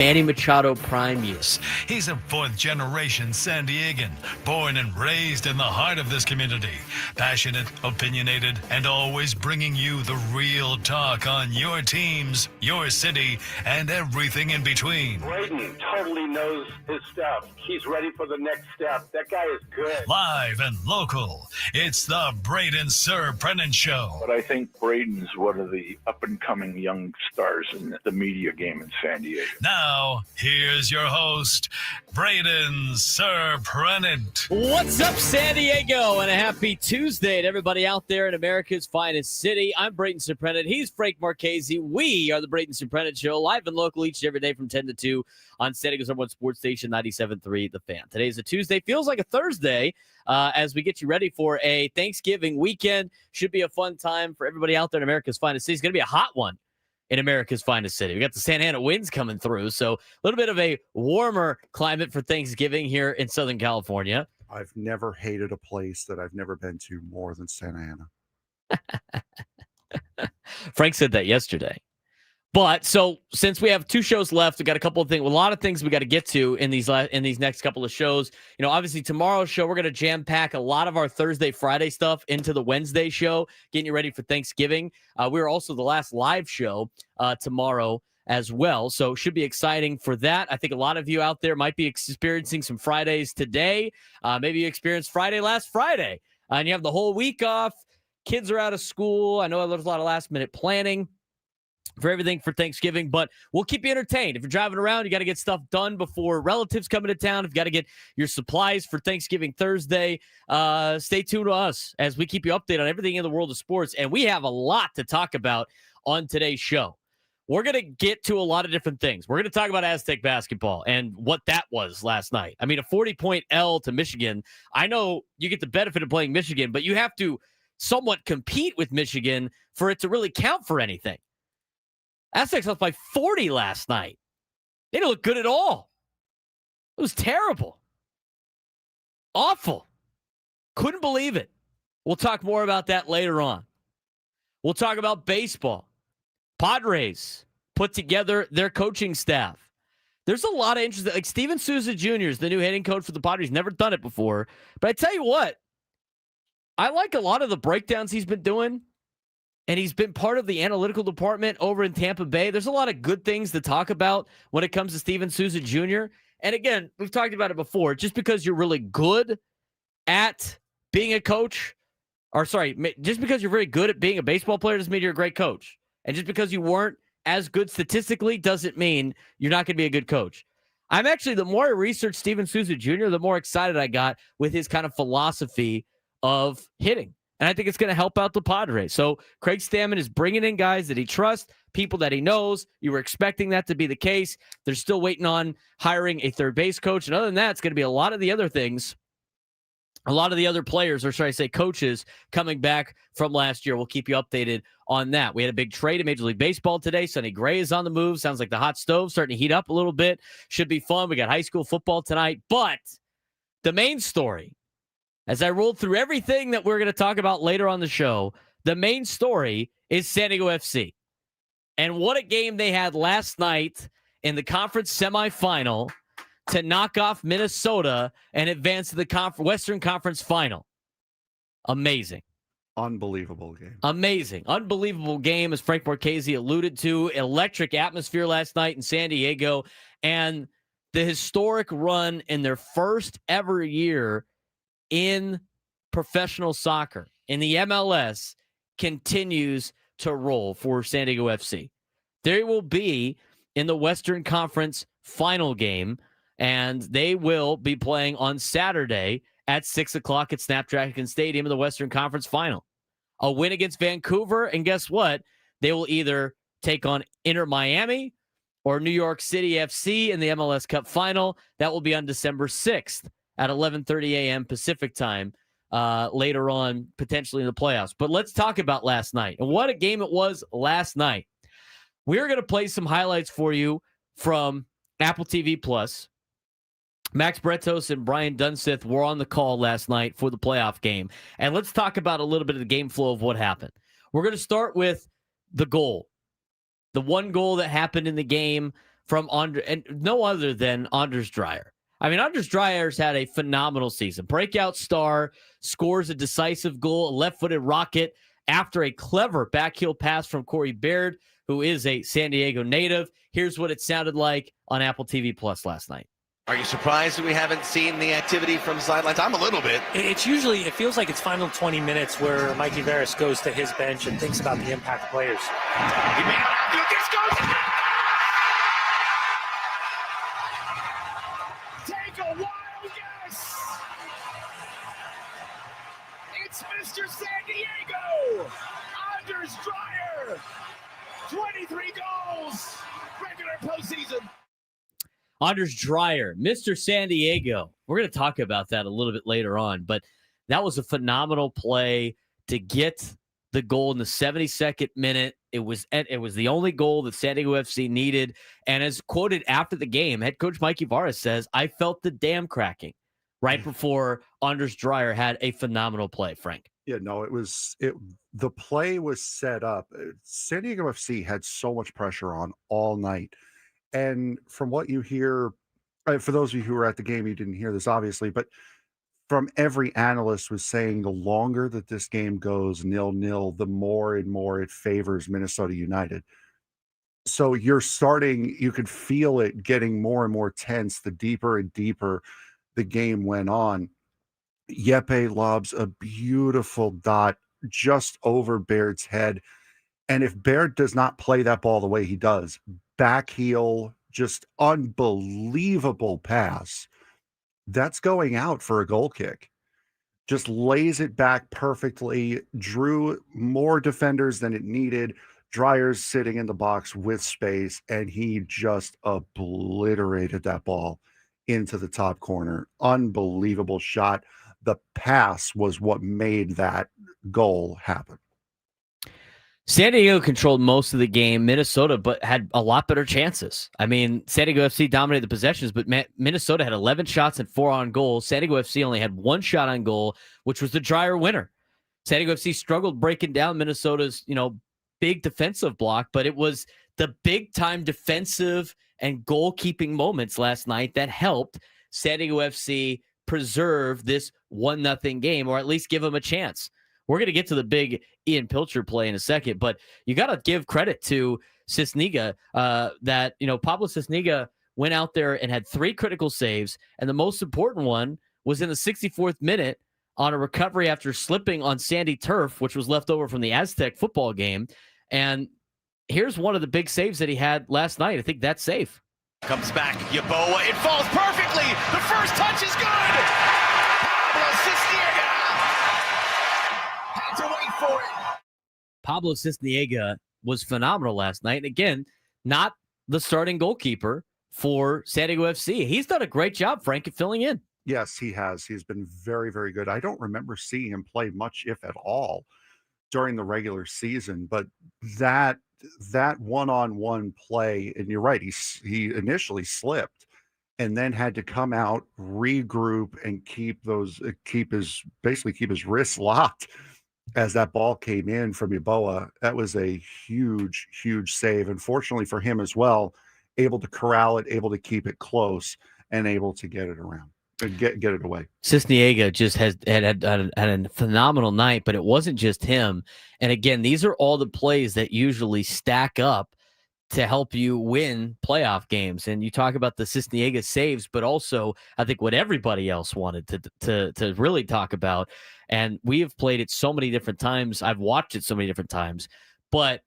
Manny Machado prime years. He's a fourth-generation San Diegan, born and raised in the heart of this community. Passionate, opinionated, and always bringing you the real talk on your teams, your city, and everything in between. Braden totally knows his stuff. He's ready for the next step. That guy is good. Live and local, it's the Braden Surprenant Show. But I think Braden's one of the up-and-coming young stars in the media game in San Diego. Now, here's your host, Braden Surprenant. What's up, San Diego? And a happy Tuesday to everybody out there in America's finest city. I'm Braden Surprenant. He's Frank Marchese. We are the Braden Surprenant Show, live and local each and every day from 10 to 2 on San Diego's number one sports station, 97.3 The Fan. Today's a Tuesday. Feels like a Thursday as we get you ready for a Thanksgiving weekend. Should be a fun time for everybody out there in America's finest city. It's going to be a hot one in America's finest city. We got the Santa Ana winds coming through, so a little bit of a warmer climate for Thanksgiving here in Southern California. I've never hated a place that I've never been to more than Santa Ana. Frank said that yesterday. But so since we have two shows left, we got a couple of things, a lot of things we got to get to in these next couple of shows. You know, obviously tomorrow's show, we're going to jam pack a lot of our Thursday, Friday stuff into the Wednesday show, getting you ready for Thanksgiving. We're also the last live show tomorrow as well. So should be exciting for that. I think a lot of you out there might be experiencing some Fridays today. Maybe you experienced Friday last Friday and you have the whole week off. Kids are out of school. I know there's a lot of last minute planning for everything for Thanksgiving, but we'll keep you entertained. If you're driving around, you got to get stuff done before relatives coming to town. If you got to get your supplies for Thanksgiving Thursday, stay tuned to us as we keep you updated on everything in the world of sports. And we have a lot to talk about on today's show. We're going to get to a lot of different things. We're going to talk about Aztec basketball and what that was last night. I mean, a 40-point L to Michigan. I know you get the benefit of playing Michigan, but you have to somewhat compete with Michigan for it to really count for anything. Aztecs lost by 40 last night. They didn't look good at all. It was terrible. Awful. Couldn't believe it. We'll talk more about that later on. We'll talk about baseball. Padres put together their coaching staff. There's a lot of interest. Like Steven Souza Jr. is the new hitting coach for the Padres. Never done it before. But I tell you what, I like a lot of the breakdowns he's been doing. And he's been part of the analytical department over in Tampa Bay. There's a lot of good things to talk about when it comes to Steven Souza Jr. And again, we've talked about it before. Just because you're really good at being a coach, just because you're very good at being a baseball player doesn't mean you're a great coach. And just because you weren't as good statistically doesn't mean you're not going to be a good coach. I'm actually, the more I research Steven Souza Jr., the more excited I got with his kind of philosophy of hitting. And I think it's going to help out the Padres. So Craig Stammen is bringing in guys that he trusts, people that he knows. You were expecting that to be the case. They're still waiting on hiring a third base coach. And other than that, it's going to be a lot of the other things. A lot of the other players, or should I say coaches, coming back from last year. We'll keep you updated on that. We had a big trade in Major League Baseball today. Sonny Gray is on the move. Sounds like the hot stove starting to heat up a little bit. Should be fun. We got high school football tonight. But the main story, as I rolled through everything that we're going to talk about later on the show, the main story is San Diego FC. And what a game they had last night in the conference semifinal to knock off Minnesota and advance to the Western Conference final. Amazing. Unbelievable game. Amazing. Unbelievable game, as Frank Marchese alluded to. Electric atmosphere last night in San Diego. And the historic run in their first ever year in professional soccer, in the MLS, continues to roll for San Diego FC. They will be in the Western Conference final game, and they will be playing on Saturday at 6 o'clock at Snapdragon Stadium in the Western Conference final. A win against Vancouver, and guess what? They will either take on Inter Miami or New York City FC in the MLS Cup final. That will be on December 6th. At 11:30 a.m. Pacific time later on, potentially in the playoffs. But let's talk about last night. And what a game it was last night. We're going to play some highlights for you from Apple TV+. Max Bretos and Brian Dunseth were on the call last night for the playoff game. And let's talk about a little bit of the game flow of what happened. We're going to start with the goal. The one goal that happened in the game from and no other than Anders Dreyer. I mean, Anders Dreyer's had a phenomenal season. Breakout star, scores a decisive goal, a left-footed rocket after a clever backheel pass from Corey Baird, who is a San Diego native. Here's what it sounded like on Apple TV Plus last night. Are you surprised that we haven't seen the activity from sidelines? I'm a little bit. It feels like it's final 20 minutes where Mikey Veras goes to his bench and thinks about the impact players. He may not do this. Goes. Take a wild guess. It's Mr. San Diego, Anders Dreyer. 23 goals, regular postseason. Anders Dreyer, Mr. San Diego. We're going to talk about that a little bit later on, but that was a phenomenal play to get the goal in the 72nd minute. It was the only goal that San Diego FC needed. And as quoted after the game, head coach Mikey Varas says, I felt the dam cracking right before Anders Dreyer had a phenomenal play, Frank. Yeah, no, the play was set up. San Diego FC had so much pressure on all night. And from what you hear, for those of you who were at the game, you didn't hear this, obviously, but from every analyst was saying the longer that this game goes 0-0, the more and more it favors Minnesota United. So you could feel it getting more and more tense the deeper and deeper the game went on. Yeppe lobs a beautiful dot just over Baird's head. And if Baird does not play that ball the way he does, back heel, just unbelievable pass, that's going out for a goal kick. Just lays it back perfectly, drew more defenders than it needed. Dreyer's sitting in the box with space, and he just obliterated that ball into the top corner. Unbelievable shot. The pass was what made that goal happen. San Diego controlled most of the game. Minnesota but had a lot better chances. I mean, San Diego FC dominated the possessions, but Minnesota had 11 shots and 4 on goal. San Diego FC only had 1 shot on goal, which was the Dreyer winner. San Diego FC struggled breaking down Minnesota's, big defensive block, but it was the big-time defensive and goalkeeping moments last night that helped San Diego FC preserve this 1-0 game, or at least give them a chance. We're going to get to the big Ian Pilcher play in a second, but you got to give credit to Cisniga that, Pablo Cisniga went out there and had 3 critical saves, and the most important one was in the 64th minute on a recovery after slipping on sandy turf, which was left over from the Aztec football game. And here's one of the big saves that he had last night. I think that's safe. Comes back, Yeboah. It falls perfectly. The first touch is good. Pablo Cisniega had to wait for it. Pablo Cisniega was phenomenal last night. And again, not the starting goalkeeper for San Diego FC. He's done a great job, Frank, at filling in. Yes, he has. He's been very, very good. I don't remember seeing him play much, if at all, during the regular season. But that one-on-one play, and you're right, he initially slipped and then had to come out, regroup, and keep his wrists locked as that ball came in from Yeboah. That was a huge, huge save. Unfortunately for him as well, able to corral it, able to keep it close, and able to get it around. Get it away. Cisniega just had a phenomenal night, but it wasn't just him. And again, these are all the plays that usually stack up to help you win playoff games. And you talk about the Cisniega saves, but also I think what everybody else wanted to really talk about. And we have played it so many different times. I've watched it so many different times. But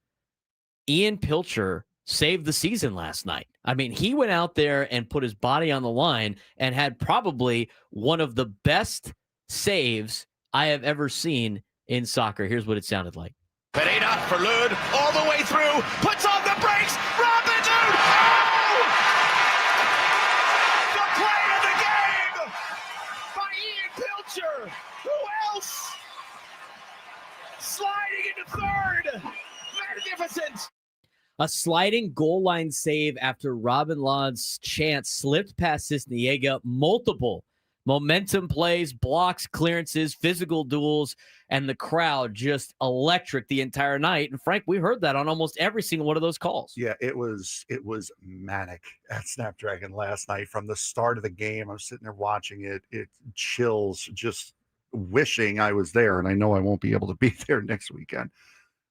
Ian Pilcher saved the season last night. I mean, he went out there and put his body on the line and had probably one of the best saves I have ever seen in soccer. Here's what it sounded like. Pereira for Lud, all the way through, puts on the brakes, Robin Lud! Oh! The play of the game by Ian Pilcher. Who else? Sliding into third. Magnificent. A sliding goal line save after Robin Lod's chance slipped past Cisniega. Multiple Momentum plays, blocks, clearances, physical duels, and the crowd just electric the entire night. And Frank, we heard that on almost every single one of those calls. Yeah, it was manic at Snapdragon last night. From the start of the game, I'm sitting there watching it. It chills, just wishing I was there. And I know I won't be able to be there next weekend.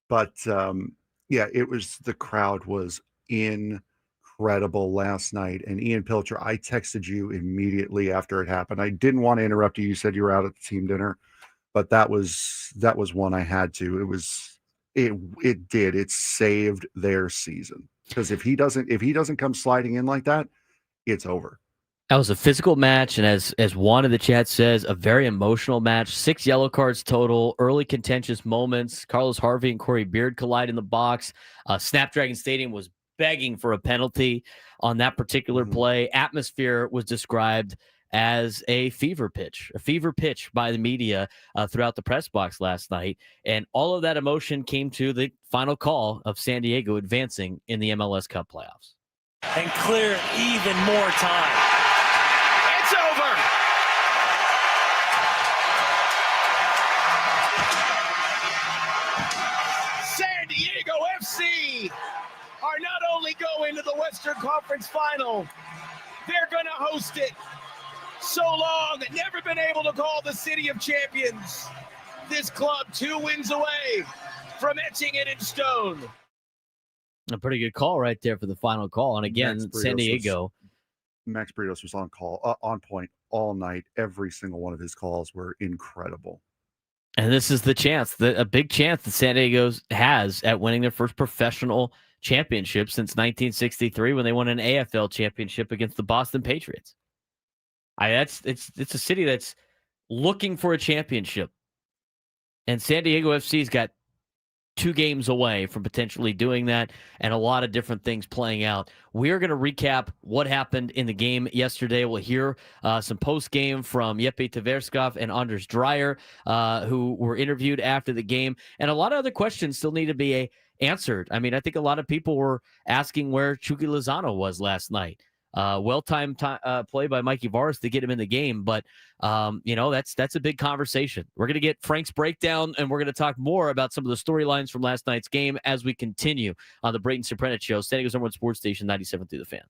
But yeah, the crowd was incredible last night. And Ian Pilcher, I texted you immediately after it happened. I didn't want to interrupt you. You said you were out at the team dinner, but that was one I had to. It saved their season, because if he doesn't come sliding in like that, it's over. That was a physical match, and as Juan in the chat says, a very emotional match. 6 yellow cards total, early contentious moments. Carlos Harvey and Corey Beard collide in the box. Snapdragon Stadium was begging for a penalty on that particular play. Atmosphere was described as a fever pitch by the media throughout the press box last night. And all of that emotion came to the final call of San Diego advancing in the MLS Cup playoffs. And clear even more time. It's over. San Diego FC are not only going to the Western Conference Final, they're going to host it. So long, never been able to call the City of Champions. This club 2 wins away from etching it in stone. A pretty good call right there for the final call. And again, San Diego. Max Britos was on point all night. Every single one of his calls were incredible. And this is the chance, a big chance that San Diego has at winning their first professional championship since 1963, when they won an AFL championship against the Boston Patriots. It's a city that's looking for a championship, and San Diego FC's got 2 games away from potentially doing that, and a lot of different things playing out. We're going to recap what happened in the game yesterday. We'll hear some post-game from Jeppe Tverskov and Anders Dreyer, who were interviewed after the game, and a lot of other questions still need to be answered. I mean, I think a lot of people were asking where Chucky Lozano was last night. Well-timed play by Mikey Varas to get him in the game, but that's a big conversation. We're going to get Frank's breakdown, and we're going to talk more about some of the storylines from last night's game as we continue on the Braden Surprenant Show, San Diego's #1 sports station, 97 through the Fan.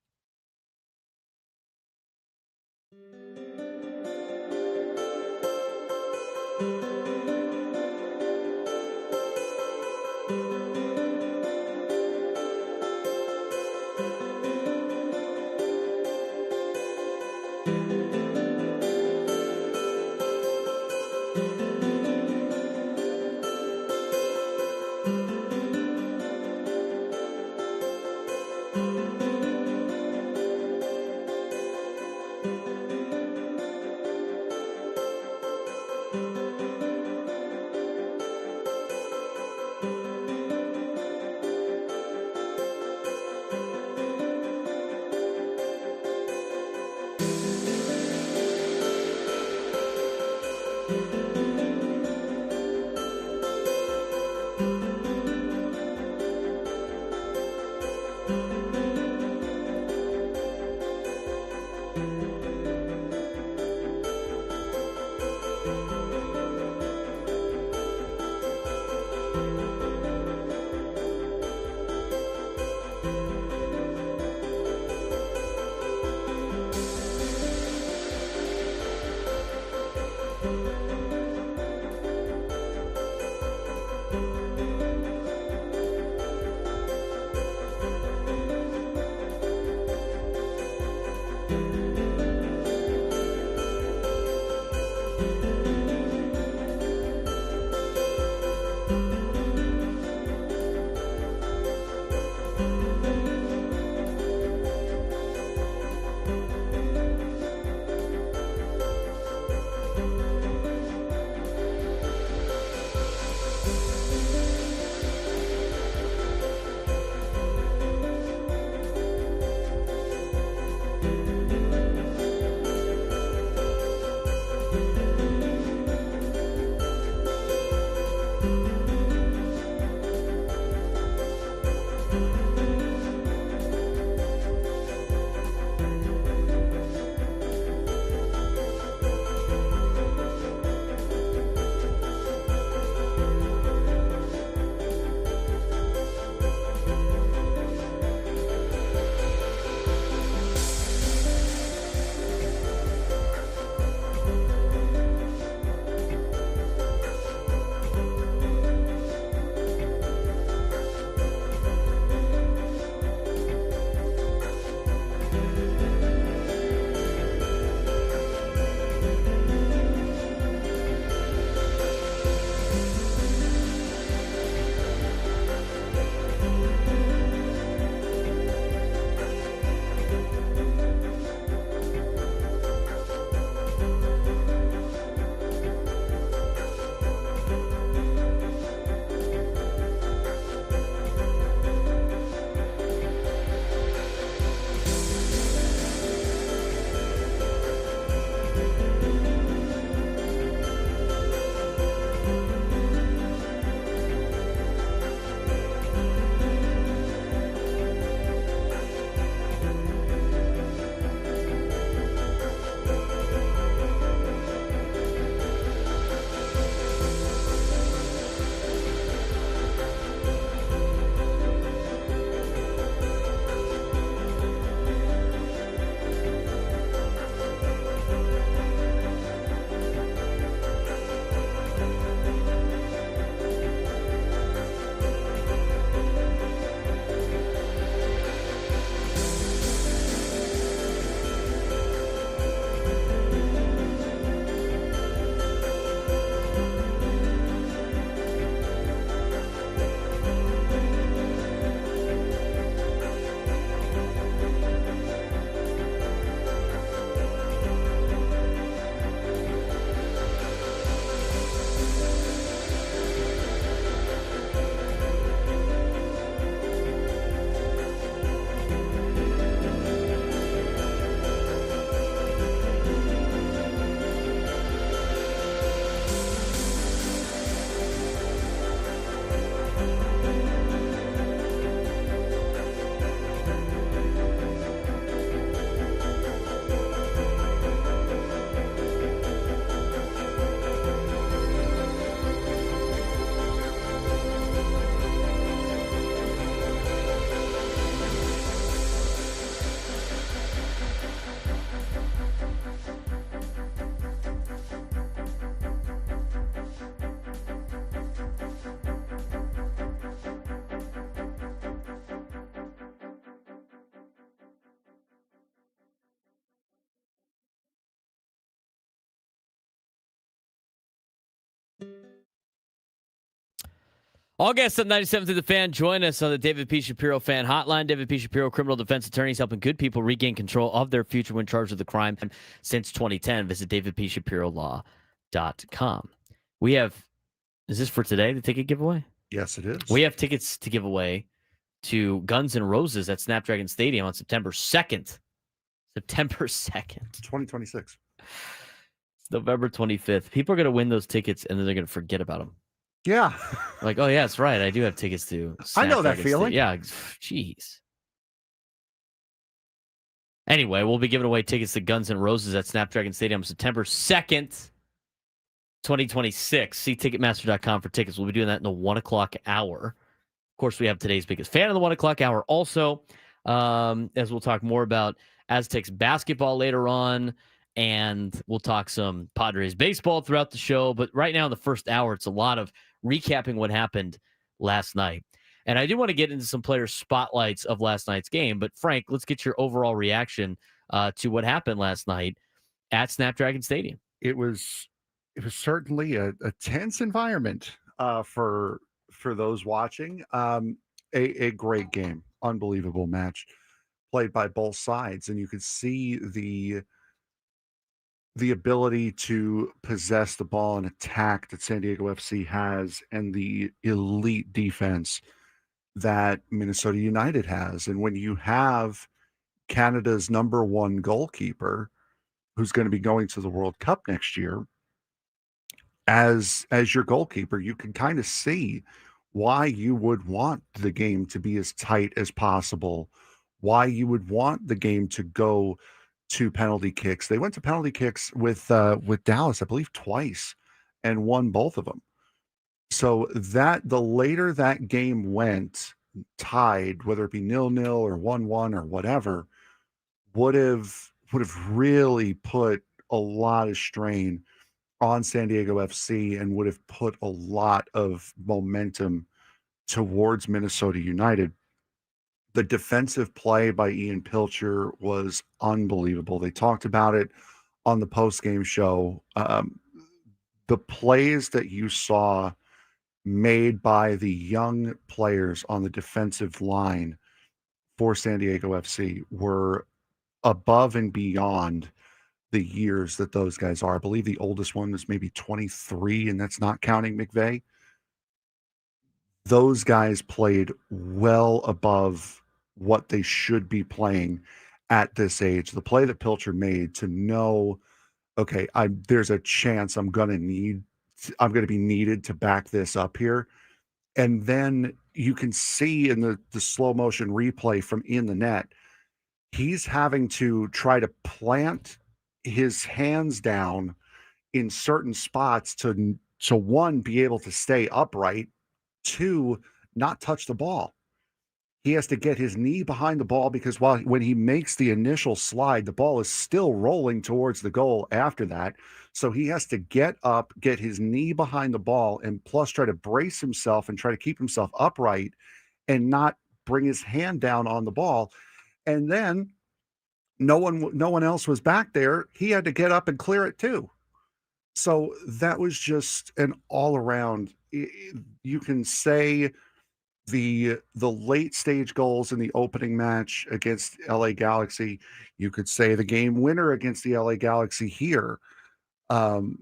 All guests at 97 through the Fan, join us on the David P. Shapiro Fan Hotline. David P. Shapiro, criminal defense attorneys helping good people regain control of their future when charged with a crime since 2010. Visit davidpshapirolaw.com. We have, is this for today, the ticket giveaway? Yes, it is. We have tickets to give away to Guns N' Roses at Snapdragon Stadium on September 2nd. September 2nd. 2026. It's November 25th. People are going to win those tickets, and then they're going to forget about them. Yeah. Like, oh, yeah, that's right. I do have tickets to I know that Snapdragon feeling. Yeah, jeez. Anyway, we'll be giving away tickets to Guns N' Roses at Snapdragon Stadium September 2nd, 2026. See Ticketmaster.com for tickets. We'll be doing that in the 1 o'clock hour. Of course, we have today's biggest fan of the 1 o'clock hour also, as we'll talk more about Aztecs basketball later on, and we'll talk some Padres baseball throughout the show. But right now in the first hour, it's a lot of recapping what happened last night. And I do want to get into some player spotlights of last night's game. But Frank, let's get your overall reaction to what happened last night at Snapdragon Stadium. It was certainly a tense environment for those watching. A great game, unbelievable match played by both sides, and you could see the ability to possess the ball and attack that San Diego FC has, and the elite defense that Minnesota United has. And when you have Canada's number one goalkeeper, who's going to be going to the World Cup next year, as your goalkeeper, you can kind of see why you would want the game to be as tight as possible, why you would want the game to go to penalty kicks. They went to penalty kicks with Dallas, I believe, twice, and won both of them. So that the later that game went tied, whether it be 0-0 or 1-1 or whatever, would have really put a lot of strain on San Diego FC and would have put a lot of momentum towards Minnesota United. The defensive play by Ian Pilcher was unbelievable. They talked about it on the post-game show. The plays that you saw made by the young players on the defensive line for San Diego FC were above and beyond the years that those guys are. I believe the oldest one was maybe 23, and that's not counting McVeigh. Those guys played well above what they should be playing at this age. The play that Pilcher made to know, okay, there's a chance I'm going to be needed to back this up here. And then you can see in the slow motion replay from in the net, he's having to try to plant his hands down in certain spots to one, be able to stay upright, two, not touch the ball. He has to get his knee behind the ball because when he makes the initial slide, the ball is still rolling towards the goal after that. So he has to get up, get his knee behind the ball, and plus try to brace himself and try to keep himself upright and not bring his hand down on the ball. And then no one else was back there. He had to get up and clear it too. So that was just an all around. You can say the late stage goals in the opening match against LA Galaxy. You could say the game winner against the LA Galaxy here. You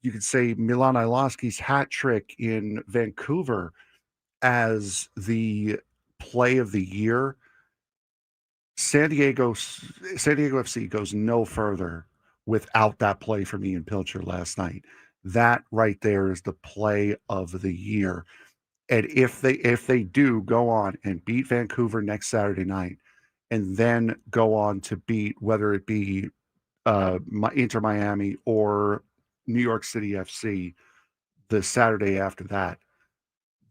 could say Milan Ilowski's hat trick in Vancouver as the play of the year. San Diego FC goes no further without that play from Ian Pilcher last night. That right there is the play of the year. And if they do go on and beat Vancouver next Saturday night, and then go on to beat whether it be Inter Miami or New York City FC the Saturday after that,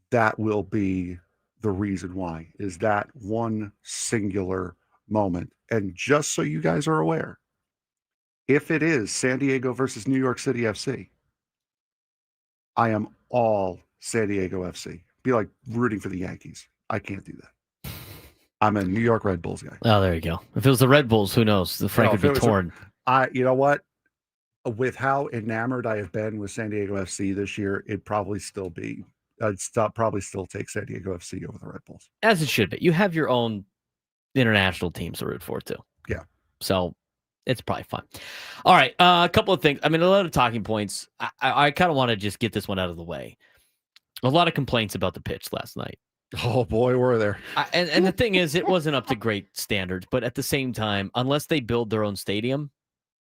that will be the reason why, is that one singular moment. And just so you guys are aware, if it is San Diego versus New York City FC, I am all San Diego FC. Be like rooting for the Yankees. I can't do that. I'm a New York Red Bulls guy. Oh, there you go. If it was the Red Bulls, who knows? The Frank would be torn. You know what? With how enamored I have been with San Diego FC this year, it'd probably still be I'd probably still take San Diego FC over the Red Bulls. As it should be. You have your own international teams to root for, too. Yeah. So it's probably fun. All right. A couple of things. I mean, a lot of talking points. I kind of want to just get this one out of the way. A lot of complaints about the pitch last night. Oh, boy, were there. And the thing is, it wasn't up to great standards. But at the same time, unless they build their own stadium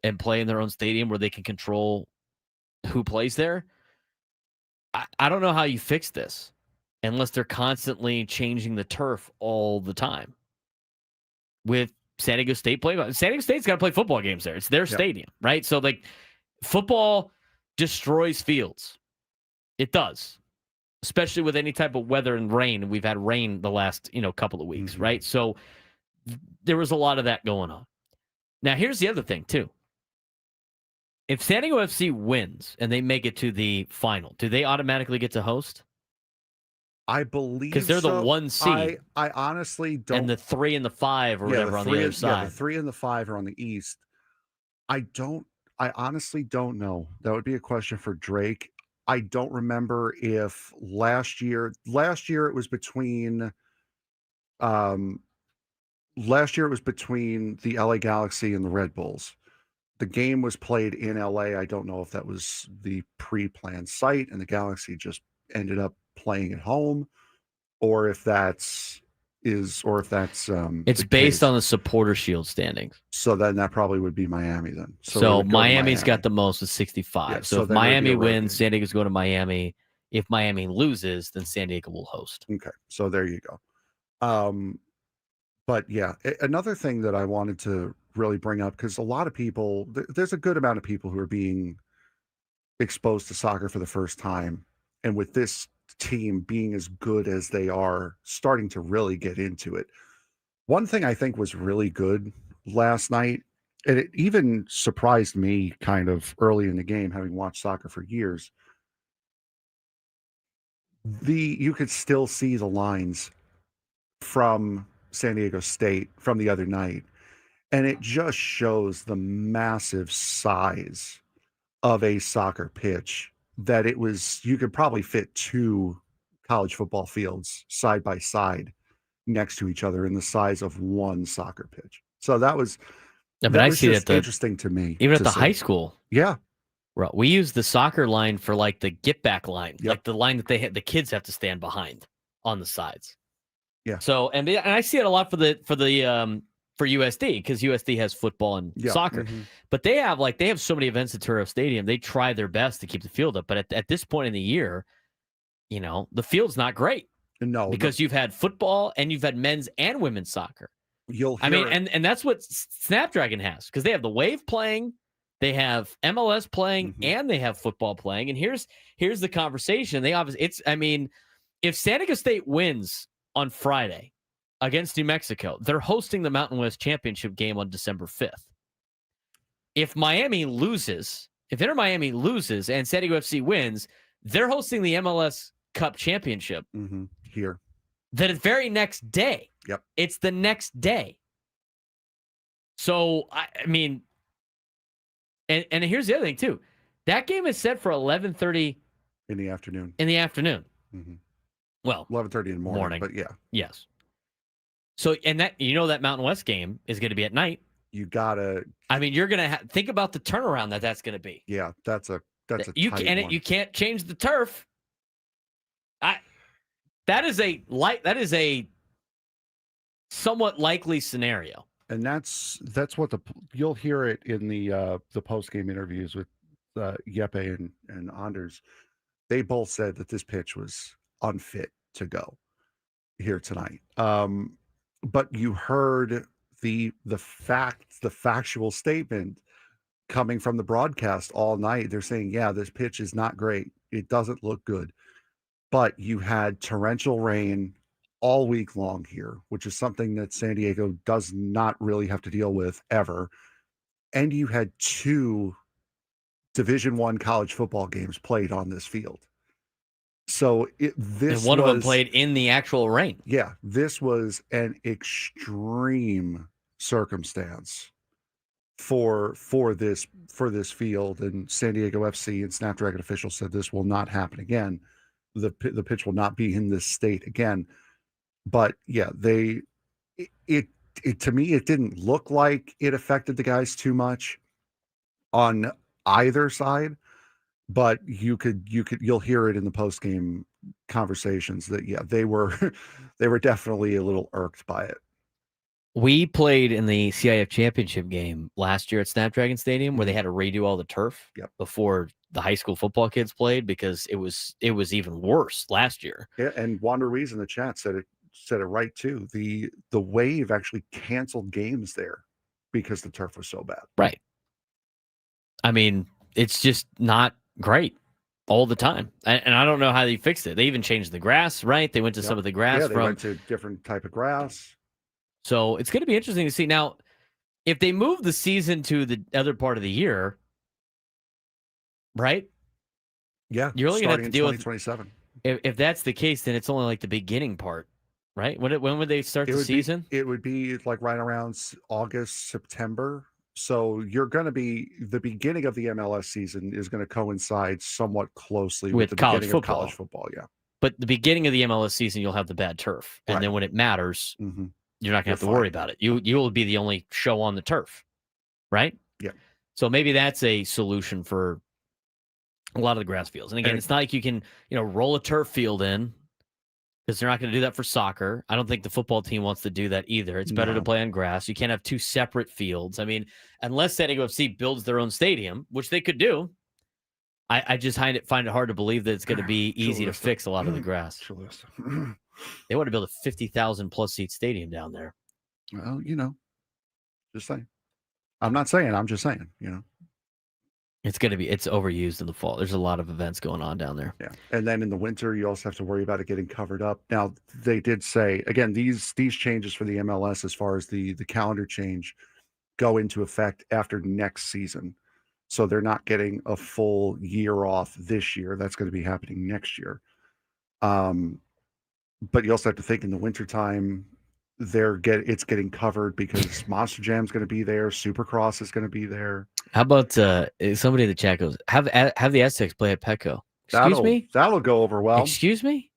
and play in their own stadium where they can control who plays there, I don't know how you fix this unless they're constantly changing the turf all the time. With San Diego State playing, San Diego State's got to play football games there. It's their stadium, right? So, like, football destroys fields. It does, especially with any type of weather and rain. We've had rain the last, couple of weeks, right? So there was a lot of that going on. Now, here's the other thing, too. If San Diego FC wins and they make it to the final, do they automatically get to host? I believe because they're the 1 seed. I honestly don't. And the 3 and the 5 or whatever on the other side. Yeah, the 3 and the 5 are on the east. I honestly don't know. That would be a question for Drake. I don't remember if last year it was between the LA Galaxy and the Red Bulls. The game was played in LA. I don't know if that was the pre-planned site and the Galaxy just ended up playing at home, or if it's based on the Supporter Shield standings. So then that probably would be Miami then. So Miami's got the most with 65. Yeah, so if Miami wins, San Diego's going to Miami. If Miami loses, then San Diego will host. Okay, so there you go. But yeah, another thing that I wanted to really bring up, because a lot of people, there's a good amount of people who are being exposed to soccer for the first time, and with this team being as good as they are, starting to really get into it. One thing I think was really good last night, and it even surprised me kind of early in the game, having watched soccer for years, you could still see the lines from San Diego State from the other night, and it just shows the massive size of a soccer pitch, that you could probably fit 2 college football fields side by side next to each other in the size of one soccer pitch. So that was interesting to me. Even at the high school. Yeah. We use the soccer line for like the get back line, Yep. like the line that the kids have to stand behind on the sides. Yeah. So and I see it a lot for USD, because USD has football and soccer, but they have so many events at Turo Stadium. They try their best to keep the field up, but at this point in the year, the field's not great. No, because you've had football and you've had men's and women's soccer. And that's what Snapdragon has, because they have the Wave playing, they have MLS playing, and they have football playing. And here's the conversation. If San Diego State wins on Friday against New Mexico, they're hosting the Mountain West Championship game on December 5th. If Miami loses, if Inter Miami loses and San Diego FC wins, they're hosting the MLS Cup Championship here. The very next day. Yep. It's the next day. So, and here's the other thing, too. That game is set for 11:30 in the afternoon. Well, 11:30 in the morning. But yeah. Yes. So, and that Mountain West game is going to be at night. You gotta. You're gonna think about the turnaround that's going to be. Yeah, that's a tight one. You can't change the turf. That is a somewhat likely scenario. And that's what you'll hear it in the post game interviews with Yeppe and Anders. They both said that this pitch was unfit to go here tonight. But you heard the factual statement coming from the broadcast all night. They're saying, yeah, this pitch is not great. It doesn't look good. But you had torrential rain all week long here, which is something that San Diego does not really have to deal with ever. And you had 2 Division I college football games played on this field. So and one of them played in the actual rain. Yeah, this was an extreme circumstance for this field, and San Diego FC and Snapdragon officials said this will not happen again. the pitch will not be in this state again. But yeah, it to me, it didn't look like it affected the guys too much on either side, but you'll hear it in the post game conversations that they were they were definitely a little irked by it. We played in the CIF championship game last year at Snapdragon Stadium where they had to redo all the turf before the high school football kids played because it was even worse last year. Yeah, and Wander Ruiz in the chat said it right too. The Wave actually canceled games there because the turf was so bad. Right. I mean, it's just not great all the time. And I don't know how they fixed it. They even changed the grass, right? They went to some of the grass. Yeah, they went to different type of grass. So it's going to be interesting to see. Now, if they move the season to the other part of the year, right? Yeah, you're only going to have to deal with 2027. If that's the case, then it's only like the beginning part, right? When would they start the season? It would be like right around August, September. So you're going to be the beginning of the MLS season is going to coincide somewhat closely with the beginning of college football. Yeah, but the beginning of the MLS season, you'll have the bad turf, and then when it matters. You're not going to have to worry about it. You will be the only show on the turf, right? Yeah. So maybe that's a solution for a lot of the grass fields. And again, it's not like you can, roll a turf field in because they're not going to do that for soccer. I don't think the football team wants to do that either. It's better to play on grass. You can't have two separate fields. I mean, unless San Diego FC builds their own stadium, which they could do, I just find it hard to believe that it's going to be easy to fix a lot of the grass. They want to build a 50,000 plus seat stadium down there. Well, just saying. I'm not saying. I'm just saying. It's overused in the fall. There's a lot of events going on down there. Yeah, and then in the winter, you also have to worry about it getting covered up. Now, they did say again these changes for the MLS, as far as the calendar change, go into effect after next season. So they're not getting a full year off this year. That's going to be happening next year. But you also have to think in the wintertime, it's getting covered because Monster Jam's going to be there. Supercross is going to be there. How about somebody in the chat goes, have the Aztecs play at Petco? Excuse me? That'll go over well. Excuse me?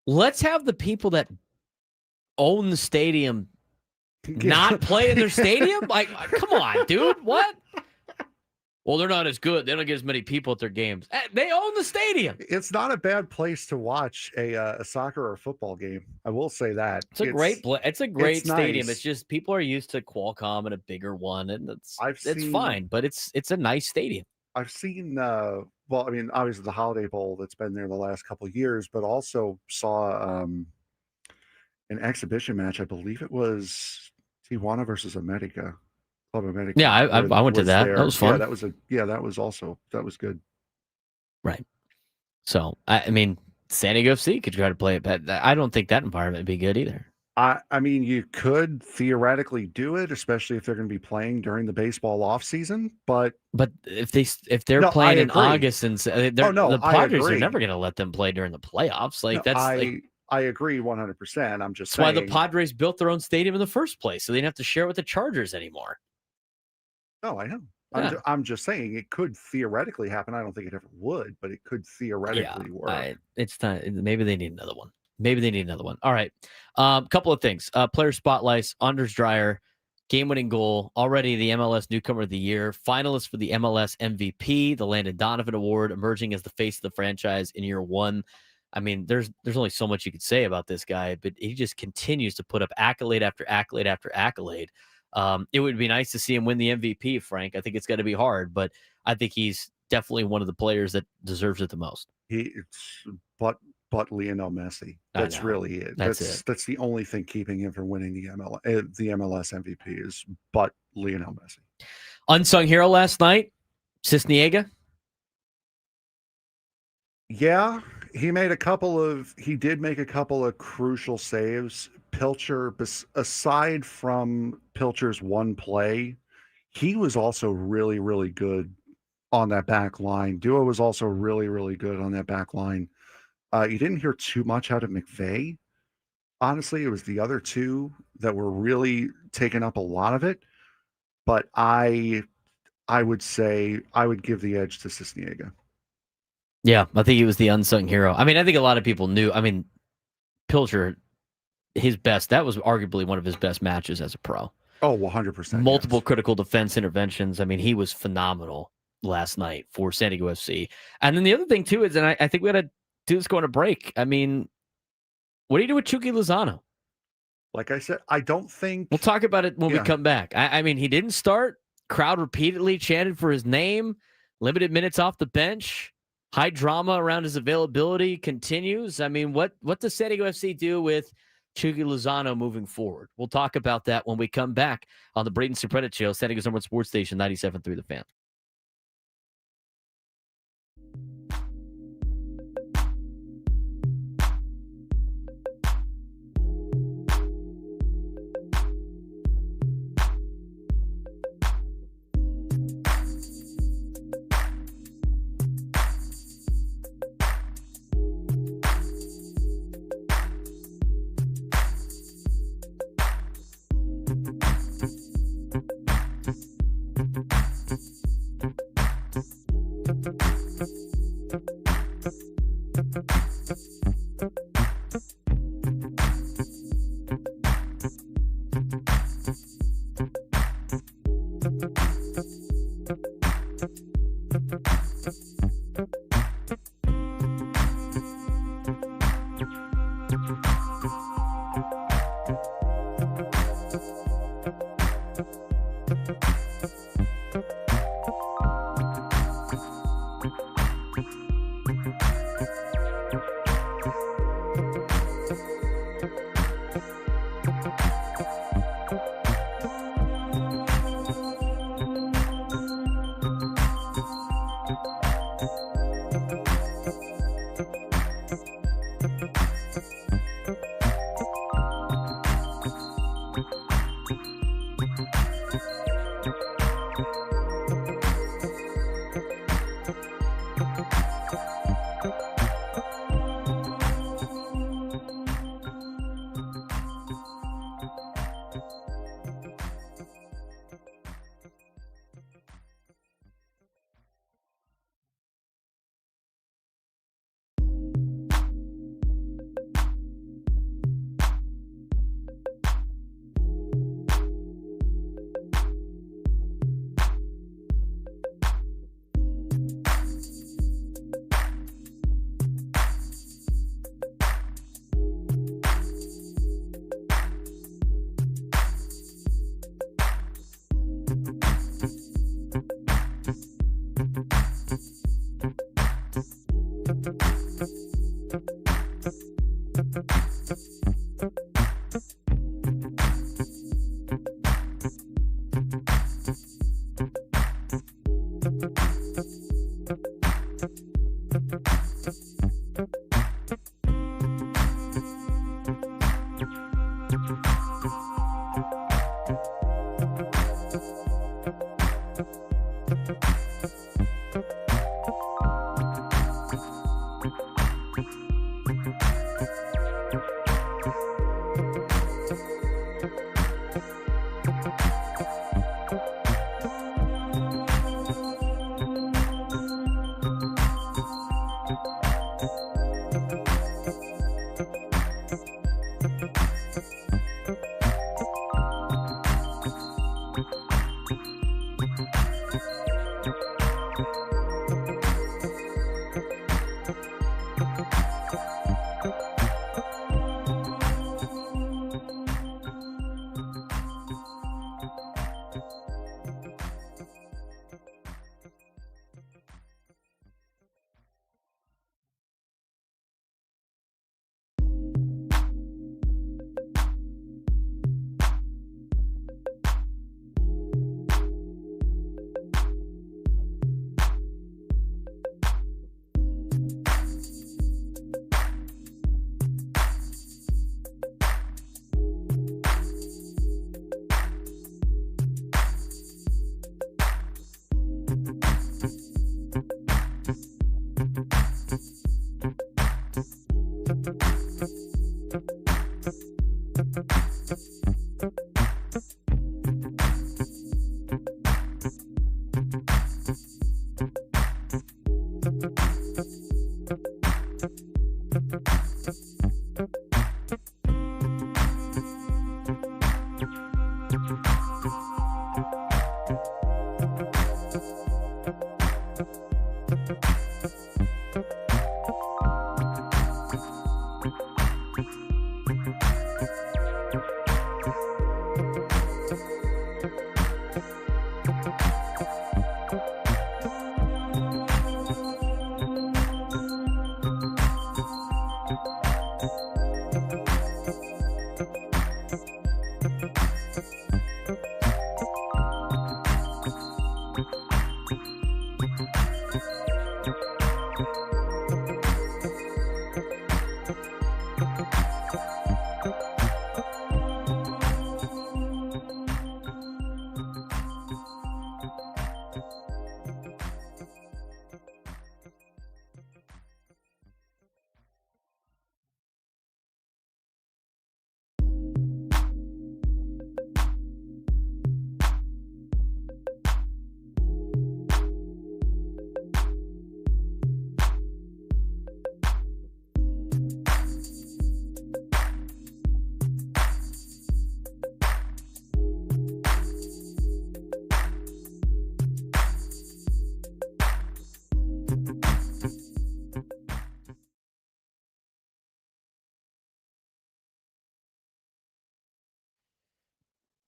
Let's have the people that own the stadium not play in their stadium? Like, come on, dude. What? Well, they're not as good. They don't get as many people at their games. They own the stadium. It's not a bad place to watch a soccer or football game. I will say that. It's a great stadium. Nice. It's just people are used to Qualcomm and a bigger one, and it's fine. But it's a nice stadium. I've seen. Well, I mean, obviously the Holiday Bowl that's been there the last couple of years, but also saw an exhibition match. I believe it was Tijuana versus America. Yeah, I went to that. That was fun. That was good. Right. So I mean, San Diego FC could try to play it, but I don't think that environment would be good either. I mean, you could theoretically do it, especially if they're going to be playing during the baseball off season. But if they're playing in August and the Padres are never going to let them play during the playoffs. I agree 100%. I'm just saying. That's why the Padres built their own stadium in the first place, so they didn't have to share it with the Chargers anymore. No, I know. Yeah. I'm just saying it could theoretically happen. I don't think it ever would, but it could theoretically work. It's time. Maybe they need another one. All right. Couple of things. Player spotlights. Anders Dreyer, game-winning goal. Already the MLS Newcomer of the Year. Finalist for the MLS MVP, the Landon Donovan Award, emerging as the face of the franchise in year one. I mean, there's only so much you could say about this guy, but he just continues to put up accolade after accolade after accolade. It would be nice to see him win the MVP, Frank. I think it's got to be hard, but I think he's definitely one of the players that deserves it the most. But Lionel Messi. That's really it. That's the only thing keeping him from winning the MLS MVP is but Lionel Messi. Unsung hero last night, Cisniega. Yeah, he did make a couple of crucial saves. Pilcher, aside from Pilcher's one play, he was also really, really good on that back line. Duo was also really, really good on that back line. You didn't hear too much out of McVay. Honestly, it was the other two that were really taking up a lot of it. But I would say I would give the edge to Cisniega. Yeah, I think he was the unsung hero. I mean, I think a lot of people knew. I mean, Pilcher, that was arguably one of his best matches as a pro. Oh, 100%. Multiple yes. critical defense interventions. I mean, he was phenomenal last night for San Diego FC. And then the other thing, too, is, and I think we got to do this going to break. I mean, what do you do with Chucky Lozano? Like I said, I don't think we'll talk about it when we come back. I mean, he didn't start. Crowd repeatedly chanted for his name. Limited minutes off the bench. High drama around his availability continues. I mean, what does San Diego FC do with Chucky Lozano moving forward? We'll talk about that when we come back on the Braden Surprenant Show, San Diego's number one sports station, 97.3 The Fan.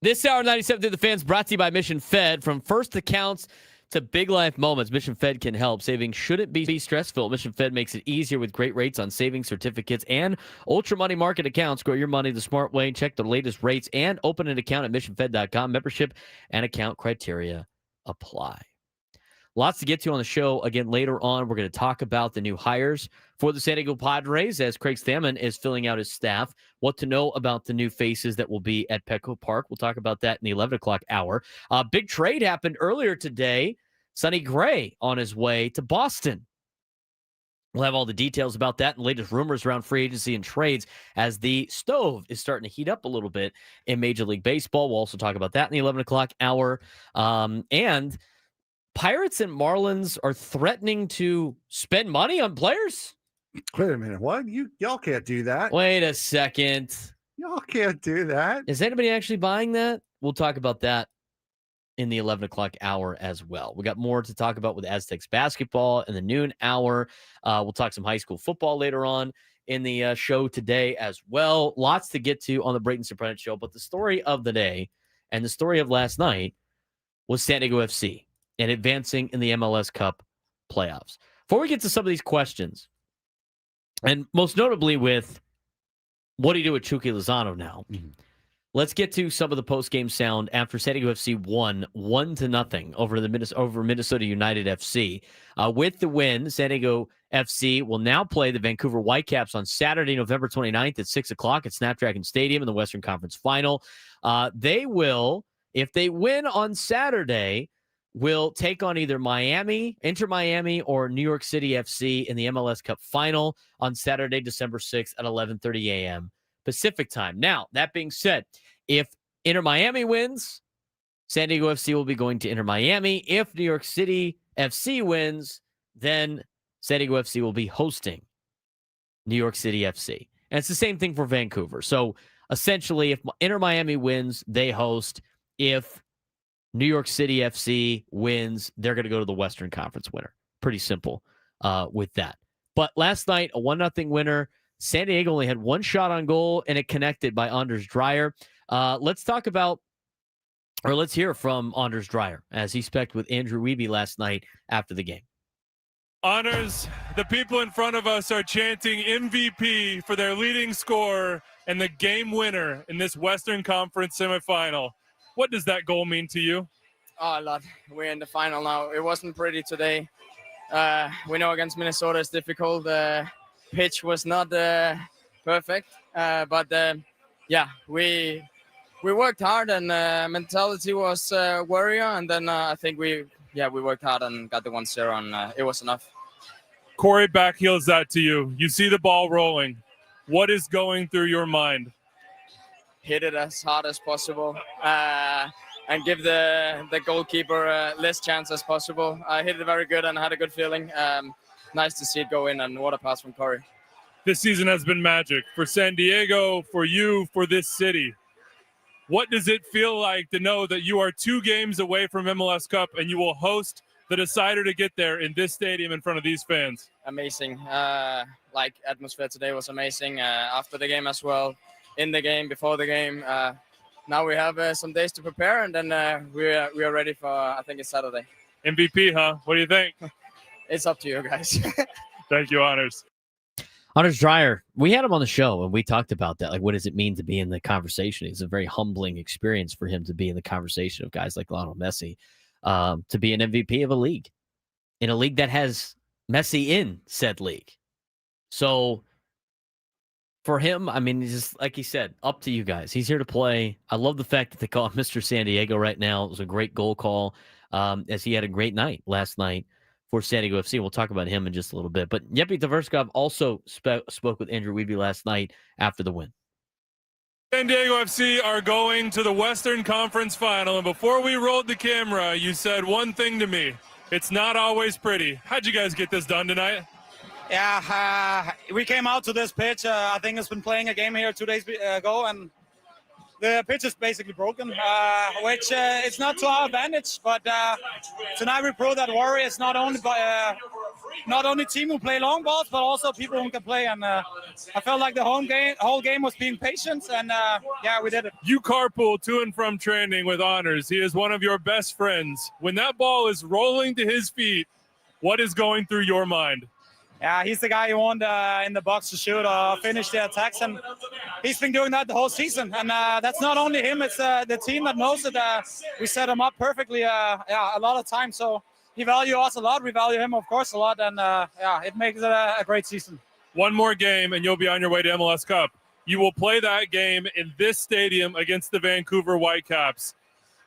This hour 97 to the fans brought to you by Mission Fed. From first accounts to big life moments, Mission Fed can help. Saving shouldn't be stressful. Mission Fed makes it easier with great rates on savings certificates and ultra money market accounts. Grow your money the smart way. Check the latest rates and open an account at missionfed.com. Membership and account criteria apply. Lots to get to on the show. Again, later on, we're going to talk about the new hires for the San Diego Padres as Craig Stammen is filling out his staff. What to know about the new faces that will be at Petco Park. We'll talk about that in the 11 o'clock hour. Big trade happened earlier today. Sonny Gray on his way to Boston. We'll have all the details about that and latest rumors around free agency and trades as the stove is starting to heat up a little bit in Major League Baseball. We'll also talk about that in the 11 o'clock hour. And Pirates and Marlins are threatening to spend money on players? Wait a minute. What? Y'all can't do that. Wait a second. Y'all can't do that. Is anybody actually buying that? We'll talk about that in the 11 o'clock hour as well. We got more to talk about with Aztecs basketball in the noon hour. We'll talk some high school football later on in the show today as well. Lots to get to on the Braden Surprenant show. But the story of the day and the story of last night was San Diego FC and advancing in the MLS Cup playoffs. Before we get to some of these questions, and most notably with what do you do with Chucky Lozano now, let's get to some of the post-game sound after San Diego FC won 1-0 over Minnesota United FC. With the win, San Diego FC will now play the Vancouver Whitecaps on Saturday, November 29th at 6 o'clock at Snapdragon Stadium in the Western Conference Final. They will, if they win on Saturday, will take on either Inter Miami, or New York City FC in the MLS Cup Final on Saturday, December 6th at 11:30 a.m. Pacific time. Now, that being said, if Inter Miami wins, San Diego FC will be going to Inter Miami. If New York City FC wins, then San Diego FC will be hosting New York City FC. And it's the same thing for Vancouver. So essentially, if Inter Miami wins, they host. If New York City FC wins, they're going to go to the Western Conference winner. Pretty simple with that. But last night, a 1-0 winner. San Diego only had one shot on goal, and it connected by Anders Dreyer. Let's hear from Anders Dreyer as he spec'd with Andrew Wiebe last night after the game. Anders, the people in front of us are chanting MVP for their leading scorer and the game winner in this Western Conference semifinal. What does that goal mean to you? Oh, a lot. We're in the final now. It wasn't pretty today. We know against Minnesota it's difficult. Pitch was not perfect, but we worked hard, and mentality was warrior, and then I think we worked hard and got the 1-0, and it was enough. Corey backheels that to you. You see the ball rolling. What is going through your mind? Hit it as hard as possible and give the goalkeeper less chance as possible. I hit it very good and had a good feeling. Nice to see it go in, and what a pass from Corey. This season has been magic for San Diego, for you, for this city. What does it feel like to know that you are 2 games away from MLS Cup and you will host the decider to get there in this stadium in front of these fans? Amazing. Like atmosphere today was amazing. After the game as well, in the game, before the game. Now we have some days to prepare, and then we are ready for, I think it's Saturday. MVP, huh? What do you think? It's up to you guys. Thank you, Honors. Honors Dreyer, we had him on the show, and we talked about that. Like, what does it mean to be in the conversation? It's a very humbling experience for him to be in the conversation of guys like Lionel Messi, to be an MVP of a league, in a league that has Messi in said league. So for him, I mean, just like he said, up to you guys. He's here to play. I love the fact that they call him Mr. San Diego right now. It was a great goal call, as he had a great night last night for San Diego FC. We'll talk about him in just a little bit. But Yepi Tverskov also spoke with Andrew Wiebe last night after the win. San Diego FC are going to the Western Conference Final. And before we rolled the camera, you said one thing to me. It's not always pretty. How'd you guys get this done tonight? Yeah, we came out to this pitch. I think it's been playing a game here 2 days ago, and the pitch is basically broken, which it's not to our advantage. But tonight we proved that Warrior is not only team who play long balls, but also people who can play. And I felt like the whole game was being patient, and yeah, we did it. You carpool to and from training with Honors. He is one of your best friends. When that ball is rolling to his feet, what is going through your mind? Yeah, he's the guy you want in the box to shoot or finish the attacks, and he's been doing that the whole season. And that's not only him; it's the team that knows it. We set him up perfectly, a lot of times. So he values us a lot. We value him, of course, a lot, and yeah, it makes it a great season. One more game, and you'll be on your way to MLS Cup. You will play that game in this stadium against the Vancouver Whitecaps.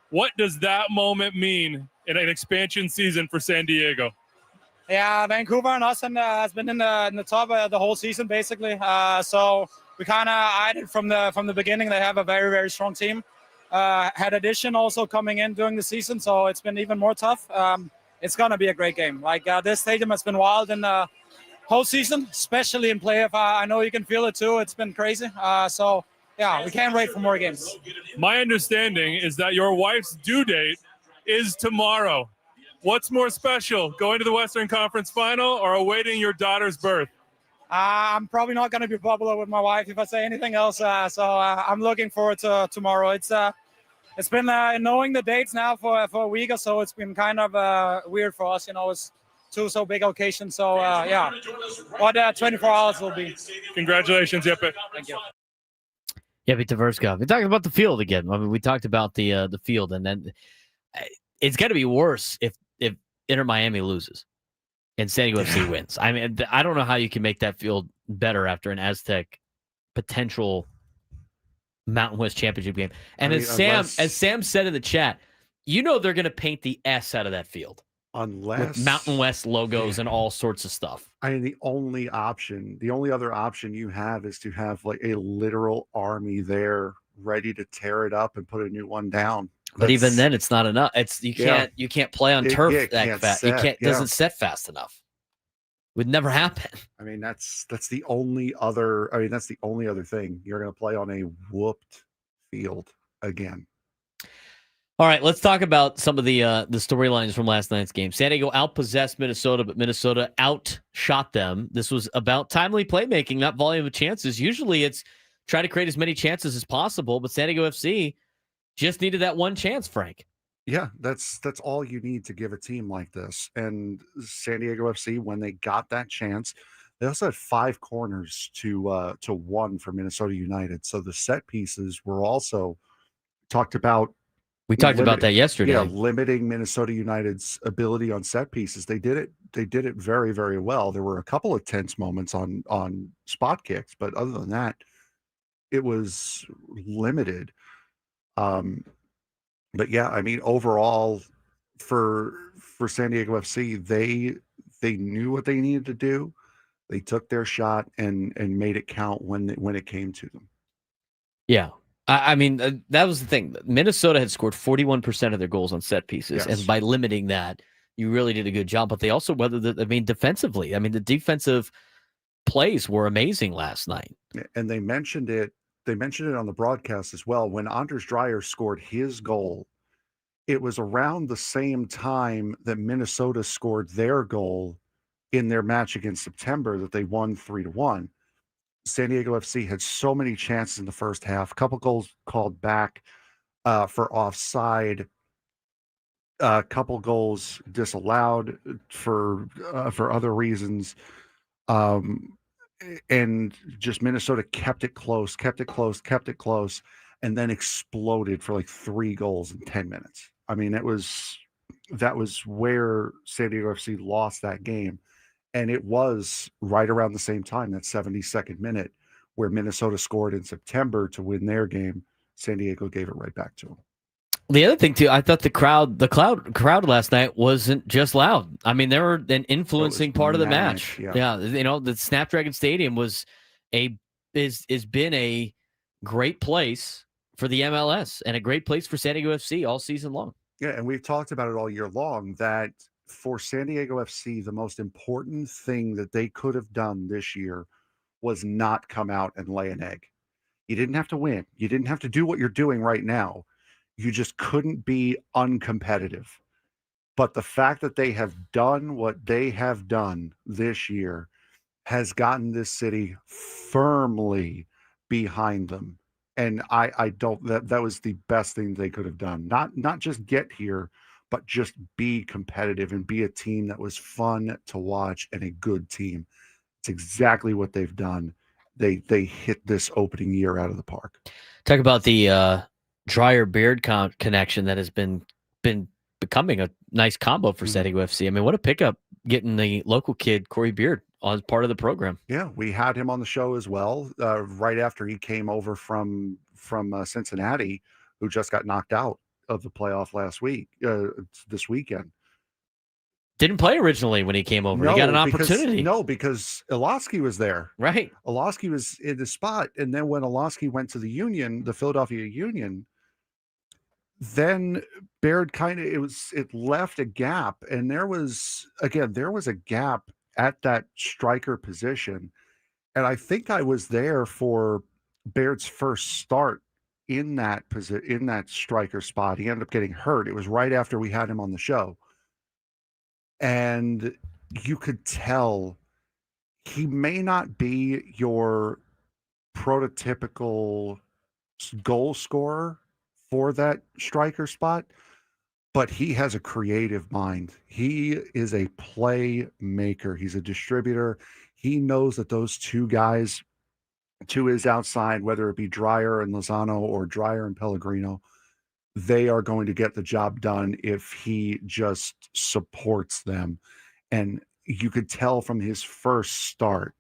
What does that moment mean in an expansion season for San Diego? Yeah, Vancouver and us has been in the top the whole season basically. So we kind of eyed it from the beginning. They have a very, very strong team. Had addition also coming in during the season, so it's been even more tough. It's gonna be a great game. Like this stadium has been wild in the whole season, especially in playoff. I know you can feel it too. It's been crazy. So yeah, we can't wait for more games. My understanding is that your wife's due date is tomorrow. What's more special, going to the Western Conference Final or awaiting your daughter's birth? I'm probably not going to be popular with my wife if I say anything else. So I'm looking forward to tomorrow. It's been knowing the dates now for a week or so. It's been kind of weird for us, It's two so big occasions. So yeah, what 24 hours will be. Congratulations, Yeppe. Thank you. Yepi Tverskov. We talked about the field again. I mean, we talked about the field, and then it's got to be worse if Inter Miami loses and San Diego FC wins. I mean, I don't know how you can make that field better after an Aztec potential Mountain West Championship game. And as Sam said in the chat, they're going to paint the S out of that field. Unless with Mountain West logos and all sorts of stuff. I mean, the only other option you have is to have like a literal army there ready to tear it up and put a new one down. But even then, it's not enough. You can't play on turf that fast. It doesn't set fast enough. Would never happen. I mean, that's the only other. I mean, that's the only other thing. You're going to play on a whooped field again. All right, let's talk about some of the storylines from last night's game. San Diego outpossessed Minnesota, but Minnesota outshot them. This was about timely playmaking, not volume of chances. Usually, it's try to create as many chances as possible, but San Diego FC just needed that one chance, Frank. Yeah, that's all you need to give a team like this. And San Diego FC, when they got that chance, they also had 5 corners to 1 for Minnesota United. So the set pieces were also talked about. We talked about that yesterday. Yeah, limiting Minnesota United's ability on set pieces. They did it very, very well. There were a couple of tense moments on spot kicks, but other than that, it was limited. But yeah, I mean, overall for San Diego FC, they knew what they needed to do. They took their shot and made it count when it came to them. Yeah. I mean, that was the thing. Minnesota had scored 41% of their goals on set pieces. Yes. And by limiting that, you really did a good job. But they also defensively, the defensive plays were amazing last night. And they mentioned it they mentioned it on the broadcast as well. When Anders Dreyer scored his goal, it was around the same time that Minnesota scored their goal in their match against September that they won 3-1. San Diego FC had so many chances in the first half, a couple goals called back for offside, a couple goals disallowed for other reasons. And just Minnesota kept it close, and then exploded for like 3 goals in 10 minutes. I mean, that was where San Diego FC lost that game. And it was right around the same time, that 72nd minute, where Minnesota scored in September to win their game. San Diego gave it right back to them. The other thing too, I thought the crowd last night wasn't just loud. I mean, they were an influencing part of the match. Yeah, the Snapdragon Stadium has been a great place for the MLS and a great place for San Diego FC all season long. Yeah, and we've talked about it all year long that for San Diego FC, the most important thing that they could have done this year was not come out and lay an egg. You didn't have to win. You didn't have to do what you're doing right now. You just couldn't be uncompetitive. But the fact that they have done what they have done this year has gotten this city firmly behind them. And I don't, that was the best thing they could have done. Not just get here, but just be competitive and be a team that was fun to watch and a good team. It's exactly what they've done. They hit this opening year out of the park. Talk about the Dreyer Beard connection that has been becoming a nice combo for San Diego FC. I mean, what a pickup getting the local kid Corey Beard as part of the program. Yeah, we had him on the show as well right after he came over from Cincinnati, who just got knocked out of the playoff this weekend. Didn't play originally when he came over. He got an opportunity. Because Ilosky was there. Right. Ilosky was in the spot. And then when Ilosky went to the Philadelphia Union, then Baird it left a gap. And there was a gap at that striker position. And I think I was there for Baird's first start in that striker spot. He ended up getting hurt. It was right after we had him on the show. And you could tell he may not be your prototypical goal scorer for that striker spot, but he has a creative mind. He is a playmaker. He's a distributor. He knows that those two guys to his outside, whether it be Dreyer and Lozano or Dreyer and Pellegrino, they are going to get the job done if he just supports them. And you could tell from his first start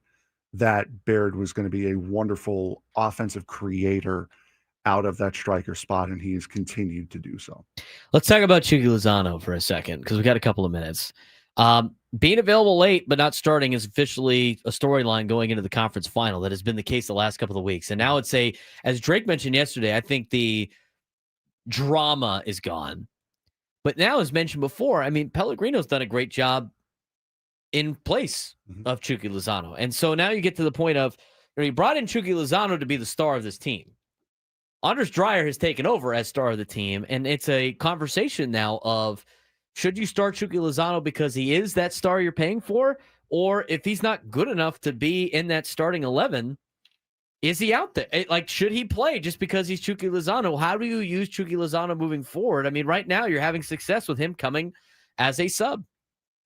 that Baird was going to be a wonderful offensive creator out of that striker spot, and he has continued to do so. Let's talk about Chucky Lozano for a second, because we got a couple of minutes. Being available late but not starting is officially a storyline going into the conference final. That has been the case the last couple of weeks. And now it's as Drake mentioned yesterday, I think the drama is gone. But now, as mentioned before, I mean, Pellegrino's done a great job in place of Chucky Lozano. And so now you get to the point of, you brought in Chucky Lozano to be the star of this team. Anders Dreyer has taken over as star of the team, and it's a conversation now of, should you start Chucky Lozano because he is that star you're paying for? Or if he's not good enough to be in that starting 11, is he out there? Should he play just because he's Chucky Lozano? How do you use Chucky Lozano moving forward? I mean, right now you're having success with him coming as a sub.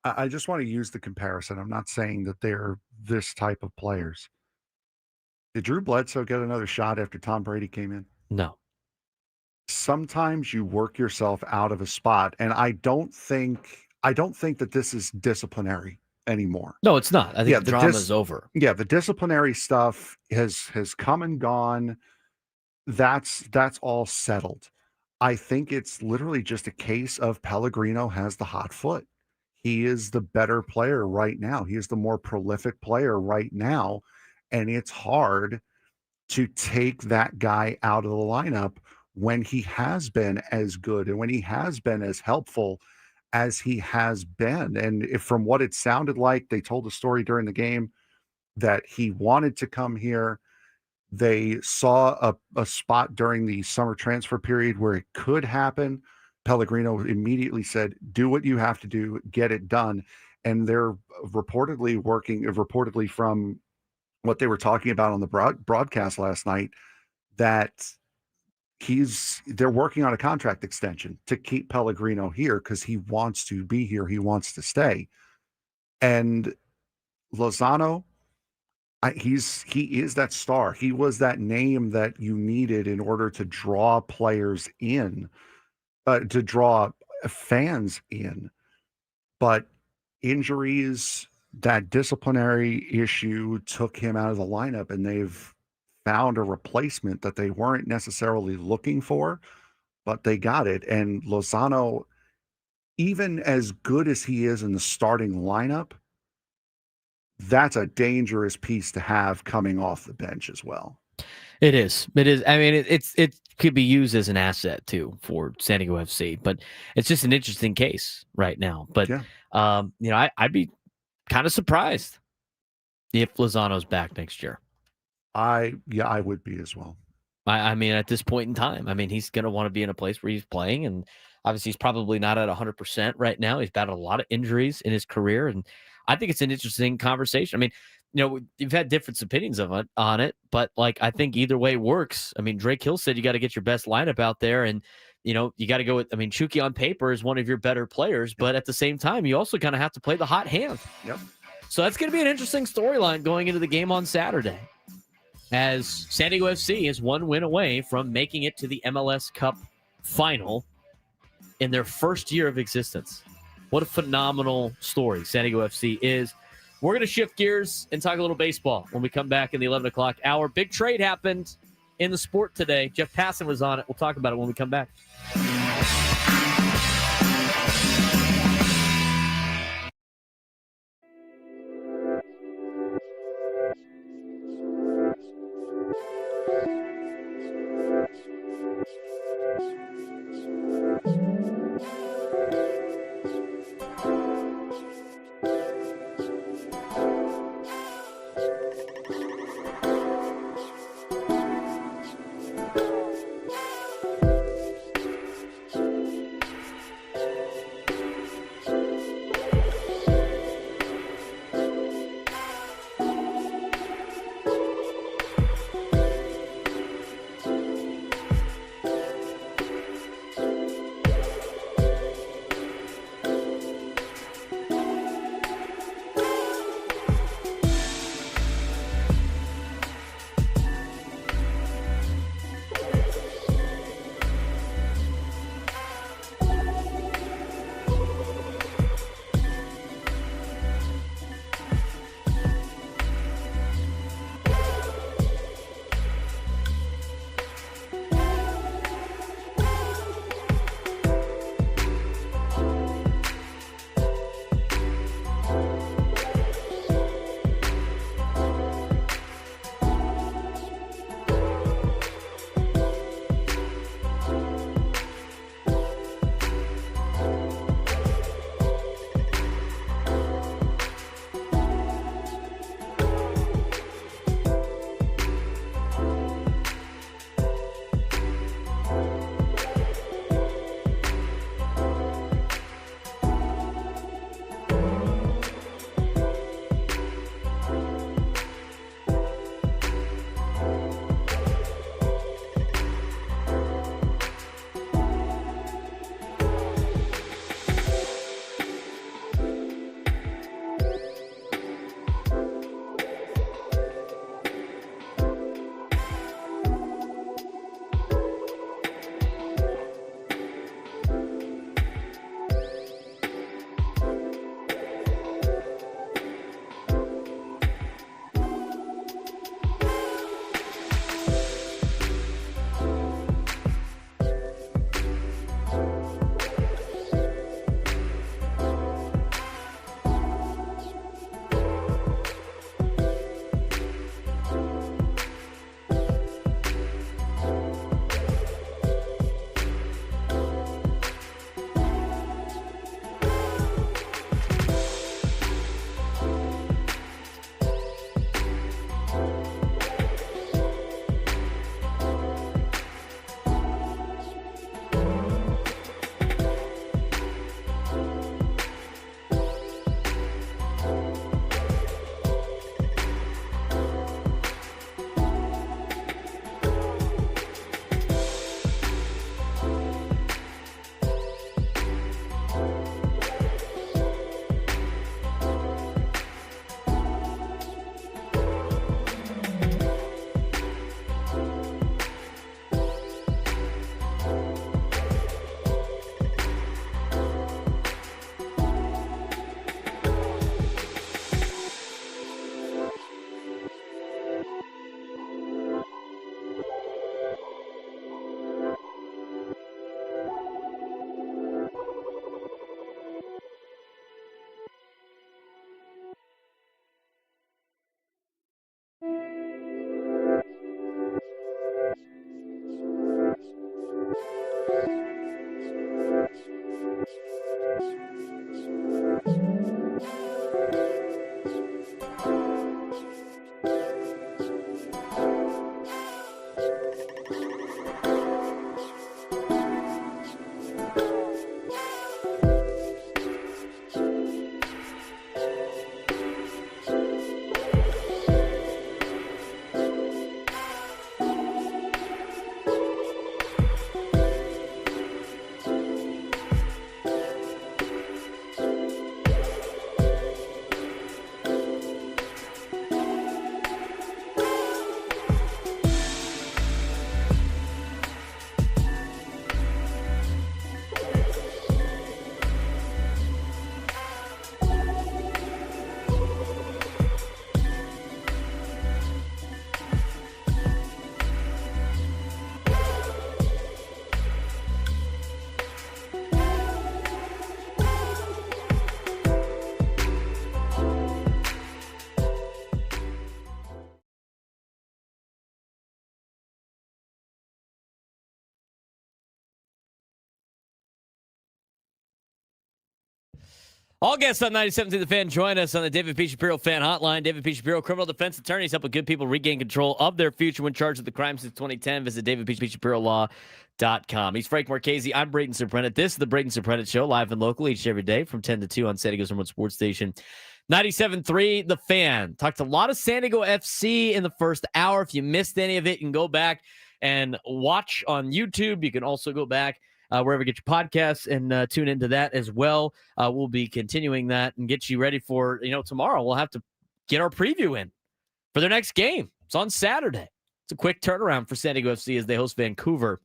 I just want to use the comparison. I'm not saying that they're this type of players. Did Drew Bledsoe get another shot after Tom Brady came in? No. Sometimes you work yourself out of a spot, and I don't think that this is disciplinary anymore. No, it's not. I think the drama is over. Yeah, the disciplinary stuff has come and gone. That's all settled. I think it's literally just a case of Pellegrino has the hot foot. He is the better player right now. He is the more prolific player right now, and it's hard to take that guy out of the lineup when he has been as good and when he has been as helpful as he has been. And from what it sounded like, they told a story during the game that he wanted to come here, They saw a spot during the summer transfer period where it could happen. Pellegrino immediately said, do what you have to do, get it done. And they're reportedly from what they were talking about on the broadcast last night, that they're working on a contract extension to keep Pellegrino here because he wants to be here. He wants to stay. And Lozano, he is that star. He was that name that you needed in order to draw players in, to draw fans in. But injuries, that disciplinary issue took him out of the lineup, and they've found a replacement that they weren't necessarily looking for, but they got it. And Lozano, even as good as he is in the starting lineup, that's a dangerous piece to have coming off the bench as well. It is. I mean, it could be used as an asset too for San Diego FC, but it's just an interesting case right now. But I'd be kind of surprised if Lozano's back next year. I would be as well. I mean, at this point in time, I mean, he's going to want to be in a place where he's playing, and obviously he's probably not at 100% right now. He's battled a lot of injuries in his career, and I think it's an interesting conversation. I mean, you've had different opinions on it, but like, I think either way works. I mean, Drake Hill said you got to get your best lineup out there, and you got to go with. I mean, Chucky on paper is one of your better players, but at the same time, you also kind of have to play the hot hand. Yep. So that's going to be an interesting storyline going into the game on Saturday, as San Diego FC is one win away from making it to the MLS Cup final in their first year of existence. What a phenomenal story San Diego FC is. We're going to shift gears and talk a little baseball when we come back in the 11 o'clock hour. Big trade happened in the sport today. Jeff Passan was on it. We'll talk about it when we come back. All guests on 97.7 The Fan join us on the David P. Shapiro Fan Hotline. David P. Shapiro, criminal defense attorneys helping good people regain control of their future when charged with the crime since 2010. Visit davidpshapirolaw.com. He's Frank Marchese. I'm Braden Surprenant. This is the Braden Surprenant Show, live and local each and every day from 10 to 2 on San Diego's remote sports station. 97.3 The Fan. Talked a lot of San Diego FC in the first hour. If you missed any of it, you can go back and watch on YouTube. You can also go back wherever you get your podcasts and tune into that as well. We'll be continuing that and get you ready for, tomorrow. We'll have to get our preview in for their next game. It's on Saturday. It's a quick turnaround for San Diego FC as they host Vancouver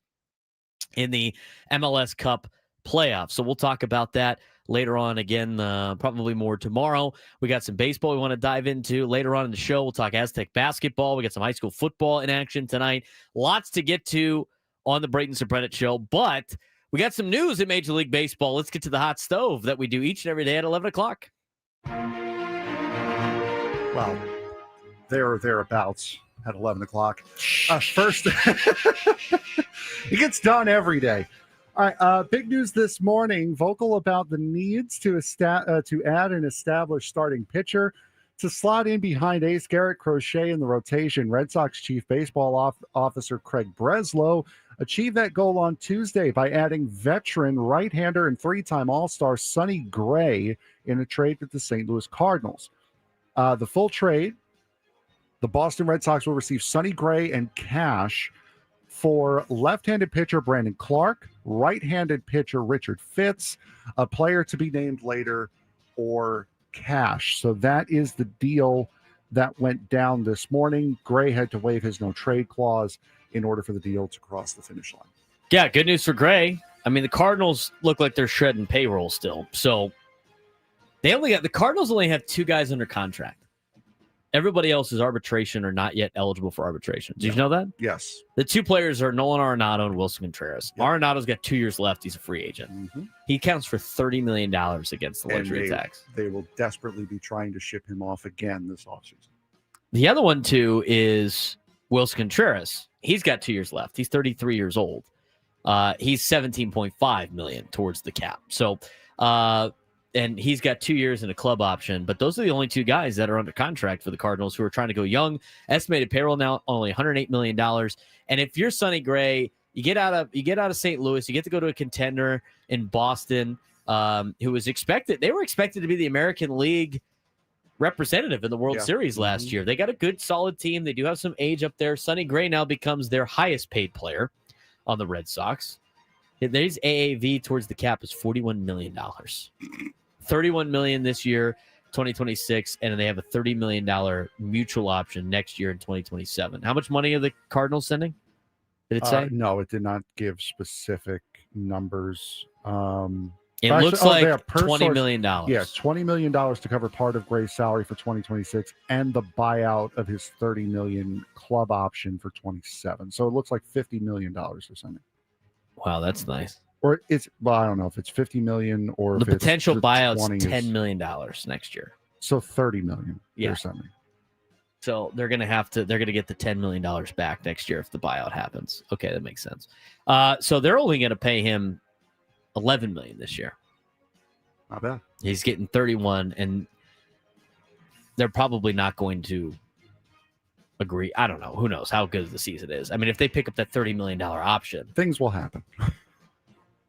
in the MLS Cup playoffs. So we'll talk about that later on again, probably more tomorrow. We got some baseball we want to dive into later on in the show. We'll talk Aztec basketball. We got some high school football in action tonight. Lots to get to on the Braden Surprenant Show, but we got some news in Major League Baseball. Let's get to the hot stove that we do each and every day at 11 o'clock. Well, thereabouts at 11 o'clock. First, it gets done every day. All right, big news this morning. Vocal about the needs to add an established starting pitcher to slot in behind ace Garrett Crochet in the rotation. Red Sox Chief Baseball Officer Craig Breslow achieved that goal on Tuesday by adding veteran right-hander and three-time All-Star Sonny Gray in a trade with the St. Louis Cardinals. The full trade, the Boston Red Sox will receive Sonny Gray and cash for left-handed pitcher Brandon Clark, right-handed pitcher Richard Fitz, a player to be named later, or cash. So that is the deal that went down this morning. Gray had to waive his no-trade clause in order for the deal to cross the finish line. Yeah, good news for Gray. I mean, the Cardinals look like they're shredding payroll still. So the Cardinals only have two guys under contract. Everybody else is arbitration or not yet eligible for arbitration. Did you know that? Yes. The two players are Nolan Arenado and Wilson Contreras. Yep. Arenado's got 2 years left. He's a free agent. Mm-hmm. He counts for $30 million against the luxury tax. They will desperately be trying to ship him off again this offseason. The other one, too, is Wilson Contreras. He's got 2 years left. He's 33 years old. He's $17.5 million towards the cap. So, and he's got 2 years and a club option. But those are the only two guys that are under contract for the Cardinals who are trying to go young. Estimated payroll now only $108 million. And if you're Sonny Gray, you get out of St. Louis, you get to go to a contender in Boston, who was expected. They were expected to be the American League representative in the World Series last year. They got a good, solid team. They do have some age up there. Sonny Gray now becomes their highest paid player on the Red Sox. His AAV towards the cap is $41 million. $31 million this year, 2026, and they have a $30 million mutual option next year in 2027. How much money are the Cardinals sending? Did it say? No, it did not give specific numbers. It looks like $20 million. Yeah, $20 million to cover part of Gray's salary for 2026 and the buyout of his $30 million club option for 27. So it looks like $50 million or something. Wow, that's nice. Or I don't know if it's $50 million or the if potential it's buyout's $10 million next year. So $30 million. Yeah. Or something. So they're gonna get the $10 million back next year if the buyout happens. Okay, that makes sense. So they're only gonna pay him $11 million this year. Not bad. He's getting 31, and they're probably not going to agree. I don't know. Who knows how good the season is? I mean, if they pick up that $30 million option, things will happen.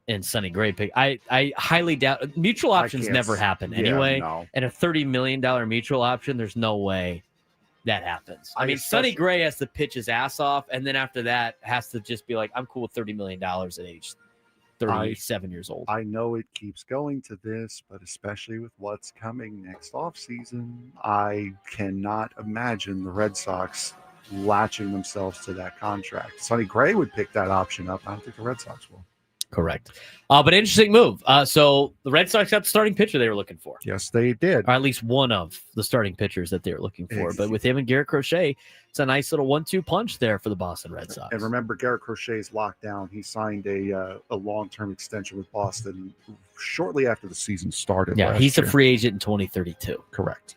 And Sonny Gray pick, I highly doubt mutual options never happen anyway. No. And a $30 million mutual option, there's no way that happens. I mean, Sonny Gray has to pitch his ass off, and then after that has to just be like, I'm cool with $30 million at age 37 years old. I know it keeps going to this, but especially with what's coming next offseason, I cannot imagine the Red Sox latching themselves to that contract. Sonny Gray would pick that option up. I don't think the Red Sox will. Correct. But interesting move. So the Red Sox got the starting pitcher they were looking for. Yes, they did. Or at least one of the starting pitchers that they were looking for. But with him and Garrett Crochet, it's a nice little 1-2 punch there for the Boston Red Sox. And remember, Garrett Crochet's locked down. He signed a long-term extension with Boston shortly after the season started. Yeah, he's a free agent in 2032. Correct.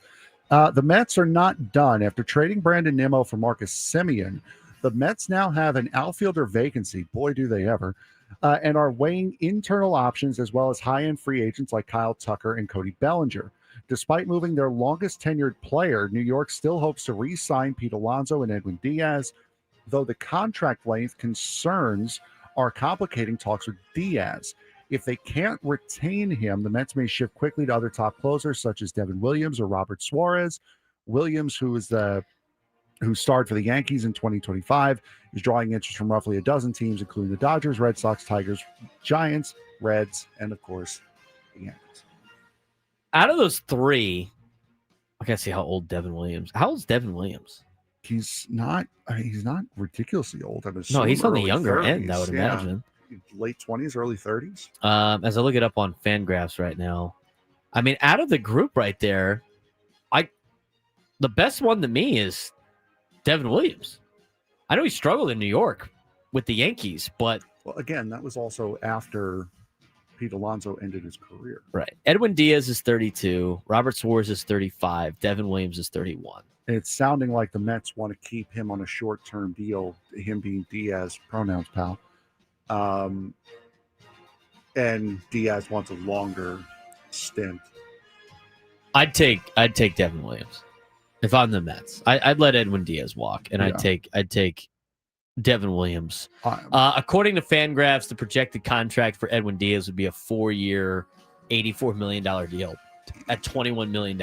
The Mets are not done. After trading Brandon Nimmo for Marcus Semien, the Mets now have an outfielder vacancy. Boy, do they ever. and are weighing internal options as well as high-end free agents like Kyle Tucker and Cody Bellinger. Despite moving their longest tenured player, New York still hopes to re-sign Pete Alonso and Edwin Diaz, though the contract length concerns are complicating talks with Diaz. If they can't retain him, the Mets may shift quickly to other top closers such as Devin Williams or Robert Suarez. Williams, who starred for the Yankees in 2025, is drawing interest from roughly a dozen teams, including the Dodgers, Red Sox, Tigers, Giants, Reds, and of course, the Yankees. Out of those three, I gotta see how old Devin Williams. How old is Devin Williams? He's not ridiculously old. No, he's on the younger end, I would imagine. Late 20s, early 30s. As I look it up on Fangraphs right now, I mean, out of the group right there, the best one to me is Devin Williams. I know he struggled in New York with the Yankees, but again, that was also after Pete Alonso ended his career. Right. Edwin Diaz is 32. Robert Suarez is 35. Devin Williams is 31. It's sounding like the Mets want to keep him on a short-term deal, him being Diaz, pronouns, pal. And Diaz wants a longer stint. I'd take Devin Williams if I'm the Mets. I'd let Edwin Diaz walk, and I'd take Devin Williams. According to Fangraphs, the projected contract for Edwin Diaz would be a 4-year, $84 million deal at $21 million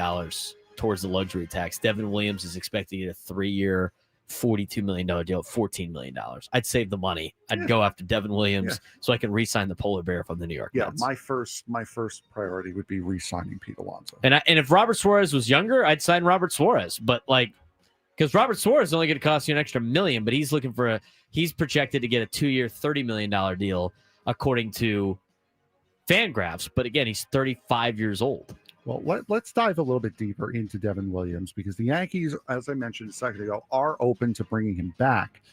towards the luxury tax. Devin Williams is expected to get a 3-year, $42 million deal at $14 million. I'd save the money. I'd go after Devin Williams so I can re-sign the polar bear from the New York Mets. My first priority would be re-signing Pete Alonso. And if Robert Suarez was younger, I'd sign Robert Suarez. But because Robert Suarez is only going to cost you an extra $1 million, but he's projected to get a 2-year, $30 million deal according to Fangraphs. But again, he's 35 years old. Well, let's dive a little bit deeper into Devin Williams because the Yankees, as I mentioned a second ago, are open to bringing him back.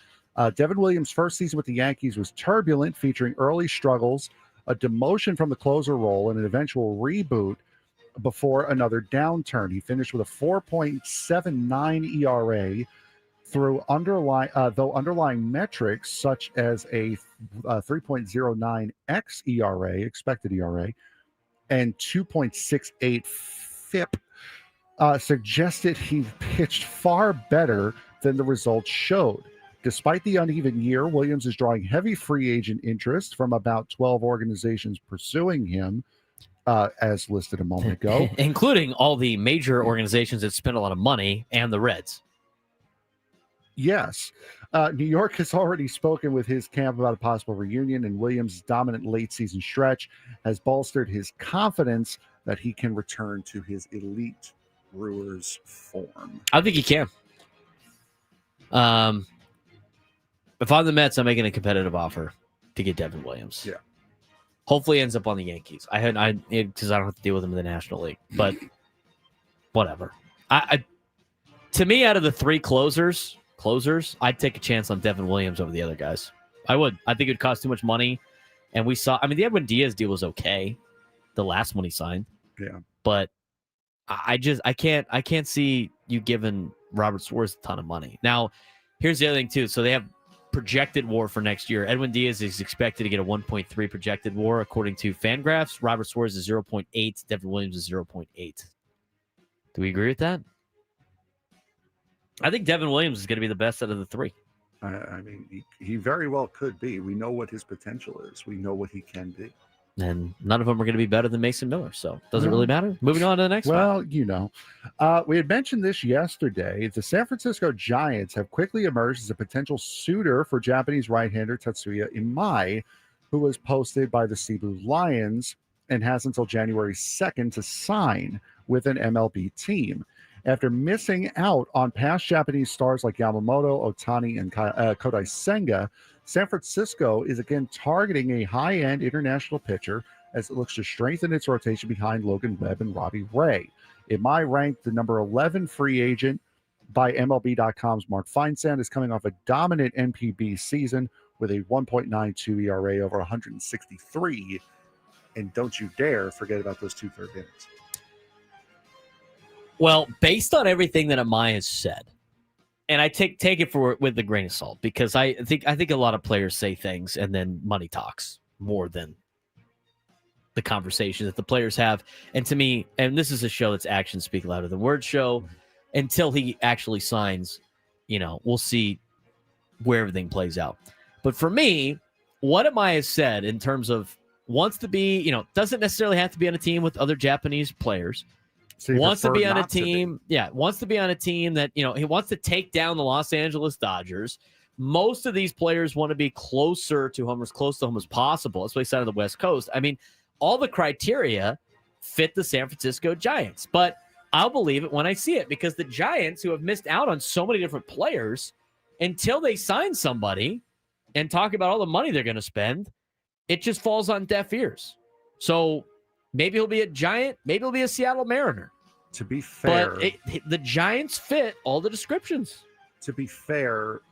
Devin Williams' first season with the Yankees was turbulent, featuring early struggles, a demotion from the closer role, and an eventual reboot before another downturn. He finished with a 4.79 ERA through underlying metrics such as a 3.09 xERA, expected ERA, and 2.68 FIP suggested he pitched far better than the results showed. Despite the uneven year, Williams is drawing heavy free agent interest from about 12 organizations pursuing him, as listed a moment ago. Including all the major organizations that spend a lot of money and the Reds. Yes. New York has already spoken with his camp about a possible reunion, and Williams' dominant late-season stretch has bolstered his confidence that he can return to his elite Brewers form. I think he can. If I'm the Mets, I'm making a competitive offer to get Devin Williams. Yeah. Hopefully ends up on the Yankees. Because I don't have to deal with him in the National League. But whatever. To me, out of the three closers, I'd take a chance on Devin Williams over the other guys. I would. I think it would cost too much money. And we saw, the Edwin Diaz deal was okay. The last one he signed. Yeah. But I can't see you giving Robert Suarez a ton of money. Now, here's the other thing too. So they have projected WAR for next year. Edwin Diaz is expected to get a 1.3 projected WAR according to Fangraphs. Robert Suarez is 0.8. Devin Williams is 0.8. Do we agree with that? I think Devin Williams is going to be the best out of the three. He very well could be. We know what his potential is. We know what he can be. And none of them are going to be better than Mason Miller. So does it really matter? Moving on to the next one. Well, we had mentioned this yesterday. The San Francisco Giants have quickly emerged as a potential suitor for Japanese right-hander Tatsuya Imai, who was posted by the Cebu Lions and has until January 2nd to sign with an MLB team. After missing out on past Japanese stars like Yamamoto, Otani, and Kodai Senga, San Francisco is again targeting a high-end international pitcher as it looks to strengthen its rotation behind Logan Webb and Robbie Ray. Imai ranked the number 11 free agent by MLB.com's Mark Feinsand, is coming off a dominant NPB season with a 1.92 ERA over 163. And don't you dare forget about those 2 third innings. Well, based on everything that Imai has said, and I take it with a grain of salt, because I think a lot of players say things and then money talks more than the conversation that the players have. And to me, and this is a show that's actions speak louder than words show, until he actually signs, we'll see where everything plays out. But for me, what Amaya has said in terms of wants to be, doesn't necessarily have to be on a team with other Japanese players. So you Wants to prefer be on a not to be. team. Yeah, wants to be on a team that, he wants to take down the Los Angeles Dodgers. Most of these players want to be closer to home, as close to home as possible. That's why he signed on the West Coast. I mean, all the criteria fit the San Francisco Giants. But I'll believe it when I see it, because the Giants, who have missed out on so many different players, until they sign somebody and talk about all the money they're going to spend, it just falls on deaf ears. So maybe he'll be a Giant, maybe he'll be a Seattle Mariner. To be fair, But the Giants fit all the descriptions. To be fair,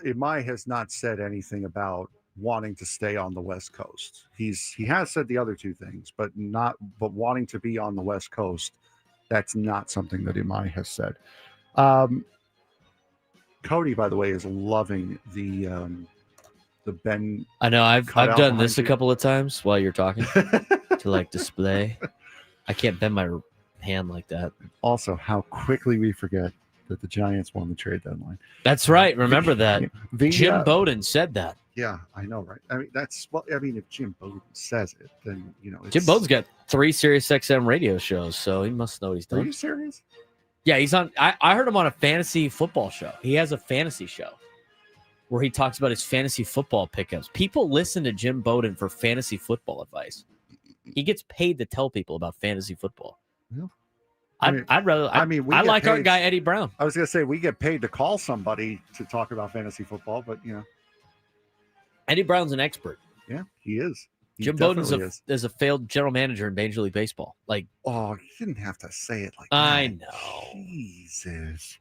Imai has not said anything about wanting to stay on the West Coast. He has said the other two things, but wanting to be on the West Coast, that's not something that Imai has said. Cody, by the way, is loving the Ben. I know I've done this a you. couple of times while you're talking to display. I can't bend my hand like that. Also, how quickly we forget that the Giants won the trade deadline. That's right. Remember that. Jim Bowden said that. Yeah, I know, right? I mean, if Jim Bowden says it, then Jim Bowden's got 3 Sirius XM radio shows, so he must know what he's done. Are you serious? Yeah, he's on. I heard him on a fantasy football show. He has a fantasy show where he talks about his fantasy football pickups. People listen to Jim Bowden for fantasy football advice. He gets paid to tell people about fantasy football. Yeah. I like our guy Eddie Brown. I was going to say we get paid to call somebody to talk about fantasy football, but Eddie Brown's an expert. Yeah, he is. Jim Bowden is a failed general manager in Major League Baseball. Oh, you didn't have to say it like that. I know. Jesus.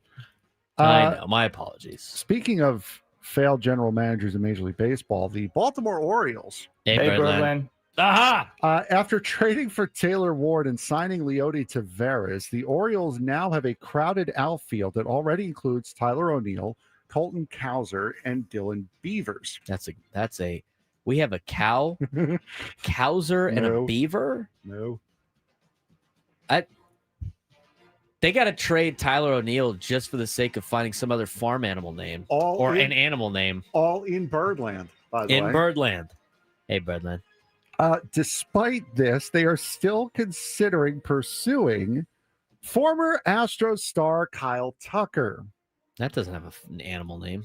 I know. My apologies. Speaking of failed general managers in Major League Baseball, the Baltimore Orioles. Hey, Birdland. Aha! After trading for Taylor Ward and signing Leody Taveras, the Orioles now have a crowded outfield that already includes Tyler O'Neill, Colton Cowser, and Dylan Beavers. We have a cow, Cowser, and a beaver? No. They got to trade Tyler O'Neill just for the sake of finding some other farm animal name an animal name. All in Birdland, by the way. In Birdland. Hey, Birdland. Despite this, they are still considering pursuing former Astros star Kyle Tucker. That doesn't have an animal name.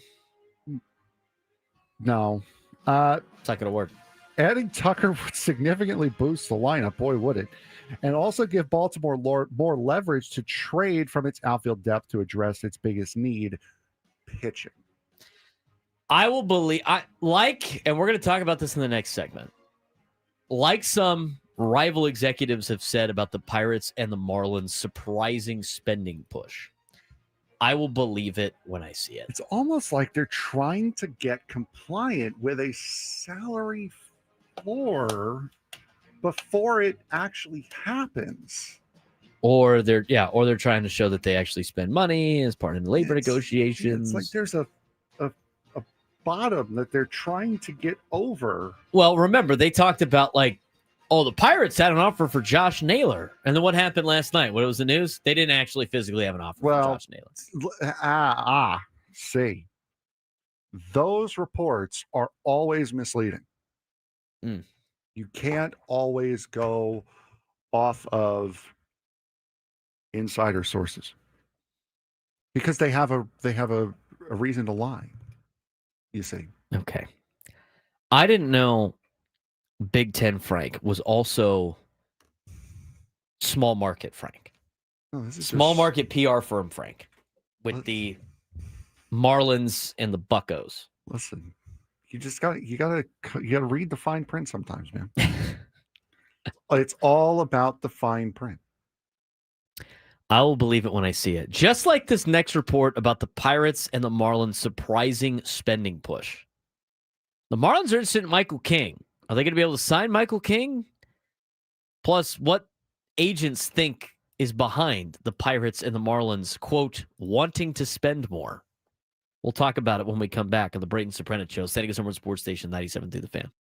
No. It's not going to work. Adding Tucker would significantly boost the lineup. Boy, would it. And also give Baltimore more leverage to trade from its outfield depth to address its biggest need, pitching. I will believe, and we're going to talk about this in the next segment. Like some rival executives have said about the Pirates and the Marlins' surprising spending push. I will believe it when I see it. It's almost like they're trying to get compliant with a salary floor before it actually happens. Or they're trying to show that they actually spend money as part of the labor negotiations. It's like there's a bottom that they're trying to get over. Well, remember, they talked about the Pirates had an offer for Josh Naylor. And then what happened last night? What was the news? They didn't actually physically have an offer for Josh Naylor. See. Those reports are always misleading. You can't always go off of insider sources because they have a reason to lie. You see. Okay. I didn't know Big Ten Frank was also small market Frank. Small market PR firm Frank with the Marlins and the Buccos. Listen, you gotta read the fine print sometimes, man. It's all about the fine print. I will believe it when I see it. Just like this next report about the Pirates and the Marlins' surprising spending push. The Marlins are interested in Michael King. Are they going to be able to sign Michael King? Plus, what agents think is behind the Pirates and the Marlins, quote, wanting to spend more? We'll talk about it when we come back on the Braden Surprenant Show, San Diego Summer Sports Station 97 through the Fan.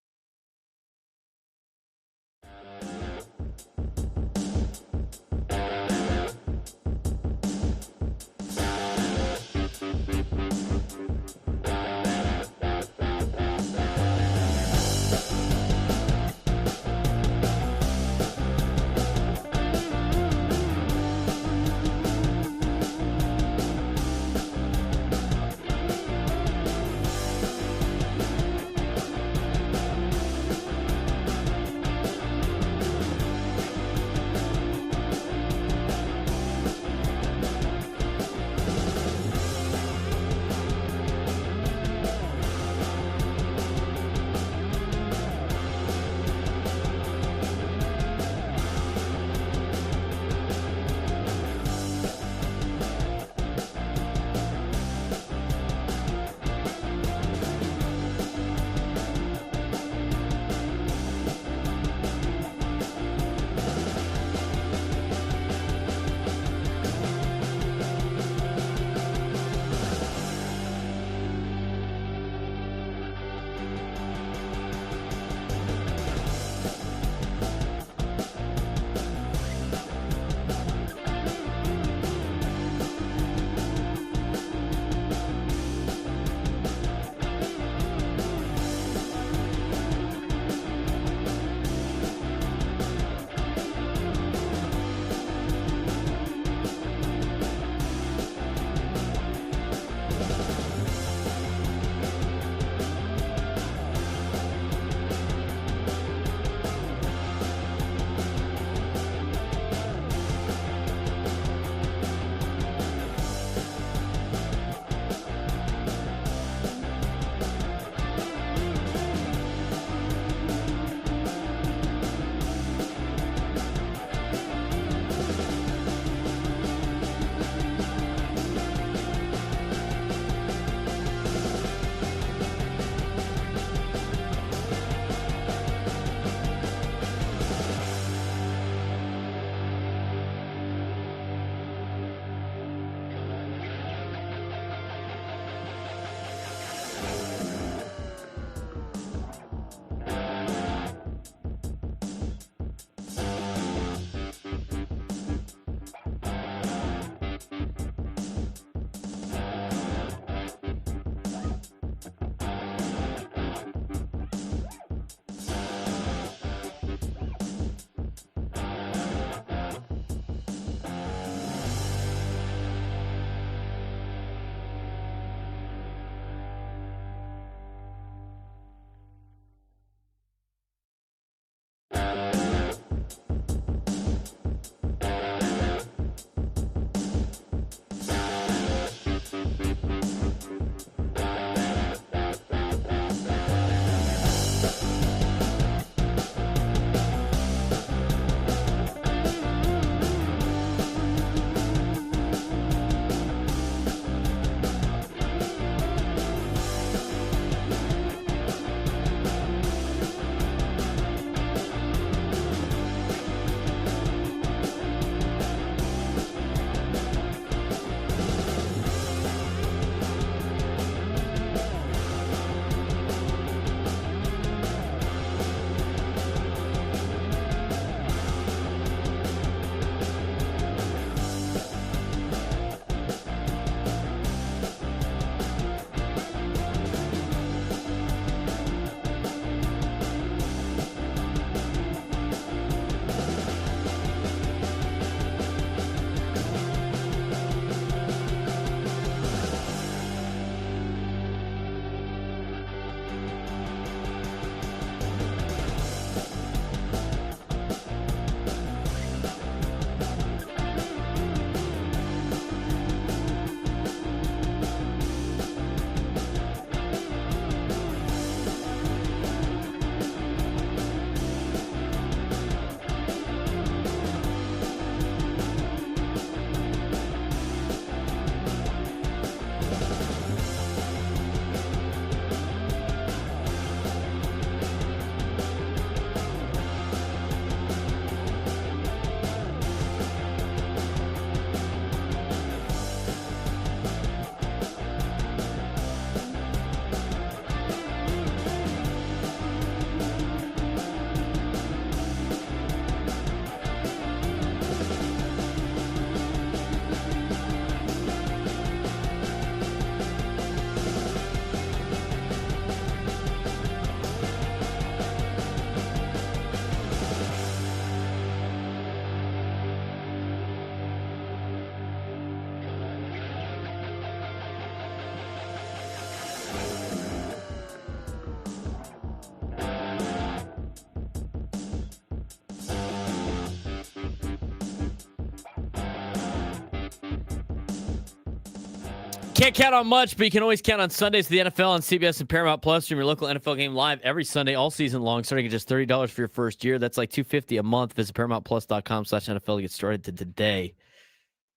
can't count on much, but you can always count on Sundays to the NFL on CBS and Paramount Plus. From your local NFL game live every Sunday, all season long, starting at just $30 for your first year. That's like $250 a month. Visit ParamountPlus.com/NFL to get started today.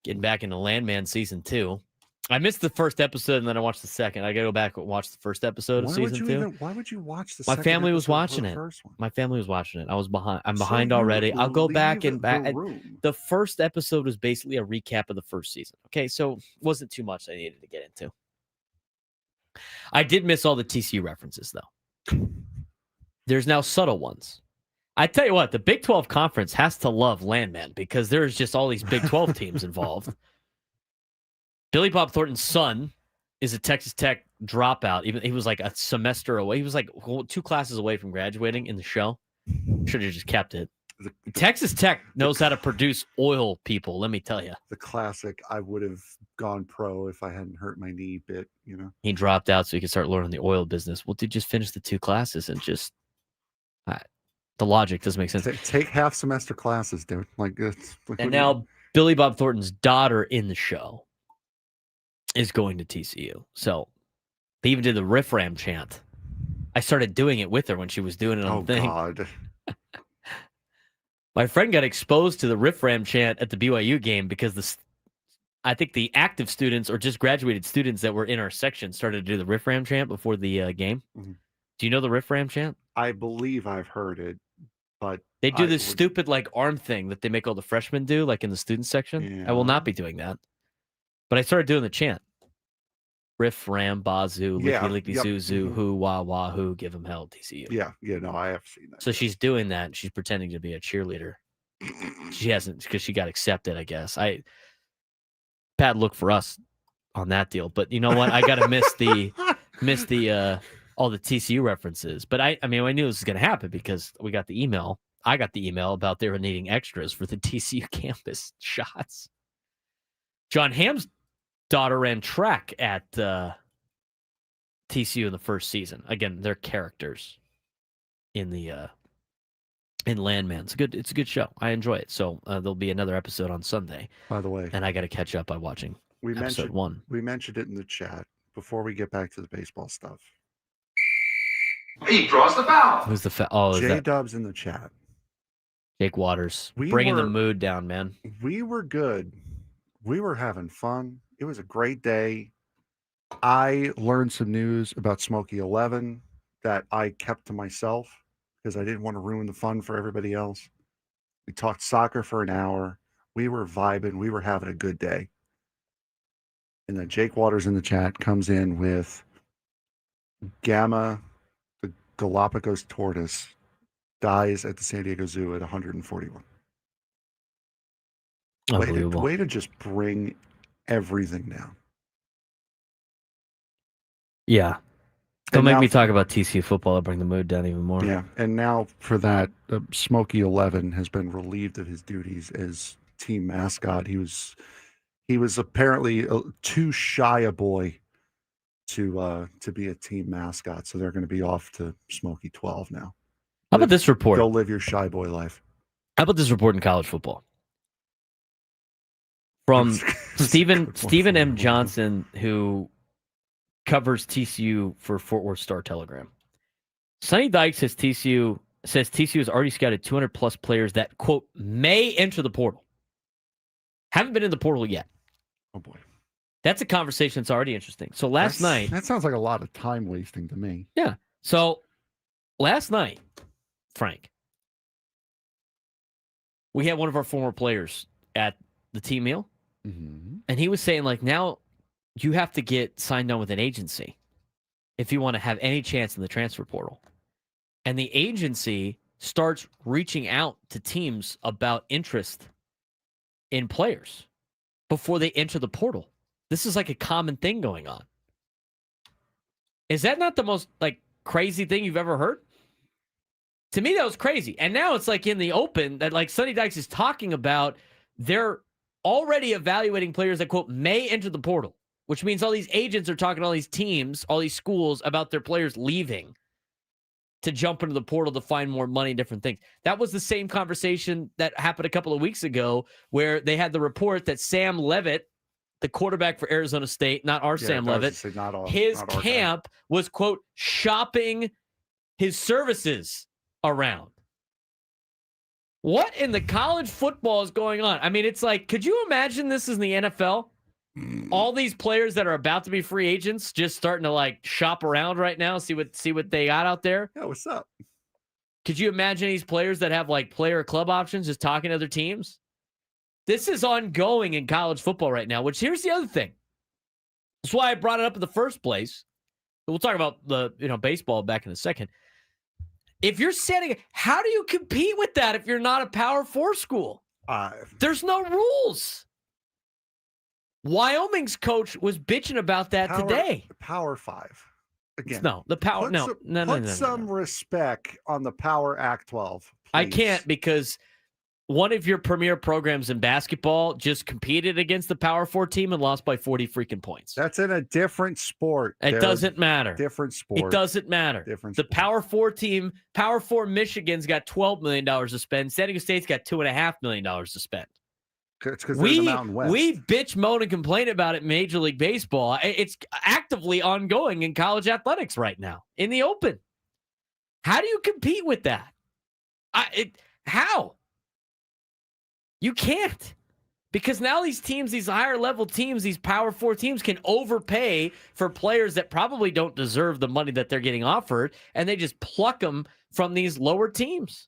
Getting back into Landman season 2. I missed the first episode and then I watched the second. I gotta go back and watch the first episode of season 2. Why would you watch the My second family was episode watching or the it. first one? My family was watching it. I was behind. I'm So behind you already. I'll go back leave and the back. room. The first episode was basically a recap of the first season. Okay, so wasn't too much I needed to get into. I did miss all the TCU references, though. There's now subtle ones. I tell you what, the Big 12 Conference has to love Landman because there's just all these Big 12 teams involved. Billy Bob Thornton's son is a Texas Tech dropout. Even he was like a semester away. He was like 2 classes away from graduating in the show. Should have just kept it. Texas Tech knows how to produce oil people, let me tell you. The classic, I would have gone pro if I hadn't hurt my knee bit, you know. He dropped out so he could start learning the oil business. Well, dude, just finish the 2 classes and just the logic doesn't make sense. Take half semester classes, dude. Like, And now Billy Bob Thornton's daughter in the show is going to TCU. So they even did the Riff Ram chant. I started doing it with her when she was doing it on the thing. God. My friend got exposed to the Riff Ram chant at the BYU game because I think the active students or just graduated students that were in our section started to do the Riff Ram chant before the game. Mm-hmm. Do you know the Riff Ram chant? I believe I've heard it, but they do this stupid like arm thing that they make all the freshmen do, like in the student section. Yeah. I will not be doing that. But I started doing the chant. Riff, ram, bazoo, licky, licky, zoo, zoo, hoo, wah, wah, hoo, give them hell, TCU. Yeah, no, I have seen that. So she's doing that. She's pretending to be a cheerleader. She hasn't because she got accepted, I guess. Bad look for us on that deal. But you know what? I gotta miss the all the TCU references. But I mean, I knew this was gonna happen because we got the email. I got the email about they were needing extras for the TCU campus shots. John Hamm's daughter ran track at TCU in the first season. Again, they're characters in the in Landman. It's a good show. I enjoy it. So there'll be another episode on Sunday. By the way, and I got to catch up by watching episode 1. We mentioned it in the chat before we get back to the baseball stuff. He draws the foul. Who's the foul? J Dubs in the chat. Jake Waters, bringing the mood down, man. We were good. We were having fun. It was a great day. I learned some news about Smokey 11 that I kept to myself because I didn't want to ruin the fun for everybody else. We talked soccer for an hour. We were vibing. We were having a good day. And then Jake Waters in the chat comes in with Gamma, the Galapagos tortoise, dies at the San Diego Zoo at 141. Unbelievable. Way to just bring everything down. Yeah. Don't make me talk about TCU football. I'll bring the mood down even more. Yeah. And now for that, Smokey 11 has been relieved of his duties as team mascot. He was apparently too shy a boy to be a team mascot. So they're going to be off to Smokey 12 now. How about this report? Go live your shy boy life. How about this report in college football? From Stephen M. Johnson, who covers TCU for Fort Worth Star-Telegram. Sonny Dykes says TCU has already scouted 200 plus players that, quote, may enter the portal. Haven't been in the portal yet. Oh boy. That's a conversation that's already interesting. So last night. That sounds like a lot of time wasting to me. Yeah. So last night, Frank, we had one of our former players at the team meal. Mm-hmm. And he was saying, like, now you have to get signed on with an agency if you want to have any chance in the transfer portal. And the agency starts reaching out to teams about interest in players before they enter the portal. This is like a common thing going on. Is that not the most like crazy thing you've ever heard? To me, that was crazy. And now it's like in the open that like Sonny Dykes is talking about they're already evaluating players that, quote, may enter the portal, which means all these agents are talking to all these teams, all these schools about their players leaving to jump into the portal to find more money and different things. That was the same conversation that happened a couple of weeks ago where they had the report that Sam Levitt the quarterback for Arizona State, not our Sam Levitt, his camp was, quote, shopping his services around. What in the college football is going on? I mean, it's like, could you imagine this is in the NFL? All these players that are about to be free agents just starting to like shop around right now, see what they got out there. Yeah, what's up? Could you imagine these players that have like player club options just talking to other teams? This is ongoing in college football right now, which here's the other thing. That's why I brought it up in the first place. We'll talk about the baseball back in a second. If you're setting, how do you compete with that if you're not a Power 4 school? There's no rules. Wyoming's coach was bitching about that today. Power 5. Again. No, the power. Put some respect on the Power Act 12. Please. I can't, because one of your premier programs in basketball just competed against the Power 4 team and lost by 40 freaking points. That's in a different sport. It doesn't matter. Different sport. It doesn't matter. Different the sport. Power 4 team, Power 4 Michigan's got $12 million to spend. San Diego State's got $2.5 million to spend. It's because they're in the Mountain West. We bitch, moan, and complain about it in Major League Baseball. It's actively ongoing in college athletics right now in the open. How do you compete with that? How? You can't. Because now these teams, these higher level teams, these Power 4 teams can overpay for players that probably don't deserve the money that they're getting offered, and they just pluck them from these lower teams.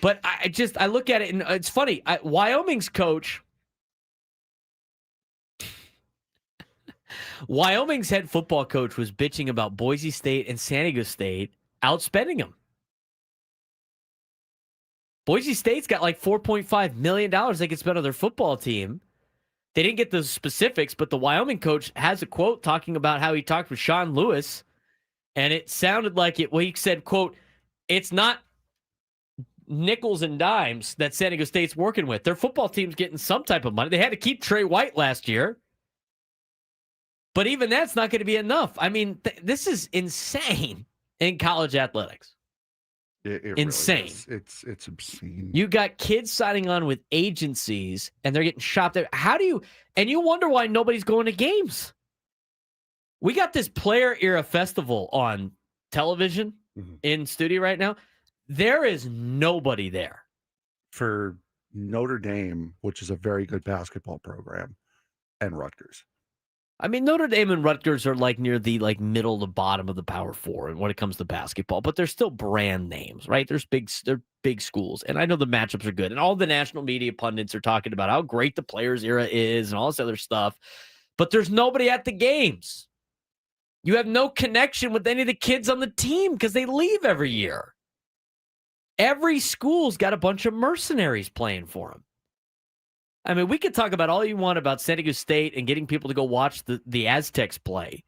But I look at it, and it's funny. Wyoming's coach, Wyoming's head football coach was bitching about Boise State and San Diego State outspending them. Boise State's got like $4.5 million they could spend on their football team. They didn't get the specifics, but the Wyoming coach has a quote talking about how he talked with Sean Lewis, and it sounded like he said, quote, it's not nickels and dimes that San Diego State's working with. Their football team's getting some type of money. They had to keep Trey White last year, but even that's not going to be enough. I mean, this is insane in college athletics. It insane. Really it's obscene. You got kids signing on with agencies, and they're getting shopped there. How do you? And you wonder why nobody's going to games. We got this player era festival on television in studio right now. There is nobody there. For Notre Dame, which is a very good basketball program, and Rutgers. I mean, Notre Dame and Rutgers are like near the middle to bottom of the Power 4 and when it comes to basketball, but they're still brand names, right? They're big schools, and I know the matchups are good, and all the national media pundits are talking about how great the players era is and all this other stuff, but there's nobody at the games. You have no connection with any of the kids on the team because they leave every year. Every school's got a bunch of mercenaries playing for them. I mean, we could talk about all you want about San Diego State and getting people to go watch the Aztecs play.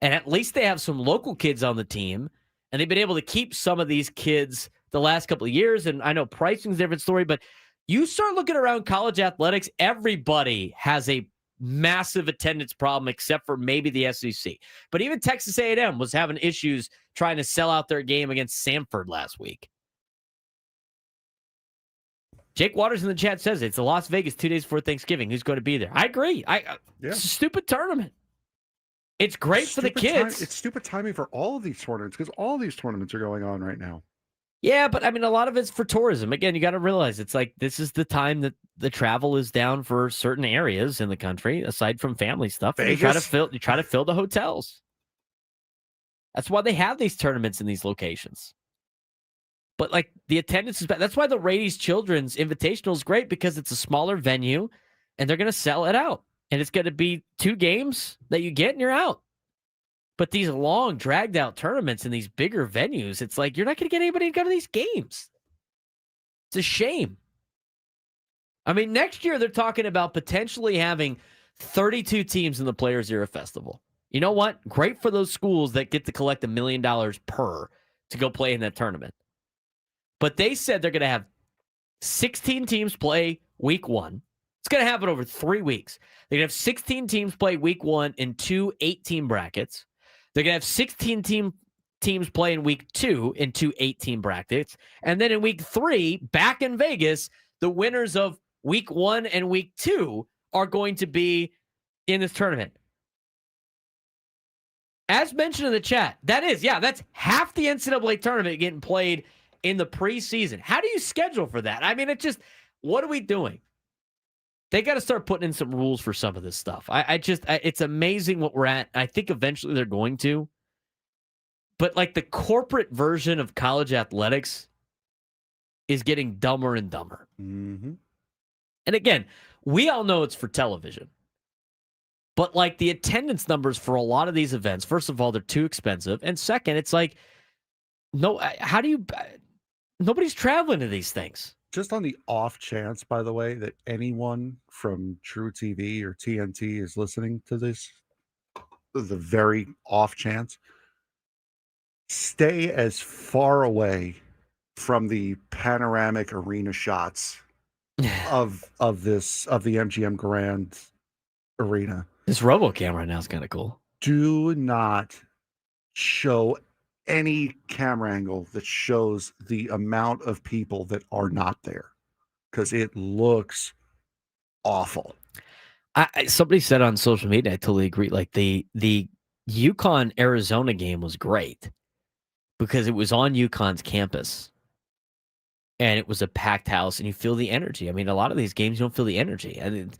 And at least they have some local kids on the team, and they've been able to keep some of these kids the last couple of years. And I know pricing's a different story, but you start looking around college athletics, everybody has a massive attendance problem except for maybe the SEC. But even Texas A&M was having issues trying to sell out their game against Samford last week. Jake Waters in the chat says it's a Las Vegas 2 days before Thanksgiving. Who's going to be there? I agree. It's a stupid tournament. It's great for the kids. It's stupid timing for all of these tournaments because all these tournaments are going on right now. Yeah, but I mean, a lot of it's for tourism. Again, you got to realize it's like this is the time that the travel is down for certain areas in the country, aside from family stuff. You try to fill the hotels. That's why they have these tournaments in these locations. But like the attendance is bad. That's why the Rady's Children's Invitational is great because it's a smaller venue and they're going to sell it out. And it's going to be 2 games that you get and you're out. But these long dragged out tournaments in these bigger venues, it's like you're not going to get anybody to go to these games. It's a shame. I mean, next year they're talking about potentially having 32 teams in the Players Era Festival. You know what? Great for those schools that get to collect $1 million per to go play in that tournament. But they said they're going to have 16 teams play week 1. It's going to happen over 3 weeks. They're going to have 16 teams play week 1 in 2 8-team brackets. They're going to have 16 teams play in week 2 in 2 8-team brackets. And then in week 3, back in Vegas, the winners of week 1 and week 2 are going to be in this tournament. As mentioned in the chat, that's half the NCAA tournament getting played in the preseason. How do you schedule for that? I mean, what are we doing? They got to start putting in some rules for some of this stuff. It's amazing what we're at. I think eventually they're going to. But like the corporate version of college athletics is getting dumber and dumber. Mm-hmm. And again, we all know it's for television. But like the attendance numbers for a lot of these events, first of all, they're too expensive. And second, it's like, nobody's traveling to these things. Just on the off chance, by the way, that anyone from True TV or TNT is listening to this, the very off chance, stay as far away from the panoramic arena shots of the MGM Grand Arena. This RoboCam right now is kind of cool. Do not show any camera angle that shows the amount of people that are not there, because it looks awful. Somebody said on social media, I totally agree. Like the UConn Arizona game was great because it was on UConn's campus and it was a packed house and you feel the energy. I mean, a lot of these games, you don't feel the energy. And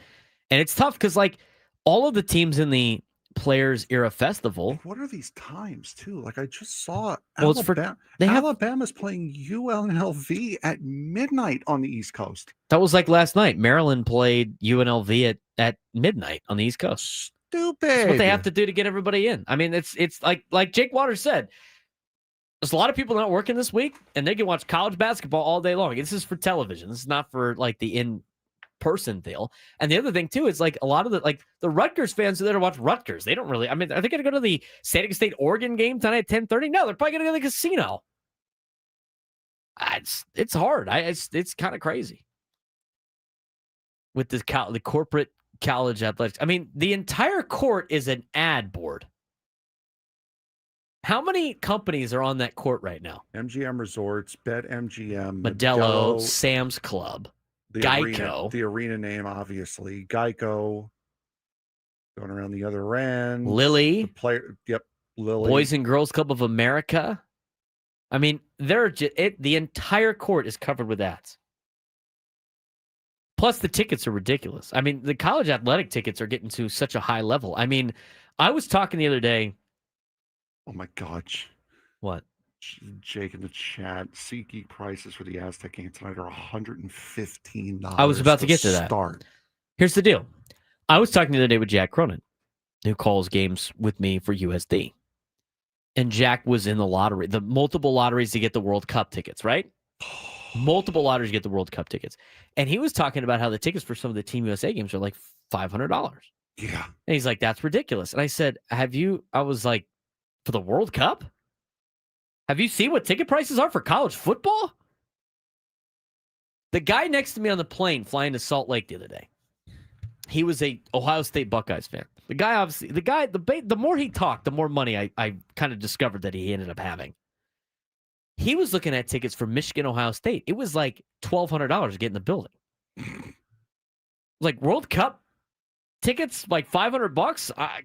it's tough because like all of the teams in the Players Era Festival. What are these times too? Like I just saw Alabama's playing UNLV at midnight on the East Coast. That was like last night. Maryland played UNLV at midnight on the East Coast. Stupid. That's what they have to do to get everybody in. I mean, it's like Jake Waters said. There's a lot of people not working this week, and they can watch college basketball all day long. This is for television. This is not for like the in-person deal. And the other thing too is like a lot of the Rutgers fans are there to watch Rutgers. They don't really. I mean, are they going to go to the San Diego State Oregon game tonight at 10:30? No, they're probably going to go to the casino. It's hard. It's kind of crazy with this the corporate college athletics. I mean, the entire court is an ad board. How many companies are on that court right now? MGM Resorts, BetMGM, Modelo, Sam's Club, Geico. The arena name, obviously. Geico. Going around the other end. Lily. Lily. Boys and Girls Club of America. I mean, the entire court is covered with ads. Plus, the tickets are ridiculous. I mean, the college athletic tickets are getting to such a high level. I mean, I was talking the other day. Oh my gosh. What? Jake in the chat. SeatGeek prices for the Aztec game tonight are $115. I was about to get to that. Here's the deal. I was talking the other day with Jack Cronin, who calls games with me for USD. And Jack was in the lottery, the multiple lotteries to get the World Cup tickets, right? Multiple lotteries to get the World Cup tickets. And he was talking about how the tickets for some of the Team USA games are like $500. Yeah. And he's like, that's ridiculous. And I said, I was like, for the World Cup? Have you seen what ticket prices are for college football? The guy next to me on the plane flying to Salt Lake the other day, he was a Ohio State Buckeyes fan. The more he talked, the more money I kind of discovered that he ended up having. He was looking at tickets for Michigan, Ohio State. It was like $1,200 to get in the building. Like World Cup tickets, like $500.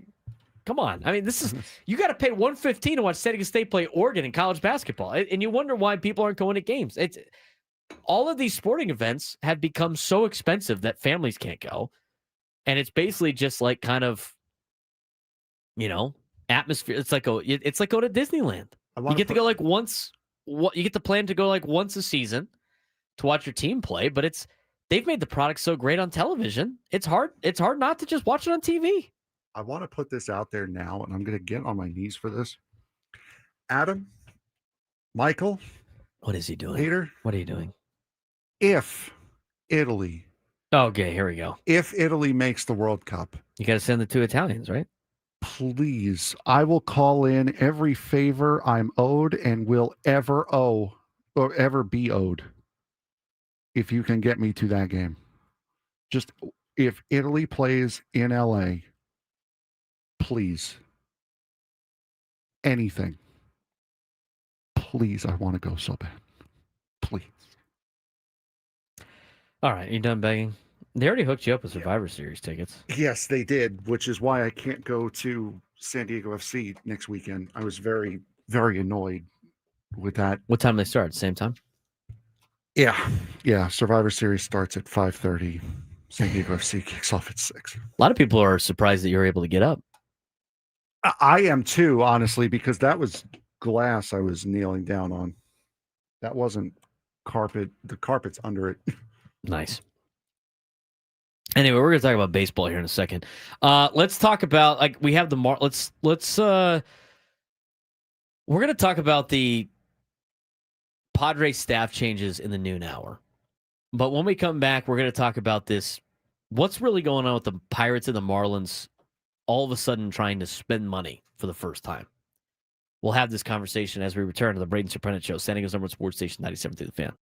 Come on. I mean, you got to pay $115 to watch San Diego State play Oregon in college basketball. And you wonder why people aren't going to games. All of these sporting events have become so expensive that families can't go. And it's basically just like kind of, atmosphere. It's like go to Disneyland. You get to go like once. You get the plan to go like once a season to watch your team play, but they've made the product so great on television. It's hard not to just watch it on TV. I want to put this out there now, and I'm going to get on my knees for this. Adam, Michael. What is he doing? Peter. What are you doing? If Italy. Okay, here we go. If Italy makes the World Cup. You got to send the two Italians, right? Please, I will call in every favor I'm owed and will ever owe or ever be owed if you can get me to that game. Just if Italy plays in LA, please. Anything. Please, I want to go so bad. Please. All right, you done begging? They already hooked you up with Survivor Series tickets. Yes, they did, which is why I can't go to San Diego FC next weekend. I was very, very annoyed with that. What time do they start? Same time? Yeah. Survivor Series starts at 5:30. San Diego FC kicks off at 6. A lot of people are surprised that you're able to get up. I am too, honestly, because that was glass I was kneeling down on. That wasn't carpet. The carpet's under it. Nice. Anyway, we're going to talk about baseball here in a second. Let's talk about we have the we're going to talk about the Padres staff changes in the noon hour. But when we come back, we're going to talk about this. What's really going on with the Pirates and the Marlins all of a sudden trying to spend money for the first time? We'll have this conversation as we return to the Braden Surprenant Show, San Diego's number one sports station, 97.3 The Fan.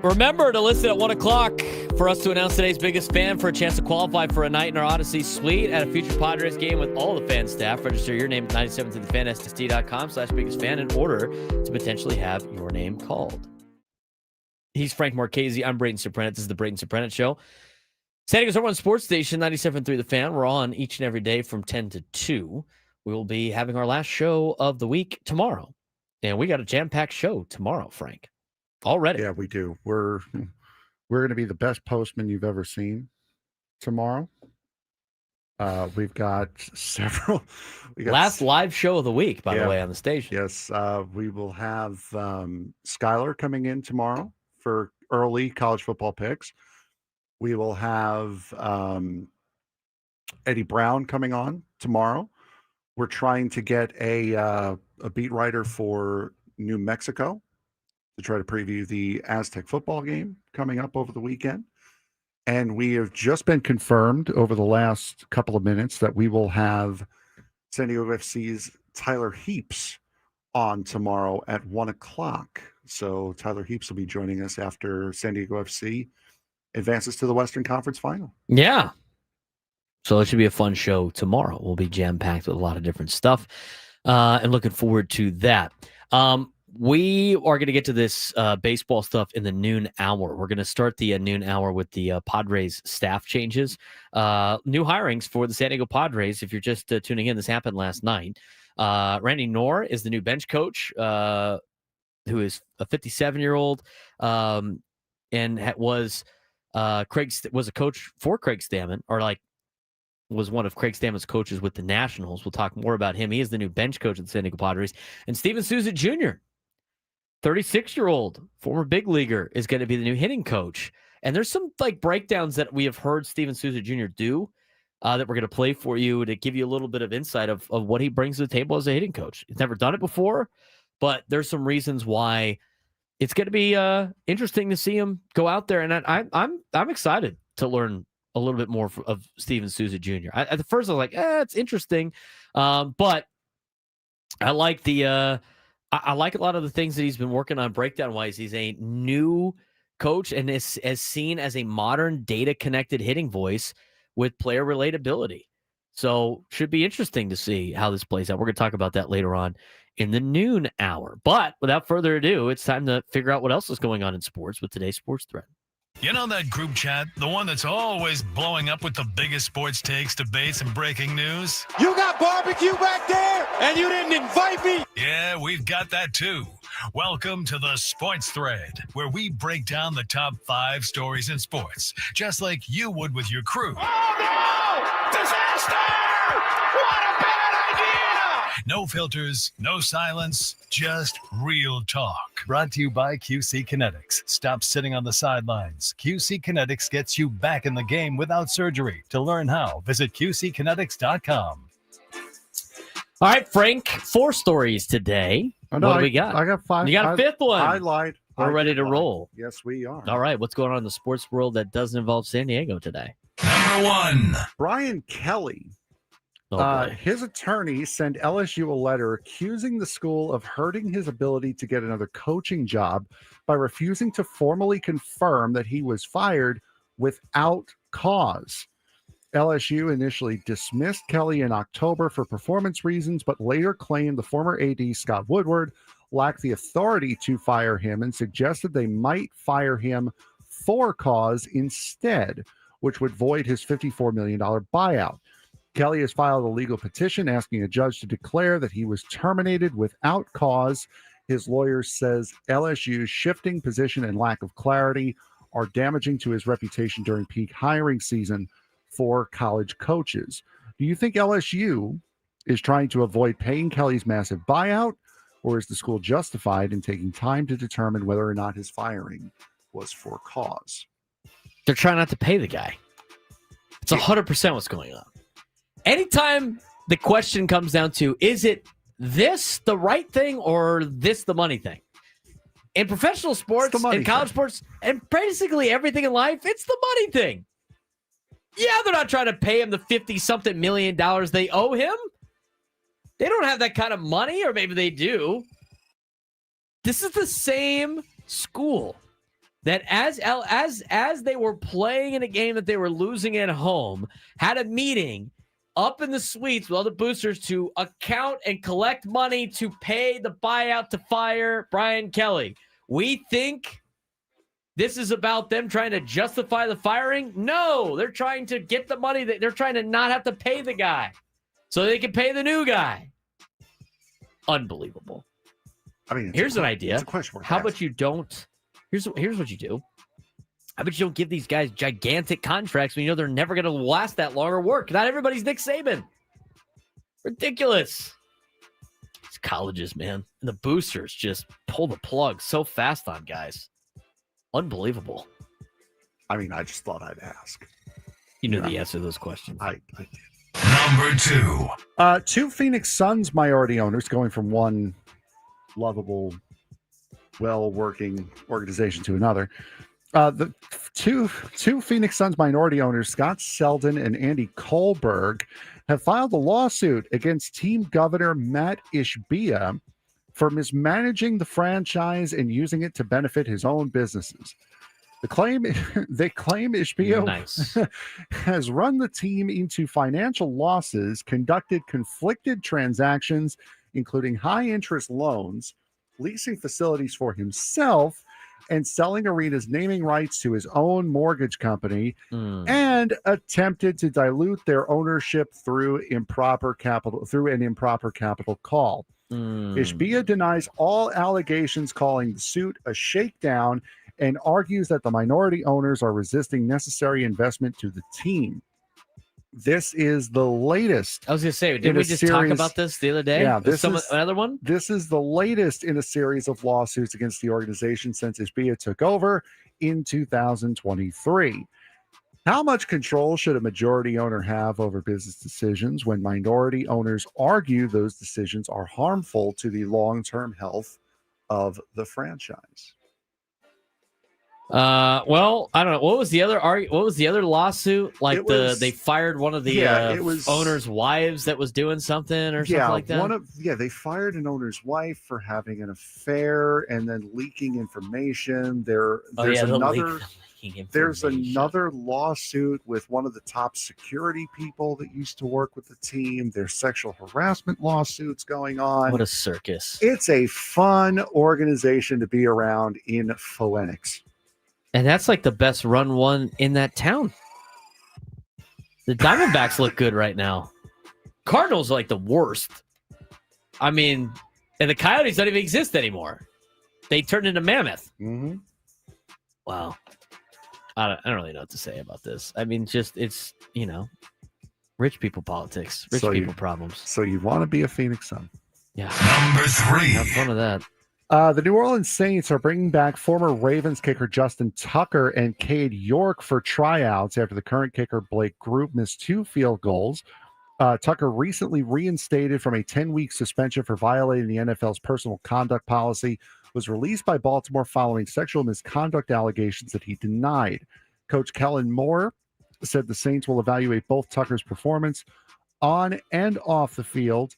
Remember to listen at 1 o'clock for us to announce today's biggest fan for a chance to qualify for a night in our Odyssey suite at a future Padres game with all the fan staff. Register your name at 97tothefan.com/biggest fan in order to potentially have your name called. He's Frank Marchese. I'm Braden Surprenant. This is the Braden Surprenant Show. San Diego's #1 sports station, 97.3 The Fan. We're on each and every day from 10 to 2. We will be having our last show of the week tomorrow. And we got a jam-packed show tomorrow, Frank. Already. Yeah, we do. We're going to be the best postman you've ever seen tomorrow. We've got several. Last live show of the week, by the way, on the station. Yes, we will have Skylar coming in tomorrow for early college football picks. We will have Eddie Brown coming on tomorrow. We're trying to get a beat writer for New Mexico to try to preview the Aztec football game coming up over the weekend. And we have just been confirmed over the last couple of minutes that we will have San Diego FC's Tyler Heaps on tomorrow at 1 o'clock. So Tyler Heaps will be joining us after San Diego FC advances to the Western Conference Final. Yeah. So it should be a fun show tomorrow. We'll be jam-packed with a lot of different stuff. And looking forward to that. We are going to get to this baseball stuff in the noon hour. We're going to start the noon hour with the Padres staff changes. New hirings for the San Diego Padres. If you're just tuning in, this happened last night. Randy Knorr is the new bench coach, who is a 57-year-old, and was a coach for Craig Stammen, or was one of Craig Stammen's coaches with the Nationals. We'll talk more about him. He is the new bench coach of the San Diego Padres. And Steven Souza Jr., 36-year-old former big leaguer, is going to be the new hitting coach. And there's some breakdowns that we have heard Steven Souza Jr. do that we're going to play for you to give you a little bit of insight of what he brings to the table as a hitting coach. He's never done it before, but there's some reasons why it's going to be interesting to see him go out there. And I'm excited to learn a little bit more of Steven Souza Jr. At the first I was like, it's interesting. But I like I like a lot of the things that he's been working on breakdown-wise. He's a new coach and is seen as a modern data-connected hitting voice with player relatability. So should be interesting to see how this plays out. We're going to talk about that later on in the noon hour. But without further ado, it's time to figure out what else is going on in sports with today's Sports Thread. You know that group chat? The one that's always blowing up with the biggest sports takes, debates, and breaking news? You got barbecue back there, and you didn't invite me? Yeah, we've got that too. Welcome to the Sports Thread, where we break down the top 5 stories in sports, just like you would with your crew. Oh, no! Disaster! What a bad idea! No filters, no silence, just real talk. Brought to you by QC Kinetics. Stop sitting on the sidelines. QC Kinetics gets you back in the game without surgery. To learn how, visit QCkinetics.com. All right, Frank, 4 stories today. What do we got? I got 5. You got a 5th one. I lied. We're ready to roll. Yes, we are. All right, what's going on in the sports world that doesn't involve San Diego today? Number 1. Brian Kelly. Oh, his attorney sent LSU a letter accusing the school of hurting his ability to get another coaching job by refusing to formally confirm that he was fired without cause. LSU initially dismissed Kelly in October for performance reasons, but later claimed the former AD, Scott Woodward, lacked the authority to fire him and suggested they might fire him for cause instead, which would void his $54 million buyout. Kelly has filed a legal petition asking a judge to declare that he was terminated without cause. His lawyer says LSU's shifting position and lack of clarity are damaging to his reputation during peak hiring season for college coaches. Do you think LSU is trying to avoid paying Kelly's massive buyout, or is the school justified in taking time to determine whether or not his firing was for cause? They're trying not to pay the guy. It's 100% what's going on. Anytime the question comes down to, is it this the right thing or this the money thing? In professional sports, in college sports, and basically everything in life, it's the money thing. Yeah, they're not trying to pay him the 50-something million they owe him. They don't have that kind of money, or maybe they do. This is the same school that as they were playing in a game that they were losing at home, had a meeting up in the suites with all the boosters to account and collect money to pay the buyout to fire Brian Kelly. We think this is about them trying to justify the firing? No, they're trying to get the money. They're trying to not have to pay the guy so they can pay the new guy. Unbelievable. I mean, here's an idea. It's a question mark. How about you don't? Here's what you do. How about you don't give these guys gigantic contracts when you know they're never going to last that long or work? Not everybody's Nick Saban. Ridiculous. These colleges, man. And the boosters just pull the plug so fast on guys. Unbelievable. I mean, I just thought I'd ask. You knew the answer to those questions. I did. Number 2. Two Phoenix Suns minority owners going from one lovable, well-working organization to another. The two Phoenix Suns minority owners, Scott Selden and Andy Kohlberg, have filed a lawsuit against team governor Matt Ishbia for mismanaging the franchise and using it to benefit his own businesses. They claim Ishbia has run the team into financial losses, conducted conflicted transactions, including high-interest loans, leasing facilities for himself, and selling arenas naming rights to his own mortgage company, and attempted to dilute their ownership through an improper capital call. Ishbia denies all allegations, calling the suit a shakedown, and argues that the minority owners are resisting necessary investment to the team. This is the latest. I was going to say, didn't we just talk about this the other day? Yeah, another one? This is the latest in a series of lawsuits against the organization since Ishbia took over in 2023. How much control should a majority owner have over business decisions when minority owners argue those decisions are harmful to the long-term health of the franchise? Well, I don't know. What was the other lawsuit? Like they fired one of the owner's wives that was doing something or something like that? They fired an owner's wife for having an affair and then leaking information. There's another lawsuit with one of the top security people that used to work with the team. There's sexual harassment lawsuits going on. What a circus. It's a fun organization to be around in Phoenix. And that's like the best run one in that town. The Diamondbacks look good right now. Cardinals are like the worst. I mean, and the Coyotes don't even exist anymore. They turned into Mammoth. Mm-hmm. Wow. I don't really know what to say about this. I mean, it's, rich people politics, rich people problems. So you want to be a Phoenix Sun. Yeah. Number 3. Have fun with that. The New Orleans Saints are bringing back former Ravens kicker Justin Tucker and Cade York for tryouts after the current kicker Blake Group missed 2 field goals. Tucker, recently reinstated from a 10-week suspension for violating the NFL's personal conduct policy, was released by Baltimore following sexual misconduct allegations that he denied. Coach Kellen Moore said the Saints will evaluate both Tucker's performance on and off the field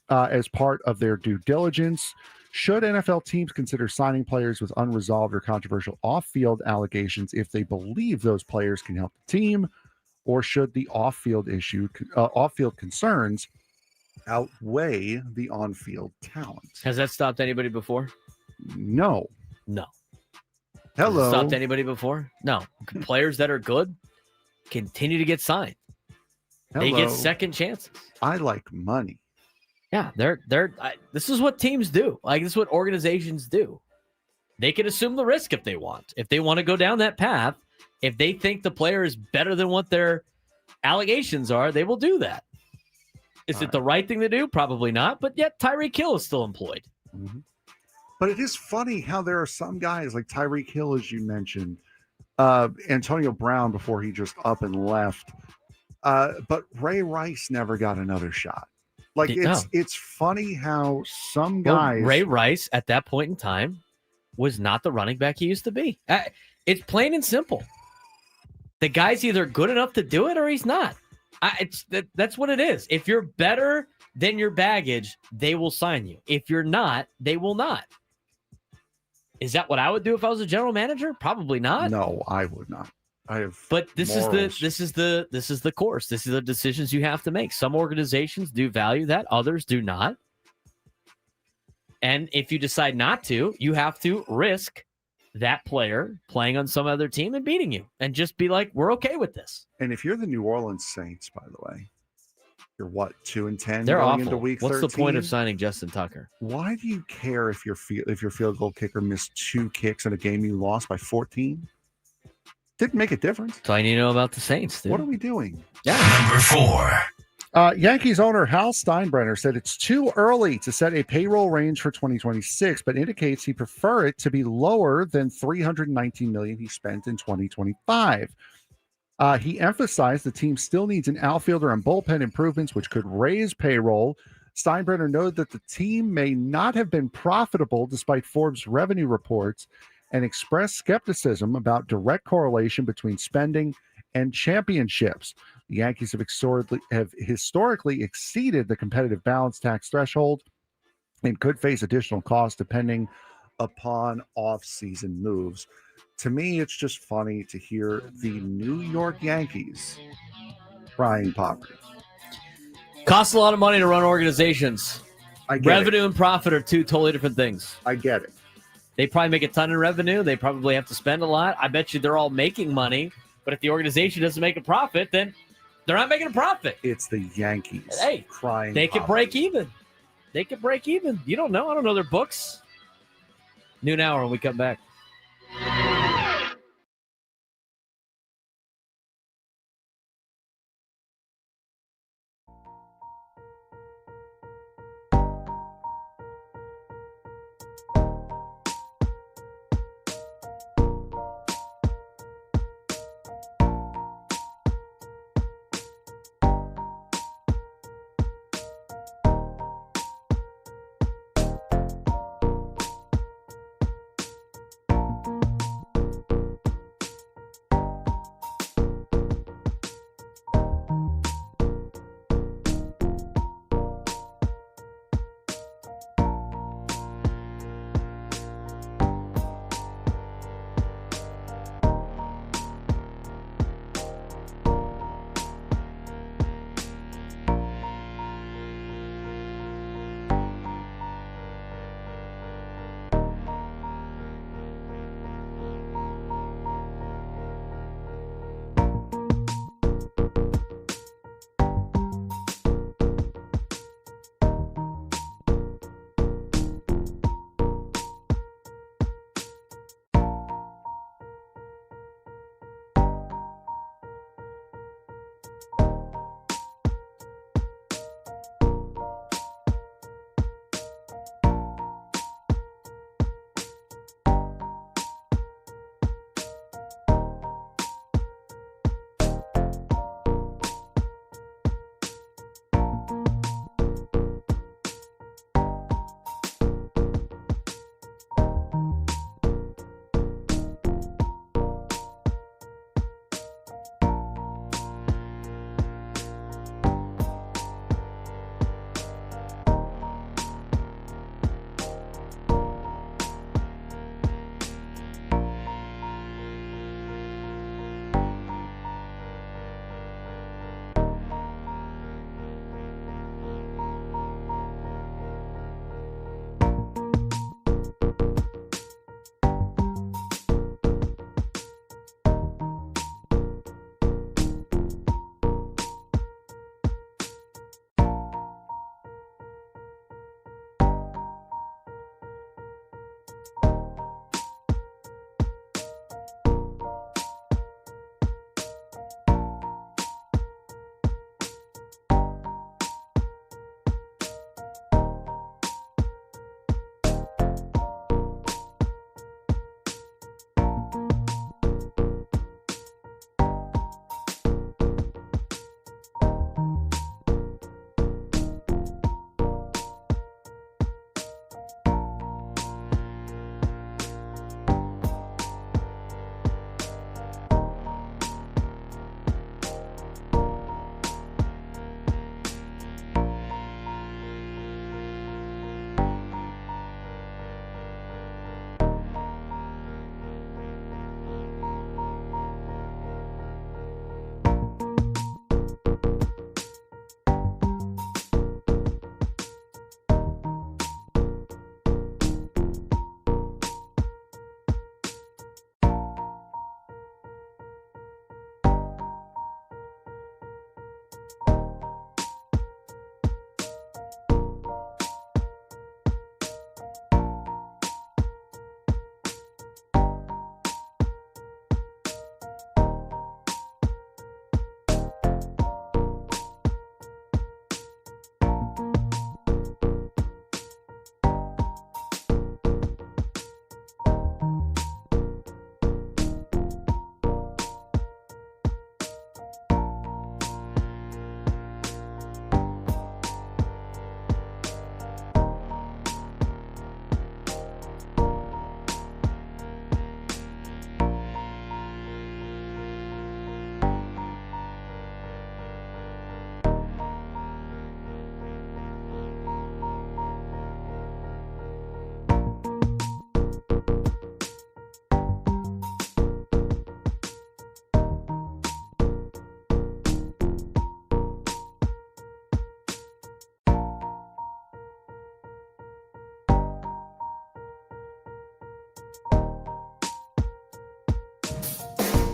as part of their due diligence. Should NFL teams consider signing players with unresolved or controversial off-field allegations if they believe those players can help the team, or should the off-field concerns outweigh the on-field talent? Has that stopped anybody before? No. Hello. Has it stopped anybody before? No. Players that are good continue to get signed. They get second chances. I like money. Yeah, this is what teams do. Like, this is what organizations do. They can assume the risk if they want. If they want to go down that path, if they think the player is better than what their allegations are, they will do that. Is it the right thing to do? Probably not. But yet Tyreek Hill is still employed. Mm-hmm. But it is funny how there are some guys like Tyreek Hill, as you mentioned, Antonio Brown before he just up and left. But Ray Rice never got another shot. Like, it's funny how some guys... Well, Ray Rice, at that point in time, was not the running back he used to be. It's plain and simple. The guy's either good enough to do it or he's not. That's what it is. If you're better than your baggage, they will sign you. If you're not, they will not. Is that what I would do if I was a general manager? Probably not. No, I would not. I have. But this morals. is the course. This is the decisions you have to make. Some organizations do value that, others do not. And if you decide not to, you have to risk that player playing on some other team and beating you, and just be like, we're okay with this. And if you're the New Orleans Saints, by the way, you're what, 2-10 They're going awful. into week What's 13? the point of signing Justin Tucker? Why do you care if your field goal kicker missed 2 kicks in a game you lost by 14? Didn't make a difference. That's all you need to know about the Saints, dude. What are we doing? Yeah. Number 4. Yankees owner Hal Steinbrenner said it's too early to set a payroll range for 2026, but indicates he prefer it to be lower than $319 million he spent in 2025. He emphasized the team still needs an outfielder and bullpen improvements, which could raise payroll. Steinbrenner noted that the team may not have been profitable despite Forbes' revenue reports, and expressed skepticism about direct correlation between spending and championships. The Yankees have historically exceeded the competitive balance tax threshold and could face additional costs depending upon off-season moves. To me, it's just funny to hear the New York Yankees crying poverty. Costs a lot of money to run organizations. Revenue and profit are two totally different things. I get it. They probably make a ton of revenue. They probably have to spend a lot. I bet you they're all making money. But if the organization doesn't make a profit, then they're not making a profit. It's the Yankees crying They could poverty. break even. They could break even. You don't know. I don't know their books. Noon hour when we come back.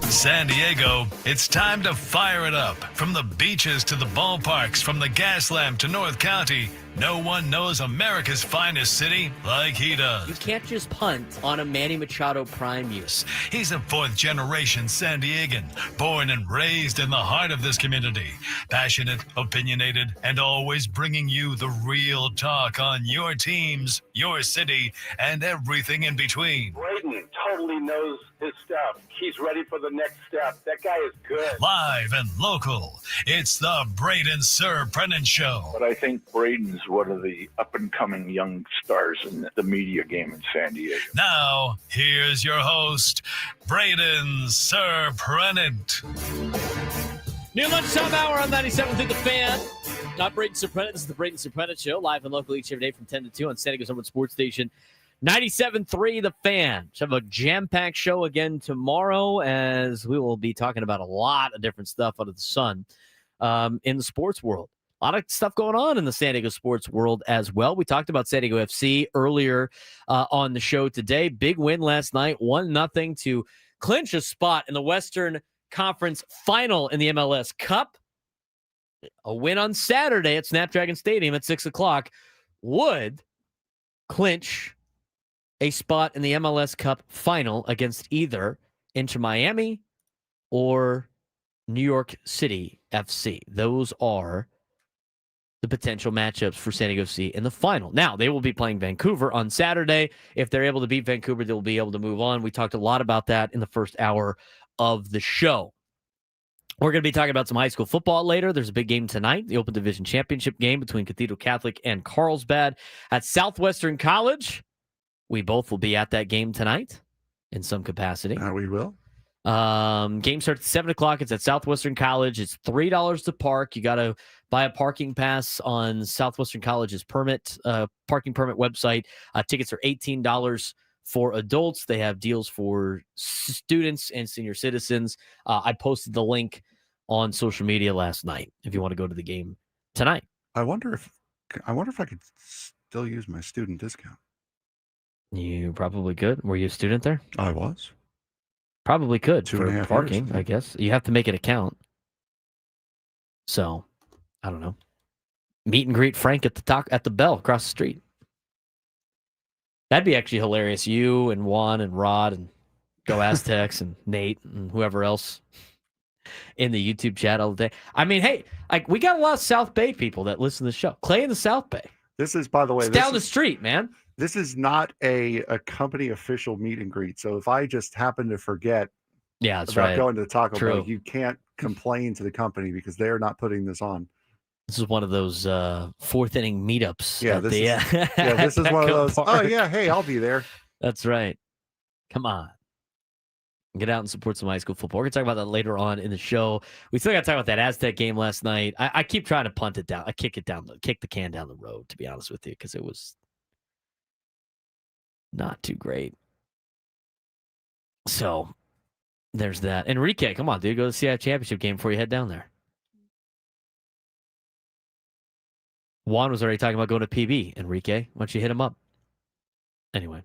San Diego, it's time to fire it up. From the beaches to the ballparks, from the Gaslamp to North County, no one knows America's finest city like he does. You can't just punt on a Manny Machado prime use. He's a fourth-generation San Diegan, born and raised in the heart of this community. Passionate, opinionated, and always bringing you the real talk on your teams, your city, and everything in between. Braden totally knows his stuff. He's ready for the next step. That guy is good. Live and local, it's the Braden Surprenant Show. But I think Braden's one of the up-and-coming young stars in the media game in San Diego. Now, here's your host, Braden Surprenant. New lunchtime hour on 97 through the Fan. Not Braden Surprenant. This is the Braden Surprenant Show, live and local each every day from 10 to 2 on San Diego's number one sports station, 97.3 The Fan. So have a jam-packed show again tomorrow, as we will be talking about a lot of different stuff under the sun in the sports world. A lot of stuff going on in the San Diego sports world as well. We talked about San Diego FC earlier on the show today. Big win last night, 1-0 to clinch a spot in the Western Conference Final in the MLS Cup. A win on Saturday at Snapdragon Stadium at 6 o'clock would clinch a spot in the MLS Cup Final against either Inter Miami or New York City FC. Those are the potential matchups for San Diego FC in the final. Now, they will be playing Vancouver on Saturday. If they're able to beat Vancouver, they'll be able to move on. We talked a lot about that in the first hour of the show. We're going to be talking about some high school football later. There's a big game tonight, the Open Division Championship game between Cathedral Catholic and Carlsbad at Southwestern College. We both will be at that game tonight in some capacity. We will. Game starts at 7 o'clock. It's at Southwestern College. It's $3 to park. You got to buy a parking pass on Southwestern College's parking permit website. Tickets are $18 for adults. They have deals for students and senior citizens. I posted the link on social media last night if you want to go to the game tonight. I wonder if I could still use my student discount. You probably could. Were you a student there? I was. Probably could 2.5 for parking, years. I guess. You have to make an account. So, I don't know. Meet and greet Frank at the Bell across the street. That'd be actually hilarious. You and Juan and Rod and Go Aztecs and Nate and whoever else in the YouTube chat all day. I mean, hey, we got a lot of South Bay people that listen to the show. Clay in the South Bay. This is, by the way, it's down the street, man. This is not a company official meet and greet. So if I just happen to forget about going to the Taco Bell, you can't complain to the company because they're not putting this on. This is one of those fourth inning meetups. Yeah, this is one of those. Park. Oh yeah, hey, I'll be there. That's right. Come on, get out and support some high school football. We're gonna talk about that later on in the show. We still got to talk about that Aztec game last night. I keep trying to punt it down. I kick the can down the road, to be honest with you, because it was not too great. So there's that. Enrique, come on, dude, go to the CI championship game before you head down there. Juan was already talking about going to PB. Enrique, why don't you hit him up? Anyway.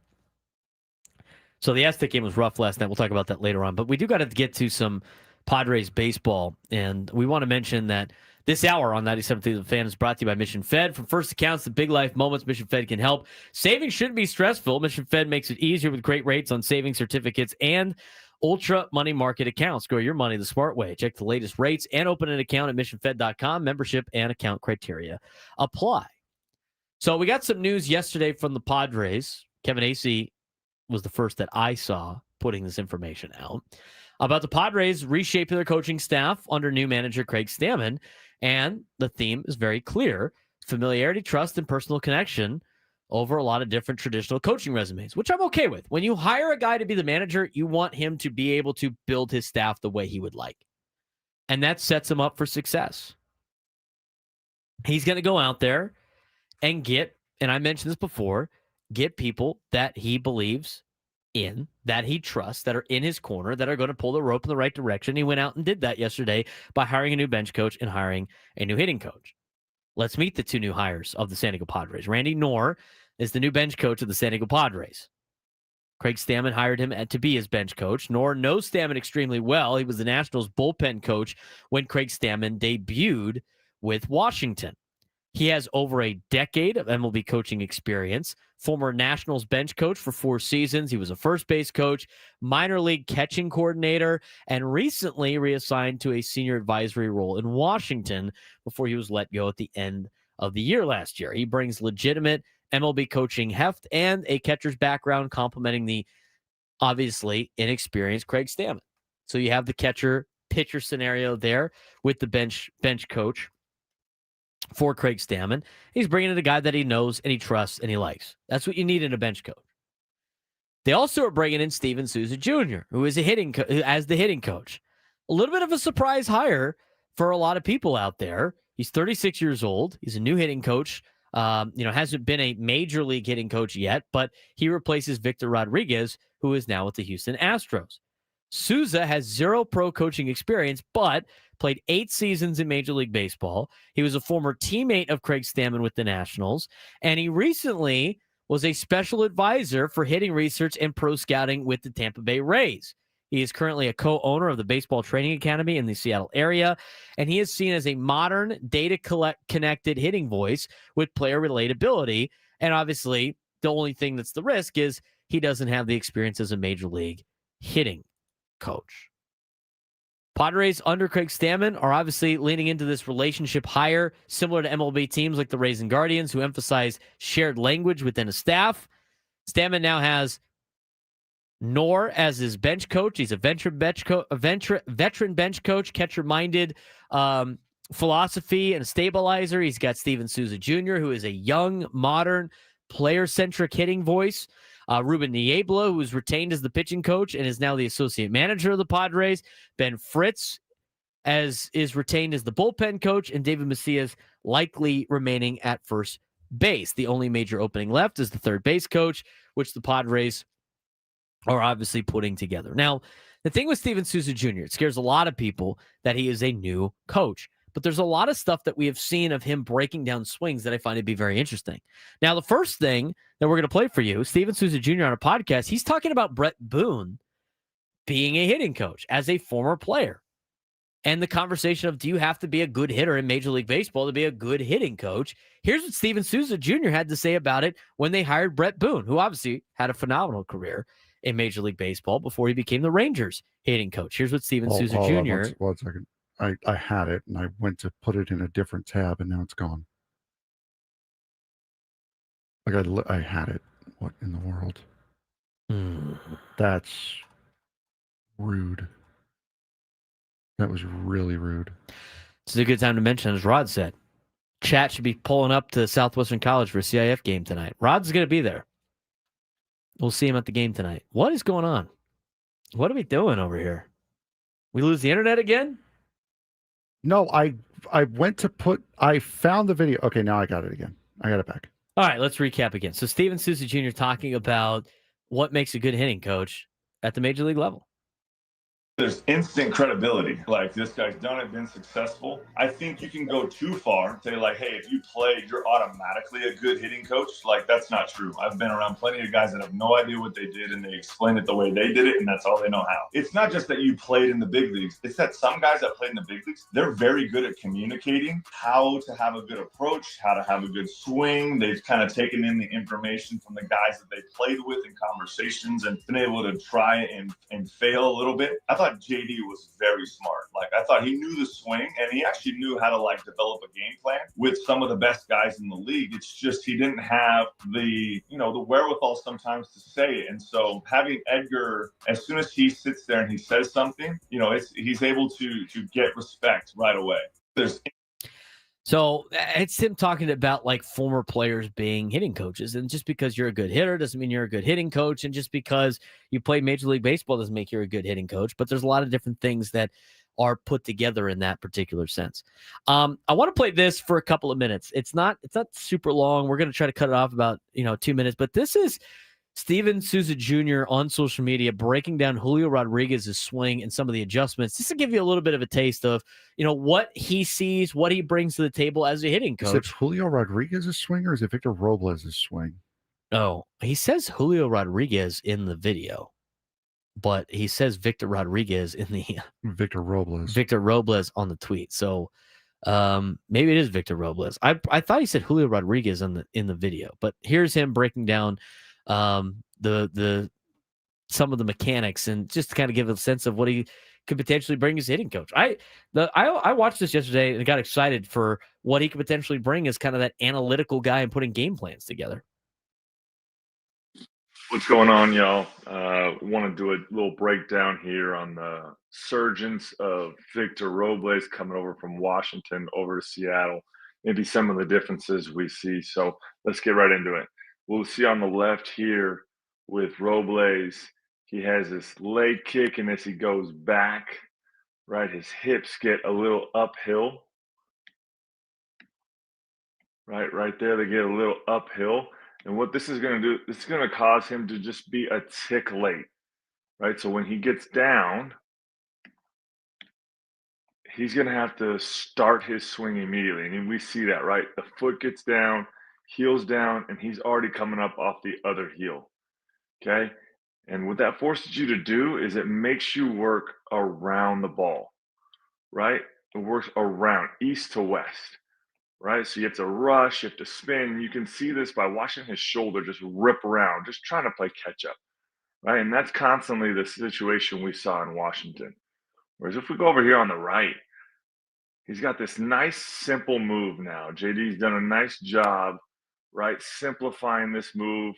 So the Aztec game was rough last night. We'll talk about that later on. But we do got to get to some Padres baseball. And we want to mention that this hour on 97.3 The Fan is brought to you by Mission Fed. From first accounts to big life moments, Mission Fed can help. Savings shouldn't be stressful. Mission Fed makes it easier with great rates on savings certificates and ultra money market accounts. Grow your money the smart way. Check the latest rates and open an account at missionfed.com. Membership and account criteria apply. So we got some news yesterday from the Padres. Kevin Acee was the first that I saw putting this information out about the Padres reshaping their coaching staff under new manager Craig Stammen. And the theme is very clear: familiarity, trust, and personal connection over a lot of different traditional coaching resumes, which I'm okay with. When you hire a guy to be the manager, you want him to be able to build his staff the way he would like. And that sets him up for success. He's going to go out there and get, and I mentioned this before, get people that he believes in, that he trusts, that are in his corner, that are going to pull the rope in the right direction. He went out and did that yesterday by hiring a new bench coach and hiring a new hitting coach. Let's meet the two new hires of the San Diego Padres. Randy Knorr is the new bench coach of the San Diego Padres. Craig Stammen hired him to be his bench coach. Nor knows Stammen extremely well. He was the Nationals bullpen coach when Craig Stammen debuted with Washington. He has over a decade of MLB coaching experience, former Nationals bench coach for 4 seasons. He was a first base coach, minor league catching coordinator, and recently reassigned to a senior advisory role in Washington before he was let go at the end of the year last year. He brings legitimate MLB coaching heft and a catcher's background, complementing the obviously inexperienced Craig Stammen. So you have the catcher-pitcher scenario there with the bench coach for Craig Stammen. He's bringing in a guy that he knows and he trusts and he likes. That's what you need in a bench coach. They also are bringing in Steven Souza Jr., who is as the hitting coach. A little bit of a surprise hire for a lot of people out there. He's 36 years old. He's a new hitting coach. Hasn't been a major league hitting coach yet, but he replaces Victor Rodriguez, who is now with the Houston Astros. Souza has 0 pro coaching experience, but played 8 seasons in Major League Baseball. He was a former teammate of Craig Stammen with the Nationals, and he recently was a special advisor for hitting research and pro scouting with the Tampa Bay Rays. He is currently a co-owner of the Baseball Training Academy in the Seattle area, and he is seen as a modern, data-connected hitting voice with player relatability. And obviously, the only thing that's the risk is he doesn't have the experience as a Major League hitting coach. Padres under Craig Stammen are obviously leaning into this relationship hire, similar to MLB teams like the Rays and Guardians, who emphasize shared language within a staff. Stammen now has Nor as his bench coach. He's a veteran bench coach, catcher-minded philosophy and a stabilizer. He's got Steven Souza Jr., who is a young, modern, player-centric hitting voice. Ruben Niebla, who was retained as the pitching coach and is now the associate manager of the Padres. Ben Fritz is retained as the bullpen coach, and David Macias likely remaining at first base. The only major opening left is the third base coach, which the Padres are obviously putting together. Now, the thing with Steven Souza Jr., it scares a lot of people that he is a new coach. But there's a lot of stuff that we have seen of him breaking down swings that I find to be very interesting. Now, the first thing that we're going to play for you, Steven Souza Jr. on a podcast, he's talking about Brett Boone being a hitting coach as a former player. And the conversation of, do you have to be a good hitter in Major League Baseball to be a good hitting coach? Here's what Steven Souza Jr. had to say about it when they hired Brett Boone, who obviously had a phenomenal career in Major League Baseball before he became the Rangers hitting coach. Here's what Steven Souza Jr. One second. I had it, and I went to put it in a different tab, and now it's gone. Like I had it. What in the world? That's rude. That was really rude. It's a good time to mention, as Rod said, chat should be pulling up to Southwestern College for a CIF game tonight. Rod's going to be there. We'll see him at the game tonight. What is going on? What are we doing over here? We lose the internet again? No, I went to I found the video. Okay, now I got it again. I got it back. All right, let's recap again. So Steven Souza Jr. talking about what makes a good hitting coach at the Major League level. There's instant credibility. Like, this guy's done it, been successful. I think you can go too far, say like, hey, if you played, you're automatically a good hitting coach. Like, that's not true. I've been around plenty of guys that have no idea what they did, and they explain it the way they did it, and that's all they know how. It's not just that you played in the big leagues. It's that some guys that played in the big leagues, they're very good at communicating how to have a good approach, how to have a good swing. They've kind of taken in the information from the guys that they played with in conversations and been able to try and fail a little bit. I thought JD was very smart. Like, I thought he knew the swing, and he actually knew how to like develop a game plan with some of the best guys in the league. It's just he didn't have the wherewithal sometimes to say it. And so having Edgar, as soon as he sits there and he says something, he's able to get respect right away. So it's him talking about like former players being hitting coaches. And just because you're a good hitter doesn't mean you're a good hitting coach. And just because you play Major League Baseball doesn't make you a good hitting coach. But there's a lot of different things that are put together in that particular sense. I want to play this for a couple of minutes. It's not super long. We're going to try to cut it off about 2 minutes. But this is Steven Souza Jr. on social media breaking down Julio Rodriguez's swing and some of the adjustments, just to give you a little bit of a taste of, what he sees, what he brings to the table as a hitting coach. Is it Julio Rodriguez's swing or is it Victor Robles' swing? Oh, he says Julio Rodriguez in the video, but he says Victor Rodriguez in the Victor Robles on the tweet. So maybe it is Victor Robles. I thought he said Julio Rodriguez in the video, but here's him breaking down the some of the mechanics and just to kind of give a sense of what he could potentially bring as a hitting coach. I watched this yesterday and got excited for what he could potentially bring as kind of that analytical guy and putting game plans together. What's going on, y'all? Want to do a little breakdown here on the surgence of Victor Robles coming over from Washington over to Seattle. Maybe some of the differences we see. So let's get right into it. We'll see on the left here with Robles, he has this leg kick, and as he goes back, right, his hips get a little uphill. Right there, they get a little uphill. And what this is going to do, this is going to cause him to just be a tick late, right? So when he gets down, he's going to have to start his swing immediately. And we see that, right? The foot gets down, heel's down, and he's already coming up off the other heel, okay? And what that forces you to do is it makes you work around the ball, right? It works around, east to west. Right? So you have to rush, you have to spin. You can see this by watching his shoulder just rip around, just trying to play catch up. Right? And that's constantly the situation we saw in Washington. Whereas if we go over here on the right, he's got this nice, simple move now. JD's done a nice job, right? Simplifying this move.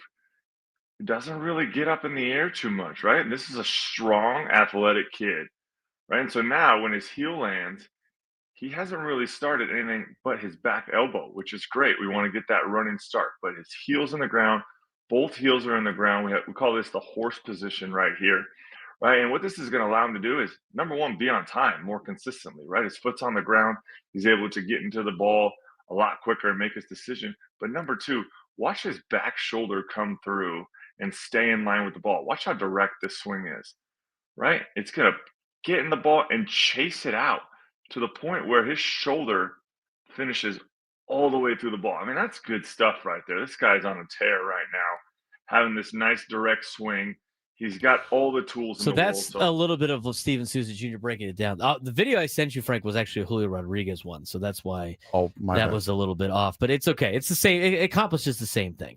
He doesn't really get up in the air too much, right? And this is a strong, athletic kid, right? And so now when his heel lands, he hasn't really started anything but his back elbow, which is great. We want to get that running start, but his heel's in the ground. Both heels are in the ground. We call this the horse position right here, right? And what this is going to allow him to do is, number one, be on time more consistently, right? His foot's on the ground. He's able to get into the ball a lot quicker and make his decision. But number two, watch his back shoulder come through and stay in line with the ball. Watch how direct this swing is, right? It's going to get in the ball and chase it out to the point where his shoulder finishes all the way through the ball. I mean, that's good stuff right there. This guy's on a tear right now, having this nice direct swing. He's got all the tools So in the world. that's a little bit of Steven Souza Jr. breaking it down. The video I sent you, Frank, was actually a Julio Rodriguez one, so that's why that bad. was a little bit off. But it's okay. It's the same. It accomplishes the same thing.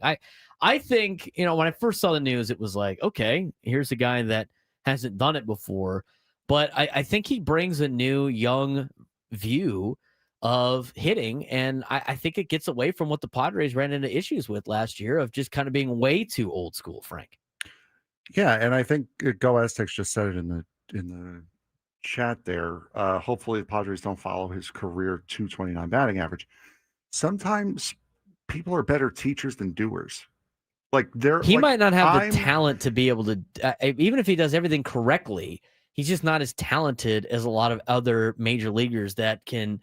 I think, when I first saw the news, it was like, okay, here's a guy that hasn't done it before. But I think he brings a new, young view of hitting, and I think it gets away from what the Padres ran into issues with last year of just kind of being way too old school, Frank. Yeah, and I think Go Aztecs just said it in the chat there. Hopefully the Padres don't follow his career 229 batting average. Sometimes people are better teachers than doers. He might not have the talent to be able to, even if he does everything correctly, he's just not as talented as a lot of other major leaguers that can,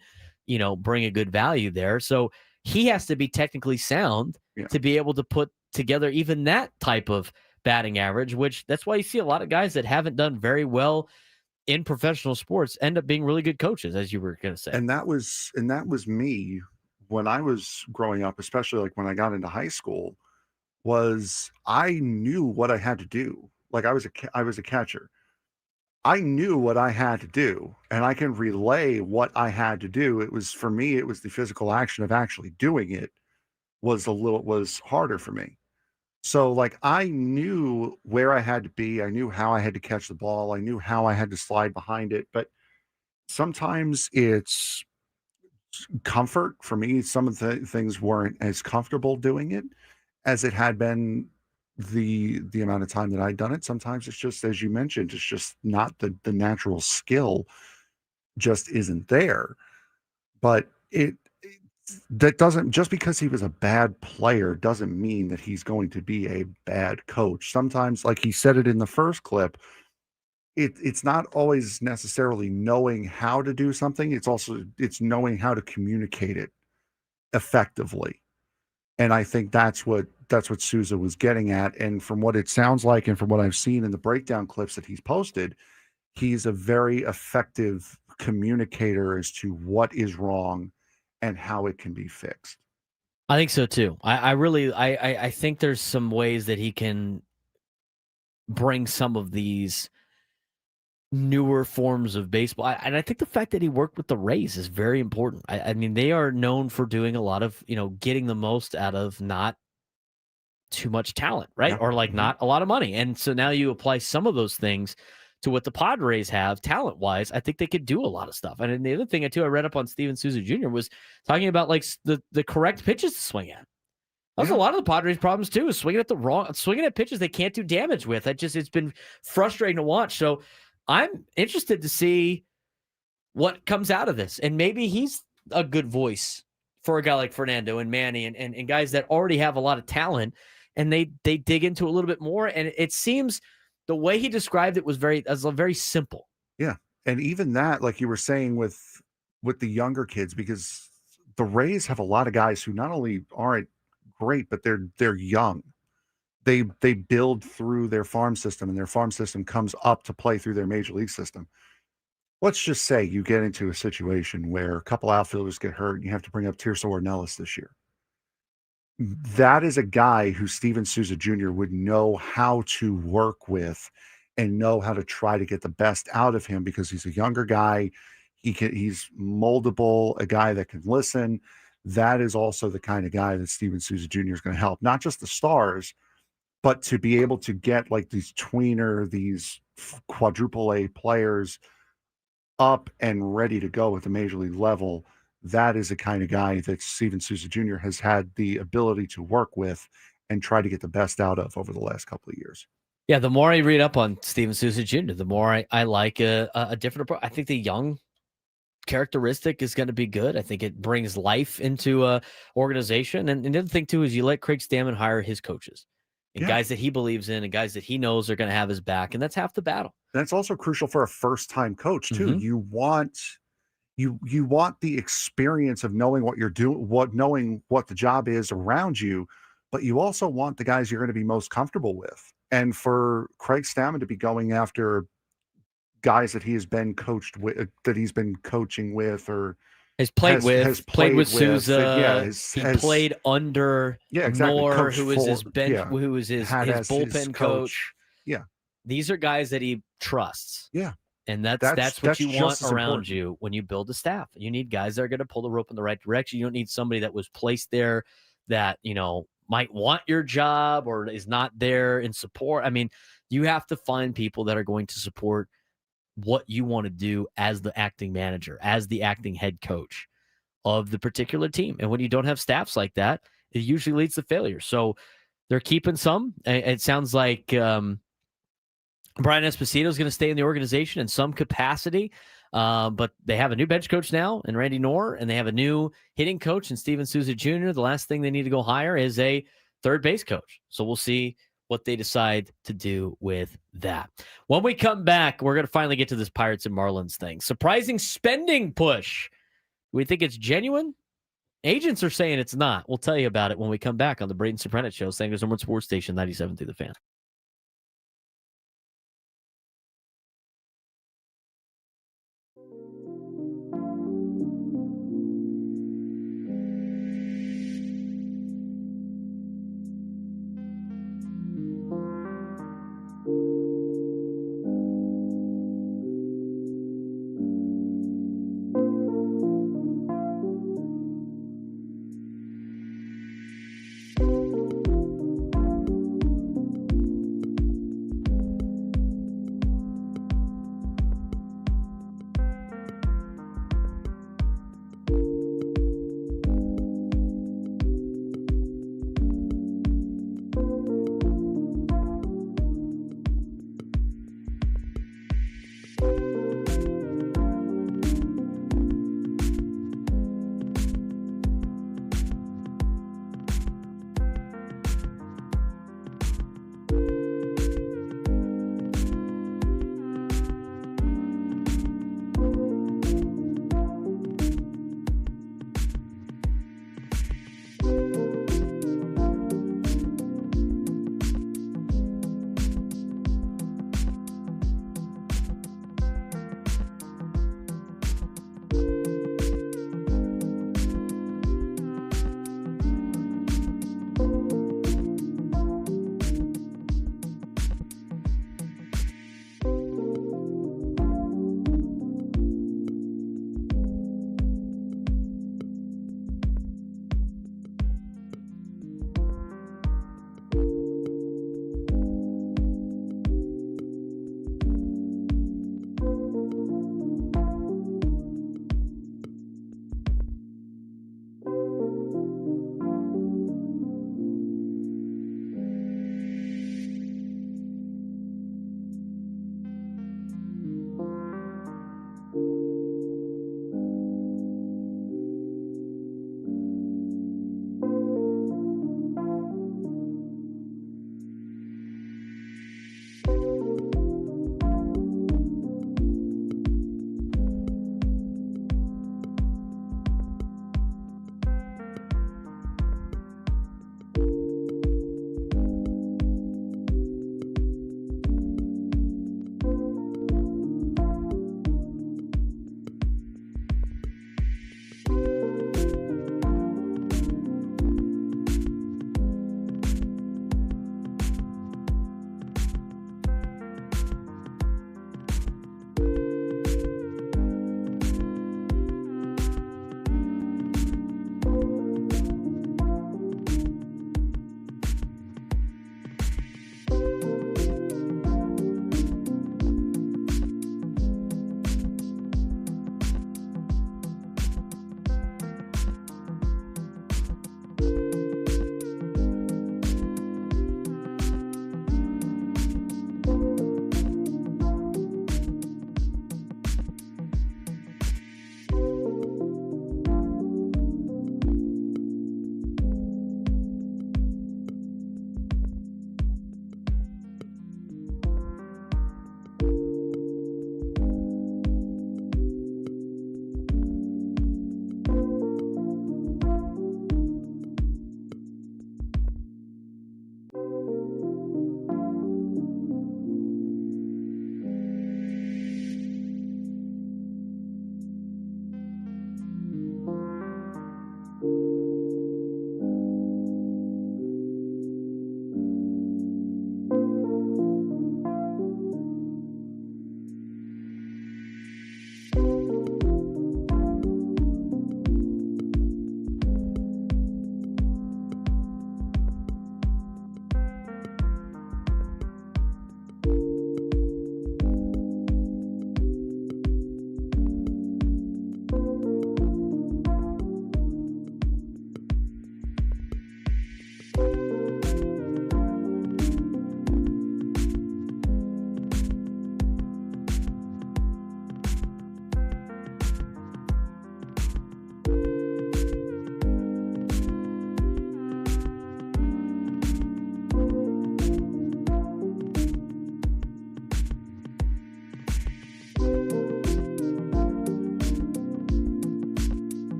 bring a good value there. So he has to be technically sound to be able to put together even that type of batting average, which that's why you see a lot of guys that haven't done very well in professional sports end up being really good coaches, as you were going to say. And that was me when I was growing up, especially like when I got into high school, was I knew what I had to do. Like I was a catcher. I knew what I had to do, and I can relay what I had to do. It was, for me, it was the physical action of actually doing it was harder for me. So like I knew where I had to be. I knew how I had to catch the ball. I knew how I had to slide behind it. But sometimes it's comfort for me. Some of the things weren't as comfortable doing it as it had been the amount of time that I'd done it. Sometimes it's just, as you mentioned, it's just not the natural skill just isn't there. But that doesn't, just because he was a bad player doesn't mean that he's going to be a bad coach. Sometimes, like he said it in the first clip, it's not always necessarily knowing how to do something. It's knowing how to communicate it effectively. And I think that's what Souza was getting at. And from what it sounds like, and from what I've seen in the breakdown clips that he's posted, he's a very effective communicator as to what is wrong and how it can be fixed. I think so too. I really I think there's some ways that he can bring some of these newer forms of baseball. And I think the fact that he worked with the Rays is very important. I mean, they are known for doing a lot of, getting the most out of not too much talent, right? Yeah. Or like Mhm. not a lot of money. And so now you apply some of those things to what the Padres have talent wise. I think they could do a lot of stuff. And then the other thing I read up on Steven Souza Jr. was talking about like the correct pitches to swing at. That's a lot of the Padres' problems too, is swinging at pitches they can't do damage with. It's been frustrating to watch. So I'm interested to see what comes out of this. And maybe he's a good voice for a guy like Fernando and Manny and guys that already have a lot of talent, and they dig into a little bit more. And it seems the way he described it was very simple. Yeah. And even that, like you were saying with the younger kids, because the Rays have a lot of guys who not only aren't great, but they're young. They build through their farm system, and their farm system comes up to play through their major league system. Let's just say you get into a situation where a couple outfielders get hurt and you have to bring up Tirso Ornelas this year. That is a guy who Steven Souza Jr. would know how to work with and know how to try to get the best out of him, because he's a younger guy. He's moldable, a guy that can listen. That is also the kind of guy that Steven Souza Jr. is going to help, not just the stars, but to be able to get like these these quadruple A players up and ready to go at the major league level. That is the kind of guy that Steven Souza Jr. has had the ability to work with and try to get the best out of over the last couple of years. Yeah, the more I read up on Steven Souza Jr., the more I like a different approach. I think the young characteristic is going to be good. I think it brings life into a organization. And the other thing, too, is you let Craig Stammen hire his coaches and guys that he believes in and guys that he knows are going to have his back. And that's half the battle. That's also crucial for a first-time coach, too. Mm-hmm. You want the experience of knowing what you're doing, knowing what the job is around you, but you also want the guys you're going to be most comfortable with. And for Craig Stammen to be going after guys that he has been coached with, that he's been coaching with, or has played with Souza. He played under Moore, who was his bullpen coach. Yeah, these are guys that he trusts. Yeah. And that's what you want around you when you build a staff. You need guys that are going to pull the rope in the right direction. You don't need somebody that was placed there that, might want your job or is not there in support. I mean, you have to find people that are going to support what you want to do as the acting manager, as the acting head coach of the particular team. And when you don't have staffs like that, it usually leads to failure. So they're keeping some. It sounds like Brian Esposito is going to stay in the organization in some capacity, but they have a new bench coach now in Randy Knorr, and they have a new hitting coach in Steven Souza Jr. The last thing they need to go hire is a third base coach. So we'll see what they decide to do with that. When we come back, we're going to finally get to this Pirates and Marlins thing. Surprising spending push. We think it's genuine. Agents are saying it's not. We'll tell you about it when we come back on the Braden Surprenant Show, Sanger's number one sports station, 97 through the Fan.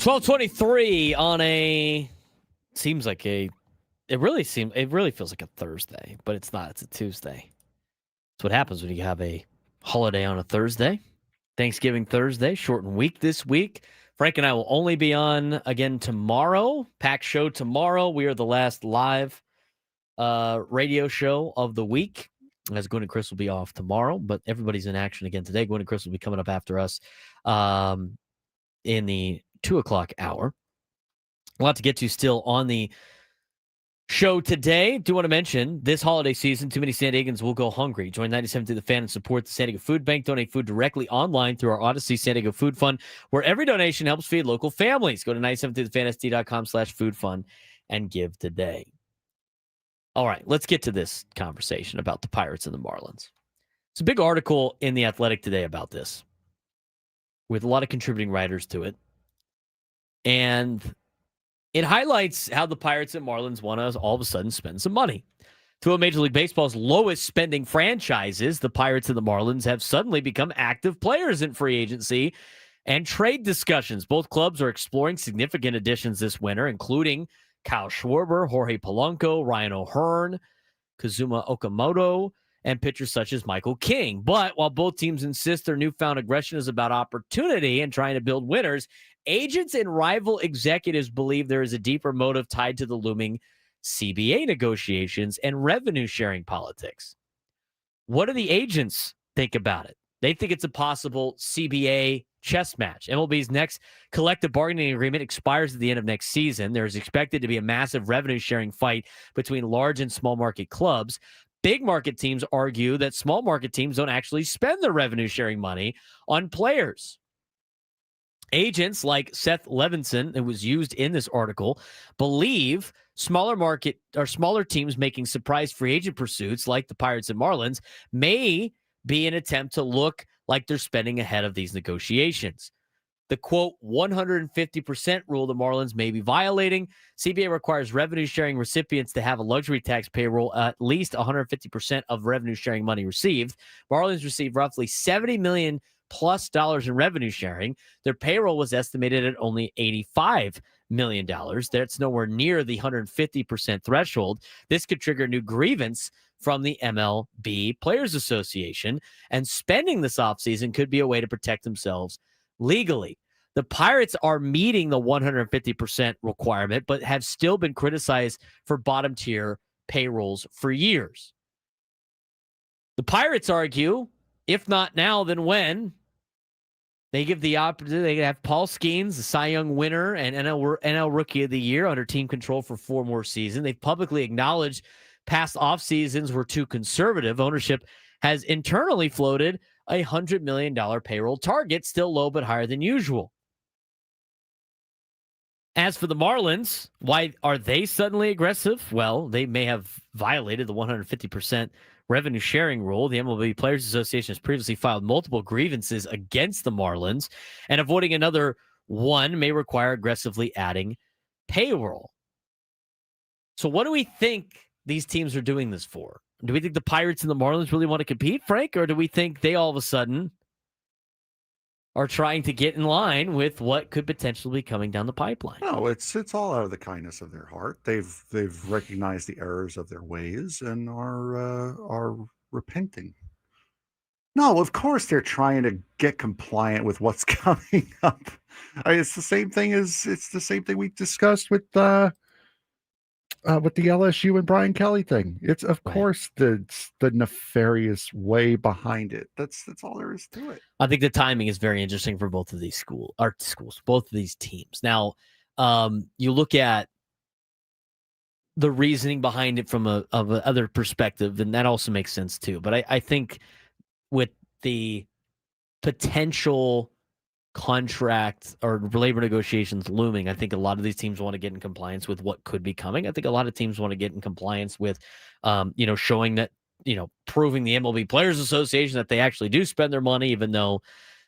12:23 on it really feels like a Thursday, but it's not. It's a Tuesday. That's what happens when you have a holiday on a Thursday. Thanksgiving Thursday, shortened week this week. Frank and I will only be on again tomorrow. Pack show tomorrow. We are the last live radio show of the week, as Gwen and Chris will be off tomorrow, but everybody's in action again today. Gwen and Chris will be coming up after us in the 2 o'clock hour. A lot to get to still on the show today. Do want to mention this holiday season, too many San Diegans will go hungry. Join 97 through the fan and support the San Diego Food Bank. Donate food directly online through our Odyssey San Diego Food Fund, where every donation helps feed local families. Go to 97throughthefansd.com/food fund and give today. All right, let's get to this conversation about the Pirates and the Marlins. It's a big article in The Athletic today about this, with a lot of contributing writers to it. And it highlights how the Pirates and Marlins want to all of a sudden spend some money. Two of Major League Baseball's lowest spending franchises, the Pirates and the Marlins, have suddenly become active players in free agency and trade discussions. Both clubs are exploring significant additions this winter, including Kyle Schwarber, Jorge Polanco, Ryan O'Hearn, Kazuma Okamoto, and pitchers such as Michael King. But while both teams insist their newfound aggression is about opportunity and trying to build winners, agents and rival executives believe there is a deeper motive tied to the looming CBA negotiations and revenue-sharing politics. What do the agents think about it? They think it's a possible CBA chess match. MLB's next collective bargaining agreement expires at the end of next season. There is expected to be a massive revenue-sharing fight between large and small market clubs. Big market teams argue that small market teams don't actually spend their revenue-sharing money on players. Agents like Seth Levinson, that was used in this article, believe smaller teams making surprise free agent pursuits like the Pirates and Marlins may be an attempt to look like they're spending ahead of these negotiations. The, quote, 150% rule the Marlins may be violating. CBA requires revenue-sharing recipients to have a luxury tax payroll at least 150% of revenue-sharing money received. Marlins received roughly $70 million plus in revenue sharing. Their payroll was estimated at only $85 million. That's nowhere near the 150% threshold. This could trigger a new grievance from the MLB Players Association, and spending this offseason could be a way to protect themselves legally. The Pirates are meeting the 150% requirement, but have still been criticized for bottom-tier payrolls for years. The Pirates argue, if not now, then when? They give the opportunity. They have Paul Skeens, the Cy Young winner and NL Rookie of the Year, under team control for 4 more seasons. They've publicly acknowledged past off seasons were too conservative. Ownership has internally floated a $100 million payroll target, still low but higher than usual. As for the Marlins, why are they suddenly aggressive? Well, they may have violated the 150% revenue sharing rule. The MLB Players Association has previously filed multiple grievances against the Marlins, and avoiding another one may require aggressively adding payroll. So what do we think these teams are doing this for? Do we think the Pirates and the Marlins really want to compete, Frank, or do we think they all of a sudden are trying to get in line with what could potentially be coming down the pipeline? No, it's all out of the kindness of their heart. They've recognized the errors of their ways and are repenting. No, of course they're trying to get compliant with what's coming up. It's the same thing we discussed with the LSU and Brian Kelly thing. It's of course the nefarious way behind it. That's all there is to it. I think the timing is very interesting for both of these both of these teams. Now, you look at the reasoning behind it from a other perspective, and that also makes sense too. But I think with the potential contract or labor negotiations looming, I think a lot of these teams want to get in compliance with what could be coming. I think a lot of teams want to get in compliance with, showing that, proving the MLB Players Association that they actually do spend their money, even though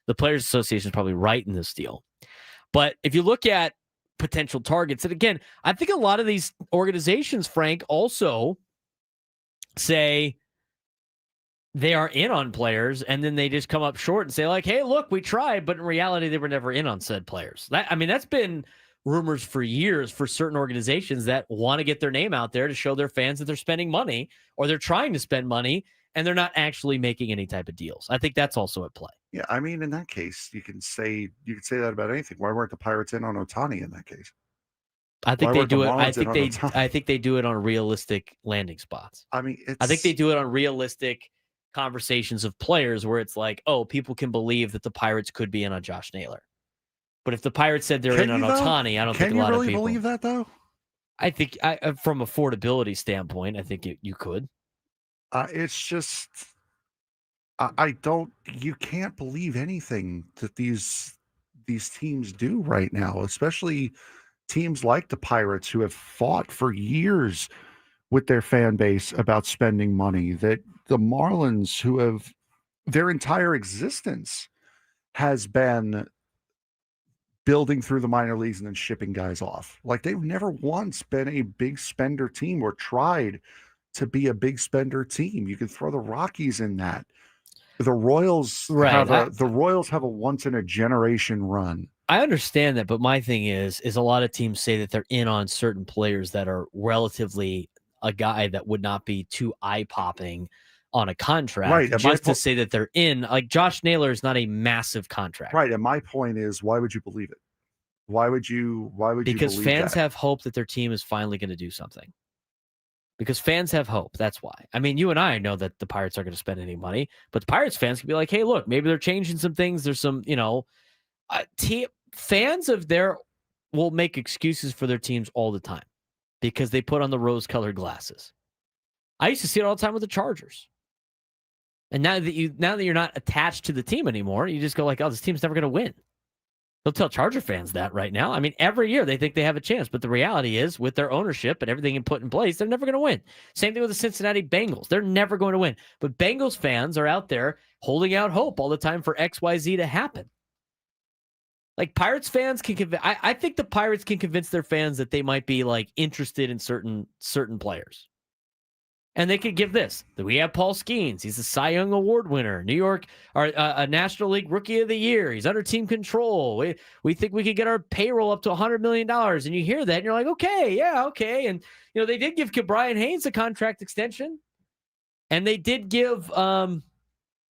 the Players Association is probably right in this deal. But if you look at potential targets, and again, I think a lot of these organizations, Frank, also say, they are in on players, and then they just come up short and say like, "Hey, look, we tried," but in reality, they were never in on said players. That's been rumors for years for certain organizations that want to get their name out there to show their fans that they're spending money or they're trying to spend money and they're not actually making any type of deals. I think that's also at play. Yeah, I mean, in that case, you can say that about anything. Why weren't the Pirates in on Ohtani in that case? I think they do it. I think they do it on realistic landing spots. I mean, I think they do it on realistic conversations of players where it's like, oh, people can believe that the Pirates could be in on Josh Naylor. But if the Pirates said they're in on Ohtani, I don't think a lot of people. Can you really believe that, though? I think from affordability standpoint, I think you could. It's just, I don't. You can't believe anything that these teams do right now, especially teams like the Pirates who have fought for years with their fan base about spending money. That the Marlins, who have their entire existence has been building through the minor leagues and then shipping guys off. Like, they've never once been a big spender team or tried to be a big spender team. You can throw the Rockies in that. The Royals have a once in a generation run. I understand that, but my thing is a lot of teams say that they're in on certain players that are relatively a guy that would not be too eye-popping on a contract, right? Just to say that they're in, like Josh Naylor is not a massive contract, right? And my point is, why would you believe it? Why would you? Because fans have hope that their team is finally going to do something. Because fans have hope. That's why. I mean, you and I know that the Pirates aren't going to spend any money, but the Pirates fans can be like, hey, look, maybe they're changing some things. There's some, fans of their will make excuses for their teams all the time because they put on the rose-colored glasses. I used to see it all the time with the Chargers. And now that you're not attached to the team anymore, you just go like, oh, this team's never going to win. They'll tell Charger fans that right now. I mean, every year they think they have a chance, but the reality is with their ownership and everything put in place, they're never going to win. Same thing with the Cincinnati Bengals. They're never going to win. But Bengals fans are out there holding out hope all the time for XYZ to happen. Like Pirates fans can convince. I think the Pirates can convince their fans that they might be like interested in certain players. And they could give this. We have Paul Skeens. He's a Cy Young Award winner. New York, a National League Rookie of the Year. He's under team control. We think we could get our payroll up to $100 million. And you hear that, and you're like, okay, yeah, okay. And, they did give Brian Haynes a contract extension. And they did give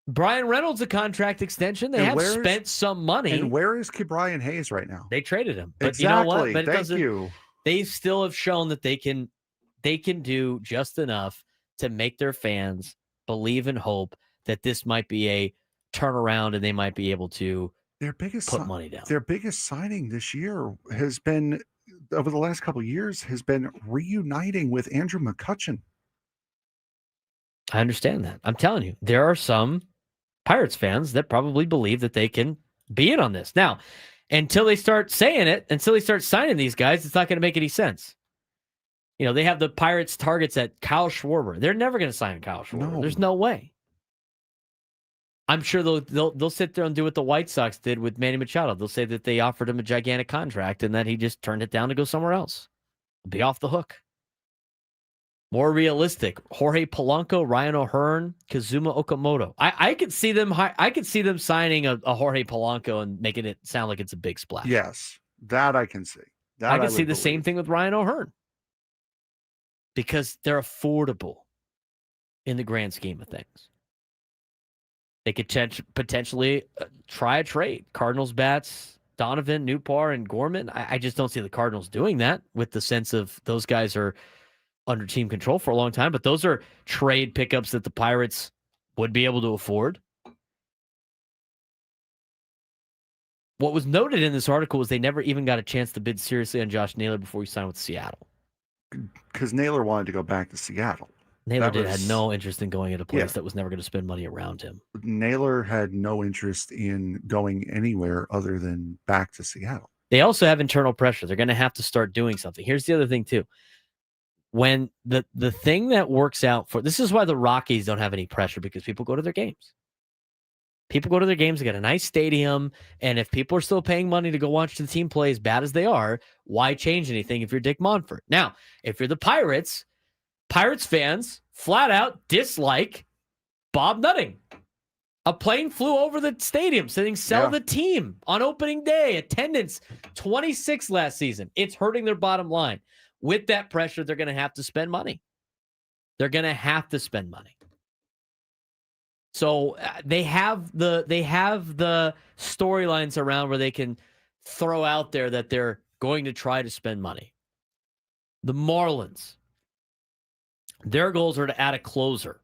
Brian Reynolds a contract extension. They have spent some money. And where is Brian Hayes right now? They traded him. But exactly. You know what? But Thank you. They still have shown that they can do just enough to make their fans believe and hope that this might be a turnaround and they might be able to put money down. Their biggest signing this year has been, over the last couple of years, has been reuniting with Andrew McCutchen. I understand that. I'm telling you, there are some Pirates fans that probably believe that they can be in on this. Now, until they start saying it, until they start signing these guys, it's not going to make any sense. They have the Pirates targets at Kyle Schwarber. They're never going to sign Kyle Schwarber. No. There's no way. I'm sure they'll sit there and do what the White Sox did with Manny Machado. They'll say that they offered him a gigantic contract and that he just turned it down to go somewhere else. Be off the hook. More realistic. Jorge Polanco, Ryan O'Hearn, Kazuma Okamoto. I could see them. I could see them signing a Jorge Polanco and making it sound like it's a big splash. Yes, that I can see. I can see the same thing with Ryan O'Hearn. Because they're affordable in the grand scheme of things. They could potentially try a trade. Cardinals bats, Donovan, Newpar, and Gorman. I just don't see the Cardinals doing that with the sense of those guys are under team control for a long time. But those are trade pickups that the Pirates would be able to afford. What was noted in this article was they never even got a chance to bid seriously on Josh Naylor before he signed with Seattle. Because Naylor wanted to go back to Seattle. Naylor had no interest in going at a place that was never going to spend money around him. Naylor had no interest in going anywhere other than back to Seattle. They also have internal pressure. They're going to have to start doing something. Here's the other thing, too. When the thing that works out for... This is why the Rockies don't have any pressure, because people go to their games. People go to their games, they got a nice stadium, and if people are still paying money to go watch the team play as bad as they are, why change anything if you're Dick Monfort? Now, if you're the Pirates fans flat out dislike Bob Nutting. A plane flew over the stadium saying sell the team on opening day. Attendance 26 last season. It's hurting their bottom line. With that pressure, they're going to have to spend money. They're going to have to spend money. So they have the storylines around where they can throw out there that they're going to try to spend money. The Marlins, their goals are to add a closer.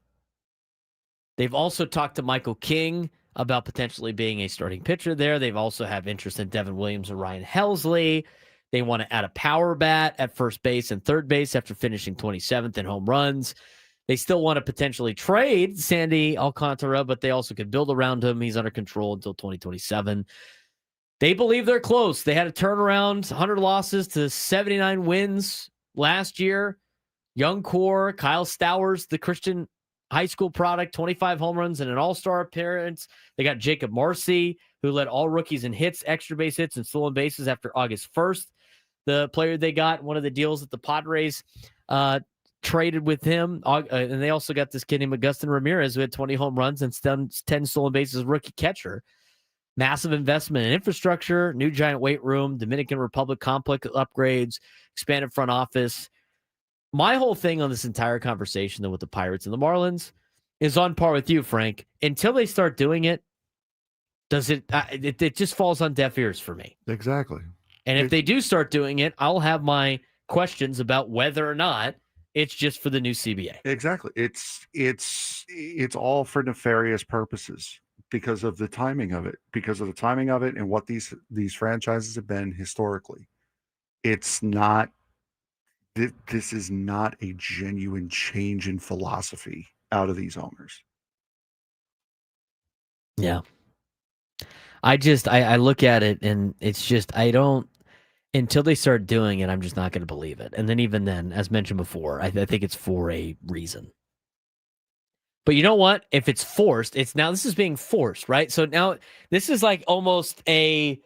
They've also talked to Michael King about potentially being a starting pitcher there. They've also have interest in Devin Williams and Ryan Helsley. They want to add a power bat at first base and third base after finishing 27th in home runs. They still want to potentially trade Sandy Alcantara, but they also could build around him. He's under control until 2027. They believe they're close. They had a turnaround, 100 losses to 79 wins last year. Young core, Kyle Stowers, the Christian high school product, 25 home runs and an all-star appearance. They got Jacob Marcy, who led all rookies in hits, extra base hits, and stolen bases after August 1st. The player they got, one of the deals that the Padres traded with him. And they also got this kid named Agustin Ramirez, who had 20 home runs and 10 stolen bases, rookie catcher. Massive investment in infrastructure, new giant weight room, Dominican Republic complex upgrades, expanded front office. My whole thing on this entire conversation, though, with the Pirates and the Marlins is on par with you, Frank. Until they start doing it, it just falls on deaf ears for me. Exactly. And if they do start doing it, I'll have my questions about whether or not it's just for the new CBA. Exactly. It's all for nefarious purposes because of the timing of it, and what these franchises have been historically. It's not. This is not a genuine change in philosophy out of these owners. Yeah. I look at it and it's just, until they start doing it, I'm just not going to believe it. And then even then, as mentioned before, I think it's for a reason. But you know what? If it's forced, this is being forced, right? So now this is like almost a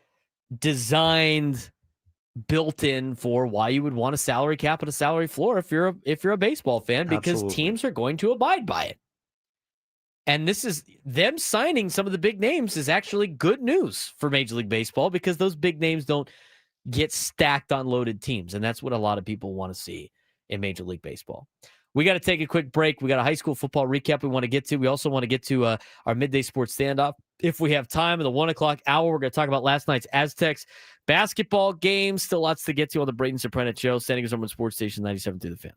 designed, built in for why you would want a salary cap and a salary floor if you're a baseball fan, because Absolutely. Teams are going to abide by it. And this is them signing some of the big names is actually good news for Major League Baseball, because those big names don't get stacked on loaded teams. And that's what a lot of people want to see in Major League Baseball. We got to take a quick break. We got a high school football recap we want to get to. We also want to get to our midday sports standoff. If we have time in the 1 o'clock hour, we're going to talk about last night's Aztecs basketball game. Still lots to get to on the Braden Surprenant Show. San Diego's number one sports station, 97 through the Fan.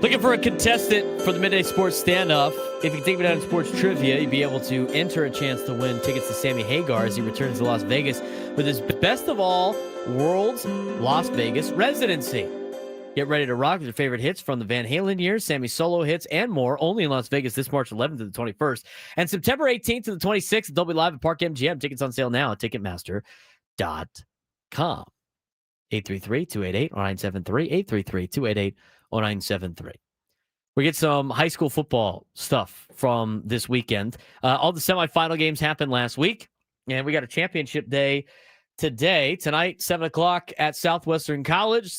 Looking for a contestant for the Midday Sports Standoff. If you can take me down in sports trivia, you'd be able to enter a chance to win tickets to Sammy Hagar as he returns to Las Vegas with his best of all world's Las Vegas residency. Get ready to rock with your favorite hits from the Van Halen years, Sammy's solo hits, and more, only in Las Vegas this March 11th to the 21st. And September 18th to the 26th, they'll be live at Park MGM. Tickets on sale now at Ticketmaster.com. 833-288-0973, 833-288-0973. We get some high school football stuff from this weekend. All the semifinal games happened last week, and we got a championship day tonight, 7 o'clock at Southwestern College.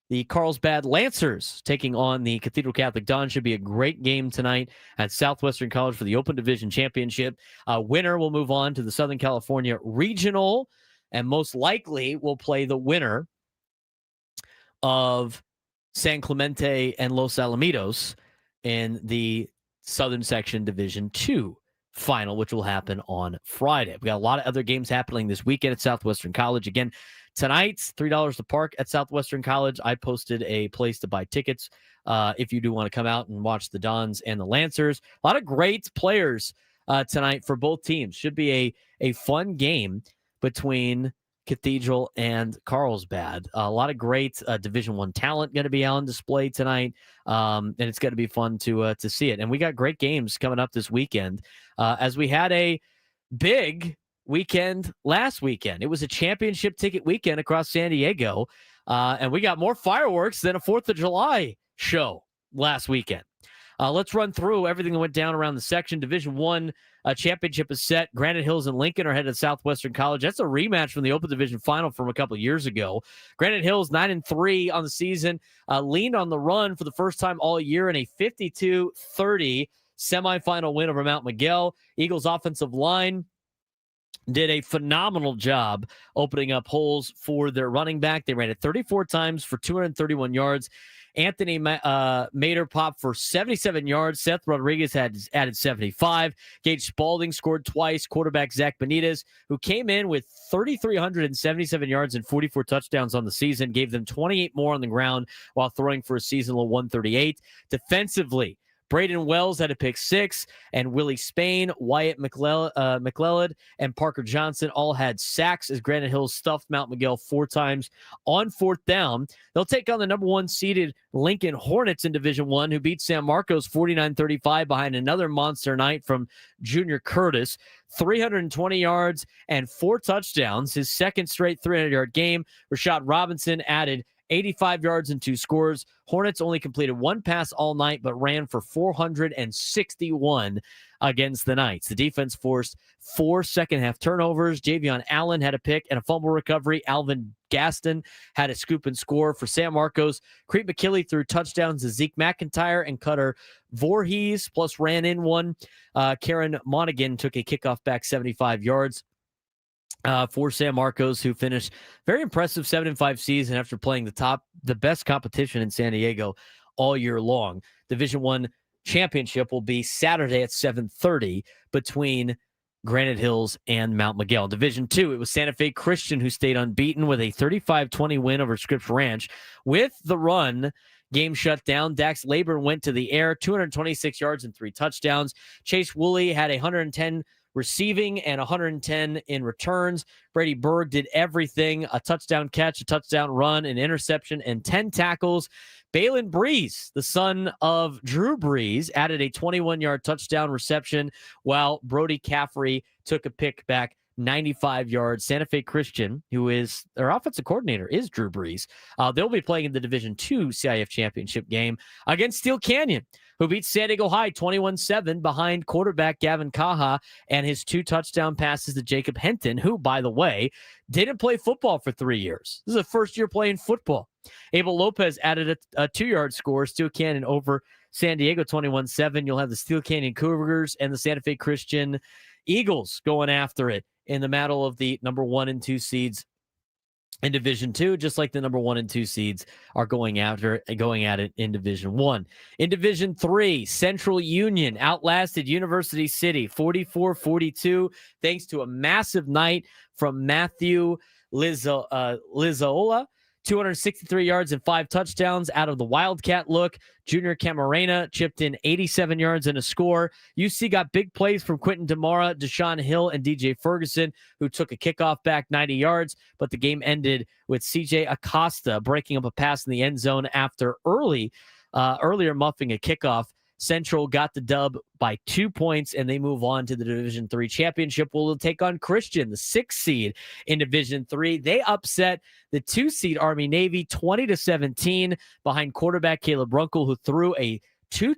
The Carlsbad Lancers taking on the Cathedral Catholic Dons. Should be a great game tonight at Southwestern College for the Open Division Championship. Winner will move on to the Southern California Regional, and most likely will play the winner of San Clemente and Los Alamitos in the Southern Section Division II final, which will happen on Friday. We got a lot of other games happening this weekend at Southwestern College. Again, tonight's $3 to park at Southwestern College. I posted a place to buy tickets if you do want to come out and watch the Dons and the Lancers. A lot of great players tonight for both teams. Should be a fun game between Cathedral and Carlsbad. A lot of great Division I talent going to be on display tonight, and it's going to be fun to see it. And we got great games coming up this weekend, as we had a big weekend last weekend. It was a championship ticket weekend across San Diego, and we got more fireworks than a 4th of July show last weekend. Let's run through everything that went down around the section. Division I championship is set. Granite Hills and Lincoln are headed to Southwestern College. That's a rematch from the Open Division final from a couple of years ago. Granite Hills 9-3 on the season, leaned on the run for the first time all year in a 52-30 semifinal win over Mount Miguel. Eagles offensive line did a phenomenal job opening up holes for their running back. They ran it 34 times for 231 yards. Anthony Mater popped for 77 yards. Seth Rodriguez had added 75. Gage Spalding scored twice. Quarterback Zach Benitez, who came in with 3,377 yards and 44 touchdowns on the season, gave them 28 more on the ground while throwing for a seasonal 138. Defensively, Braden Wells had a pick 6, and Willie Spain, Wyatt McClelland, and Parker Johnson all had sacks as Granite Hills stuffed Mount Miguel 4 times on 4th down. They'll take on the number 1 seeded Lincoln Hornets in Division I, who beat San Marcos 49-35 behind another monster night from Junior Curtis. 320 yards and 4 touchdowns, his second straight 300-yard game. Rashad Robinson added 85 yards and 2 scores. Hornets only completed 1 pass all night, but ran for 461 against the Knights. The defense forced 4 second-half turnovers. Javion Allen had a pick and a fumble recovery. Alvin Gaston had a scoop and score for San Marcos. Crete McKinley threw touchdowns to Zeke McIntyre and Cutter Voorhees, plus ran in one. Karen Monaghan took a kickoff back 75 yards. For San Marcos, who finished very impressive 7-5 season after playing the best competition in San Diego all year long. Division I championship will be Saturday at 7:30 between Granite Hills and Mount Miguel. Division II, it was Santa Fe Christian who stayed unbeaten with a 35-20 win over Scripps Ranch. With the run game shut down, Dax Laburn went to the air, 226 yards and 3 touchdowns. Chase Woolley had 110 receiving and 110 in returns. Brady Berg did everything: a touchdown catch, a touchdown run, an interception, and 10 tackles. Balin Breeze, the son of Drew Brees, added a 21-yard touchdown reception, while Brody Caffrey took a pick back 95 yards. Santa Fe Christian, who is their offensive coordinator, is Drew Brees. They'll be playing in the Division II CIF championship game against Steel Canyon, who beat San Diego High 21-7 behind quarterback Gavin Kaha and his 2 touchdown passes to Jacob Henton, who, by the way, didn't play football for 3 years. This is the first year playing football. Abel Lopez added a 2-yard score. Steel Canyon over San Diego 21-7. You'll have the Steel Canyon Cougars and the Santa Fe Christian Eagles going after it in the battle of the number 1 and 2 seeds in Division 2, just like the number 1 and 2 seeds are going at it in Division 1. In Division 3, Central Union outlasted University City 44-42 thanks to a massive night from Matthew Lizola. 263 yards and 5 touchdowns out of the Wildcat look. Junior Camarena chipped in 87 yards and a score. UC got big plays from Quentin Demara, Deshaun Hill, and DJ Ferguson, who took a kickoff back 90 yards, but the game ended with CJ Acosta breaking up a pass in the end zone after earlier muffing a kickoff. Central got the dub by 2 points, and they move on to the Division 3 championship. Will take on Christian, the 6th seed in Division 3. They upset the 2 seed Army Navy 20-17 behind quarterback Caleb Runkle, who threw a two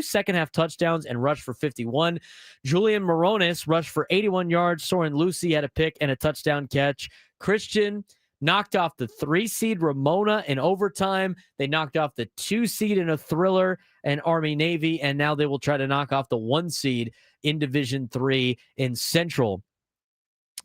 second half touchdowns and rushed for 51. Julian Moronis rushed for 81 yards. Soren Lucy had a pick and a touchdown catch. Christian knocked off the 3 seed Ramona in overtime. They knocked off the 2 seed in a thriller and Army Navy, and now they will try to knock off the 1 seed in Division 3 in Central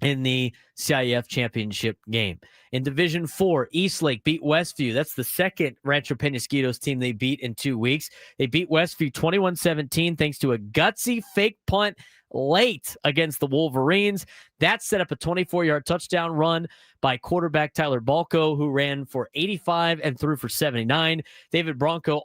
in the CIF championship game. In Division 4, Eastlake beat Westview. That's the second Rancho Penasquitos team they beat in 2 weeks. They beat Westview 21-17 thanks to a gutsy fake punt late against the Wolverines. That set up a 24-yard touchdown run by quarterback Tyler Balco, who ran for 85 and threw for 79. David Bronco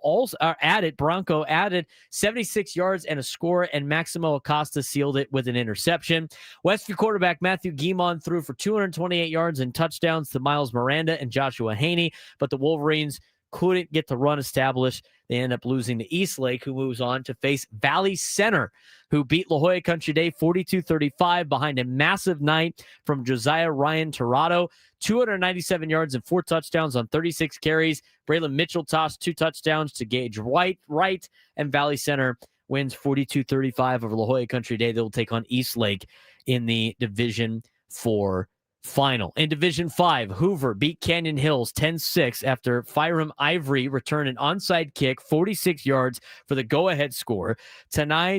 added 76 yards and a score, and Maximo Acosta sealed it with an interception. Westview quarterback Matthew Guimon threw for 228 yards and touchdowns to Miles Miranda and Joshua Haney, but the Wolverines couldn't get the run established. They end up losing to Eastlake, who moves on to face Valley Center, who beat La Jolla Country Day 42-35 behind a massive night from Josiah Ryan Torado, 297 yards and 4 touchdowns on 36 carries. Braylon Mitchell tossed 2 touchdowns to Gage Wright, and Valley Center wins 42-35 over La Jolla Country Day. They will take on Eastlake in the Division 4 final. In Division 5, Hoover beat Canyon Hills 10-6 after Fyram Ivory returned an onside kick 46 yards for the go-ahead score. Tanai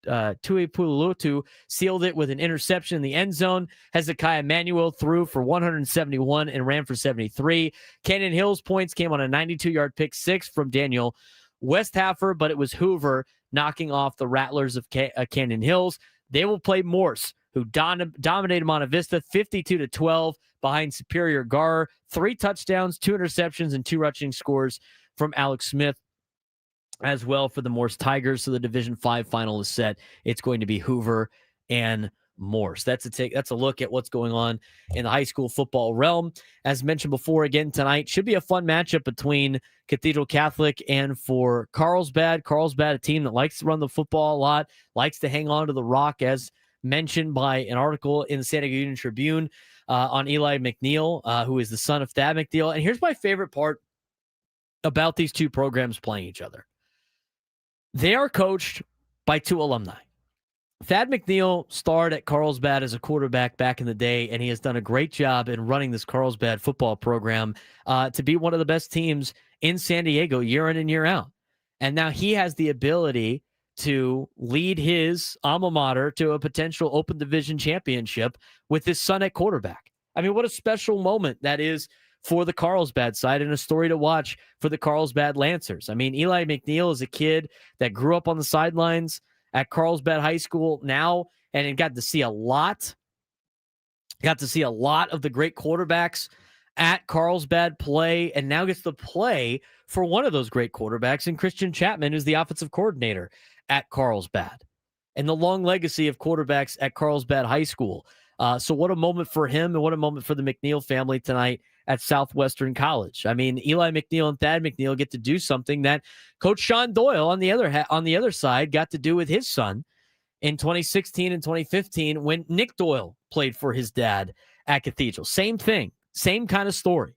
Tuipulutu sealed it with an interception in the end zone. Hezekiah Manuel threw for 171 and ran for 73. Canyon Hills points came on a 92-yard pick 6 from Daniel Westhaffer, but it was Hoover knocking off the Rattlers of Canyon Hills. They will play Morse, who dominated Monte Vista 52-12 behind Superior Gar. 3 touchdowns, 2 interceptions, and 2 rushing scores from Alex Smith as well for the Morse Tigers. So the Division 5 final is set. It's going to be Hoover and Morse. That's a look at what's going on in the high school football realm. As mentioned before, again tonight should be a fun matchup between Cathedral Catholic and for Carlsbad. Carlsbad, a team that likes to run the football a lot, likes to hang on to the rock, as mentioned by an article in the San Diego Union Tribune on Eli McNeil, who is the son of Thad McNeil. And here's my favorite part about these two programs playing each other. They are coached by 2 alumni. Thad McNeil starred at Carlsbad as a quarterback back in the day, and he has done a great job in running this Carlsbad football program to be one of the best teams in San Diego year in and year out. And now he has the ability to lead his alma mater to a potential open division championship with his son at quarterback. I mean, what a special moment that is for the Carlsbad side, and a story to watch for the Carlsbad Lancers. I mean, Eli McNeil is a kid that grew up on the sidelines at Carlsbad High School now, and it got to see a lot of the great quarterbacks at Carlsbad play, and now gets to play for one of those great quarterbacks in Christian Chapman, who's the offensive coordinator at Carlsbad, and the long legacy of quarterbacks at Carlsbad High School. So what a moment for him, and what a moment for the McNeil family tonight at Southwestern College. I mean, Eli McNeil and Thad McNeil get to do something that Coach Sean Doyle on the other side got to do with his son in 2016 and 2015 when Nick Doyle played for his dad at Cathedral. Same thing, same kind of story.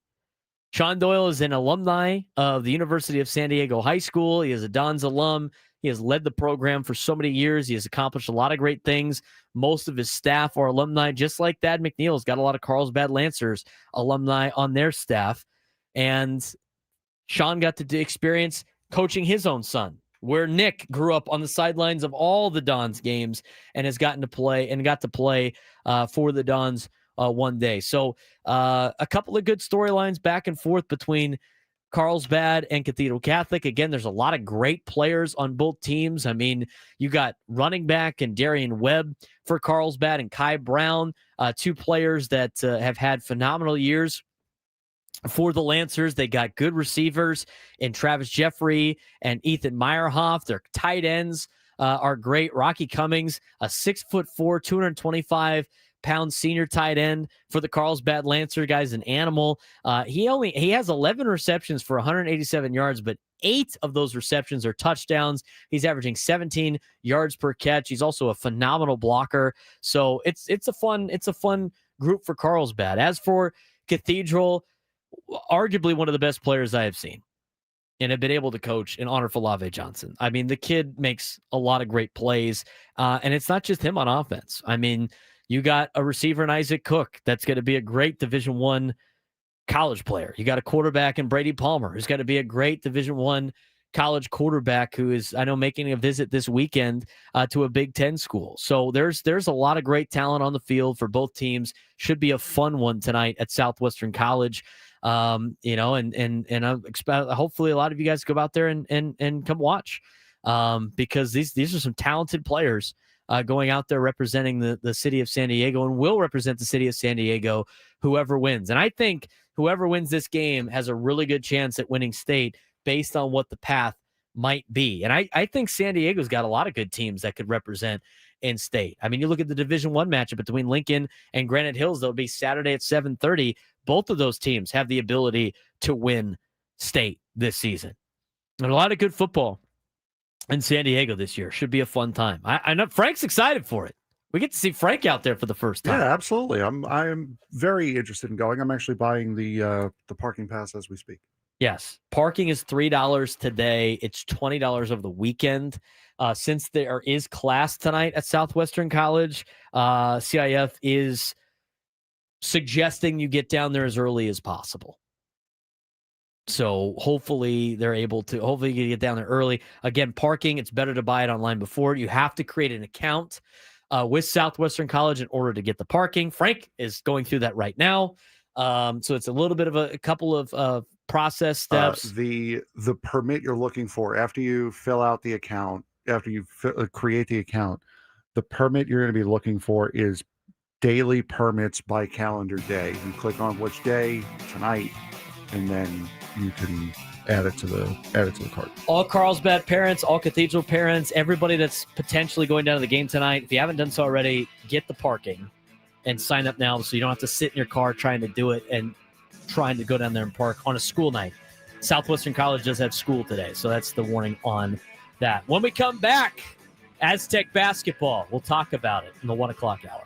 Sean Doyle is an alumni of the University of San Diego High School. He is a Dons alum. He has led the program for so many years. He has accomplished a lot of great things. Most of his staff are alumni, just like Thad McNeil's got a lot of Carlsbad Lancers alumni on their staff. And Sean got to experience coaching his own son, where Nick grew up on the sidelines of all the Dons games and has got to play for the Dons one day. So a couple of good storylines back and forth between Carlsbad and Cathedral Catholic. Again, there's a lot of great players on both teams. I mean, you got running back and Darian Webb for Carlsbad and Kai Brown, two players that have had phenomenal years for the Lancers. They got good receivers in Travis Jeffrey and Ethan Meyerhoff. Their tight ends are great. Rocky Cummings, a 6'4", 225-pound senior tight end for the Carlsbad Lancer. Guy's an animal. He has 11 receptions for 187 yards, but 8 of those receptions are touchdowns. He's averaging 17 yards per catch. He's also a phenomenal blocker. So it's a fun group for Carlsbad. As for Cathedral, arguably one of the best players I have seen and have been able to coach in Honor Falave Johnson. I mean, the kid makes a lot of great plays, and it's not just him on offense. I mean, you got a receiver in Isaac Cook that's going to be a great Division I college player. You got a quarterback in Brady Palmer who's going to be a great Division I college quarterback who is, I know, making a visit this weekend to a Big Ten school. So there's a lot of great talent on the field for both teams. Should be a fun one tonight at Southwestern College. And I expect hopefully a lot of you guys go out there and come watch, because these are some talented players going out there representing the city of San Diego and will represent the city of San Diego, whoever wins. And I think whoever wins this game has a really good chance at winning state based on what the path might be. And I think San Diego's got a lot of good teams that could represent in state. I mean, you look at the Division I matchup between Lincoln and Granite Hills, that'll be Saturday at 7:30. Both of those teams have the ability to win state this season. And a lot of good football in San Diego this year. Should be a fun time. I know Frank's excited for it. We get to see Frank out there for the first time. Yeah, absolutely. I'm very interested in going. I'm actually buying the parking pass as we speak. Yes. Parking is $3 today. It's $20 over the weekend. Since there is class tonight at Southwestern College, CIF is suggesting you get down there as early as possible. So hopefully hopefully you get down there early. Again, parking, it's better to buy it online before. You have to create an account with Southwestern College in order to get the parking. Frank is going through that right now. So it's a little bit of a couple of process steps. The permit you're looking for after you fill out the account, after you create the account, the permit you're going to be looking for is daily permits by calendar day. You click on which day, tonight, and then you can add it to the cart. All Carlsbad parents, all Cathedral parents, everybody that's potentially going down to the game tonight, if you haven't done so already, get the parking and sign up now so you don't have to sit in your car trying to do it and trying to go down there and park on a school night. Southwestern College does have school today, so that's the warning on that. When we come back, Aztec basketball, we'll talk about it in the 1 o'clock hour.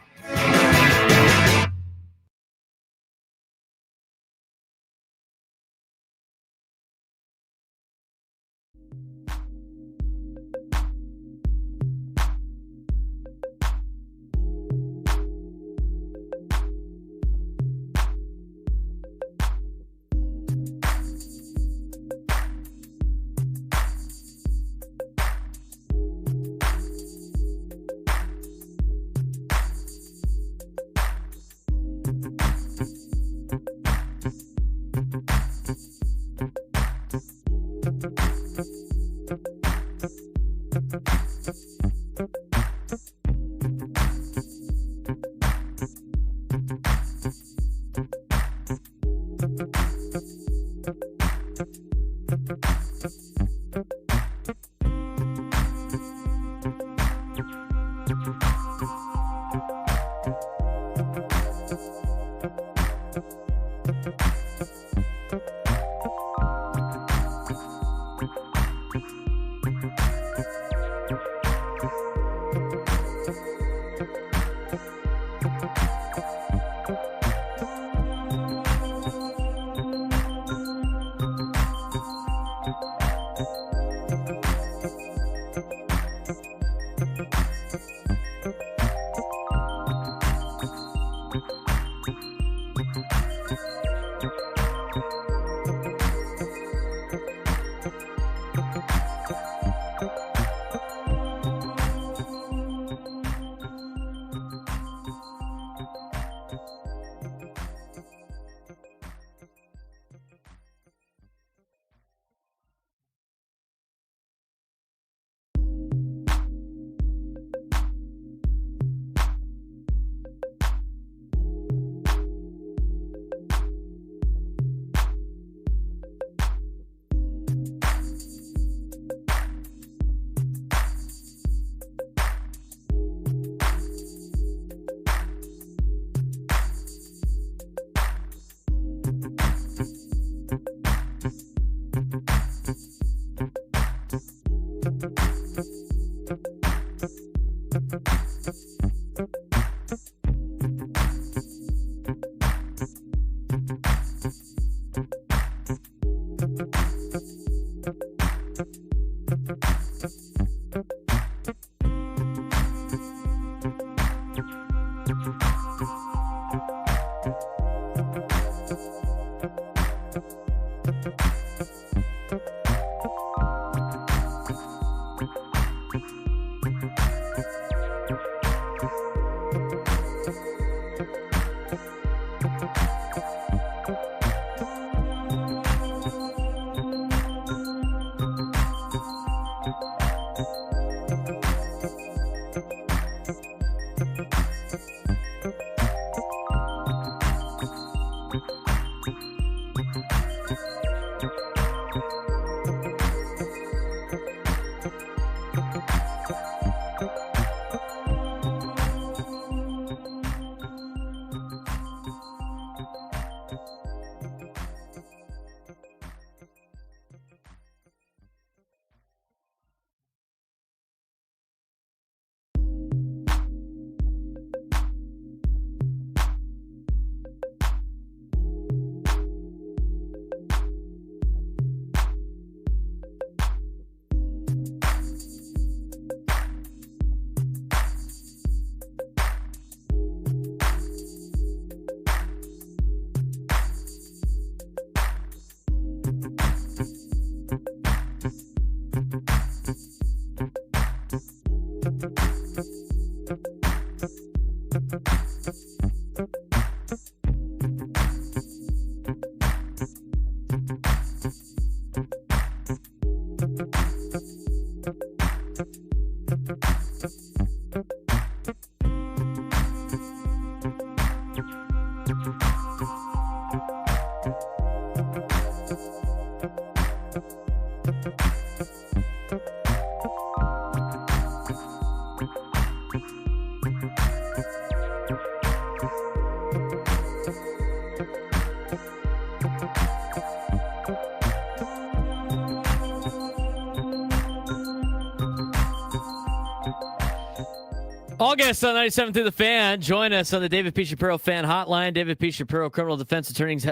All guests on 97 through the Fan. Join us on the David P. Shapiro Fan Hotline. David P. Shapiro, criminal defense attorneys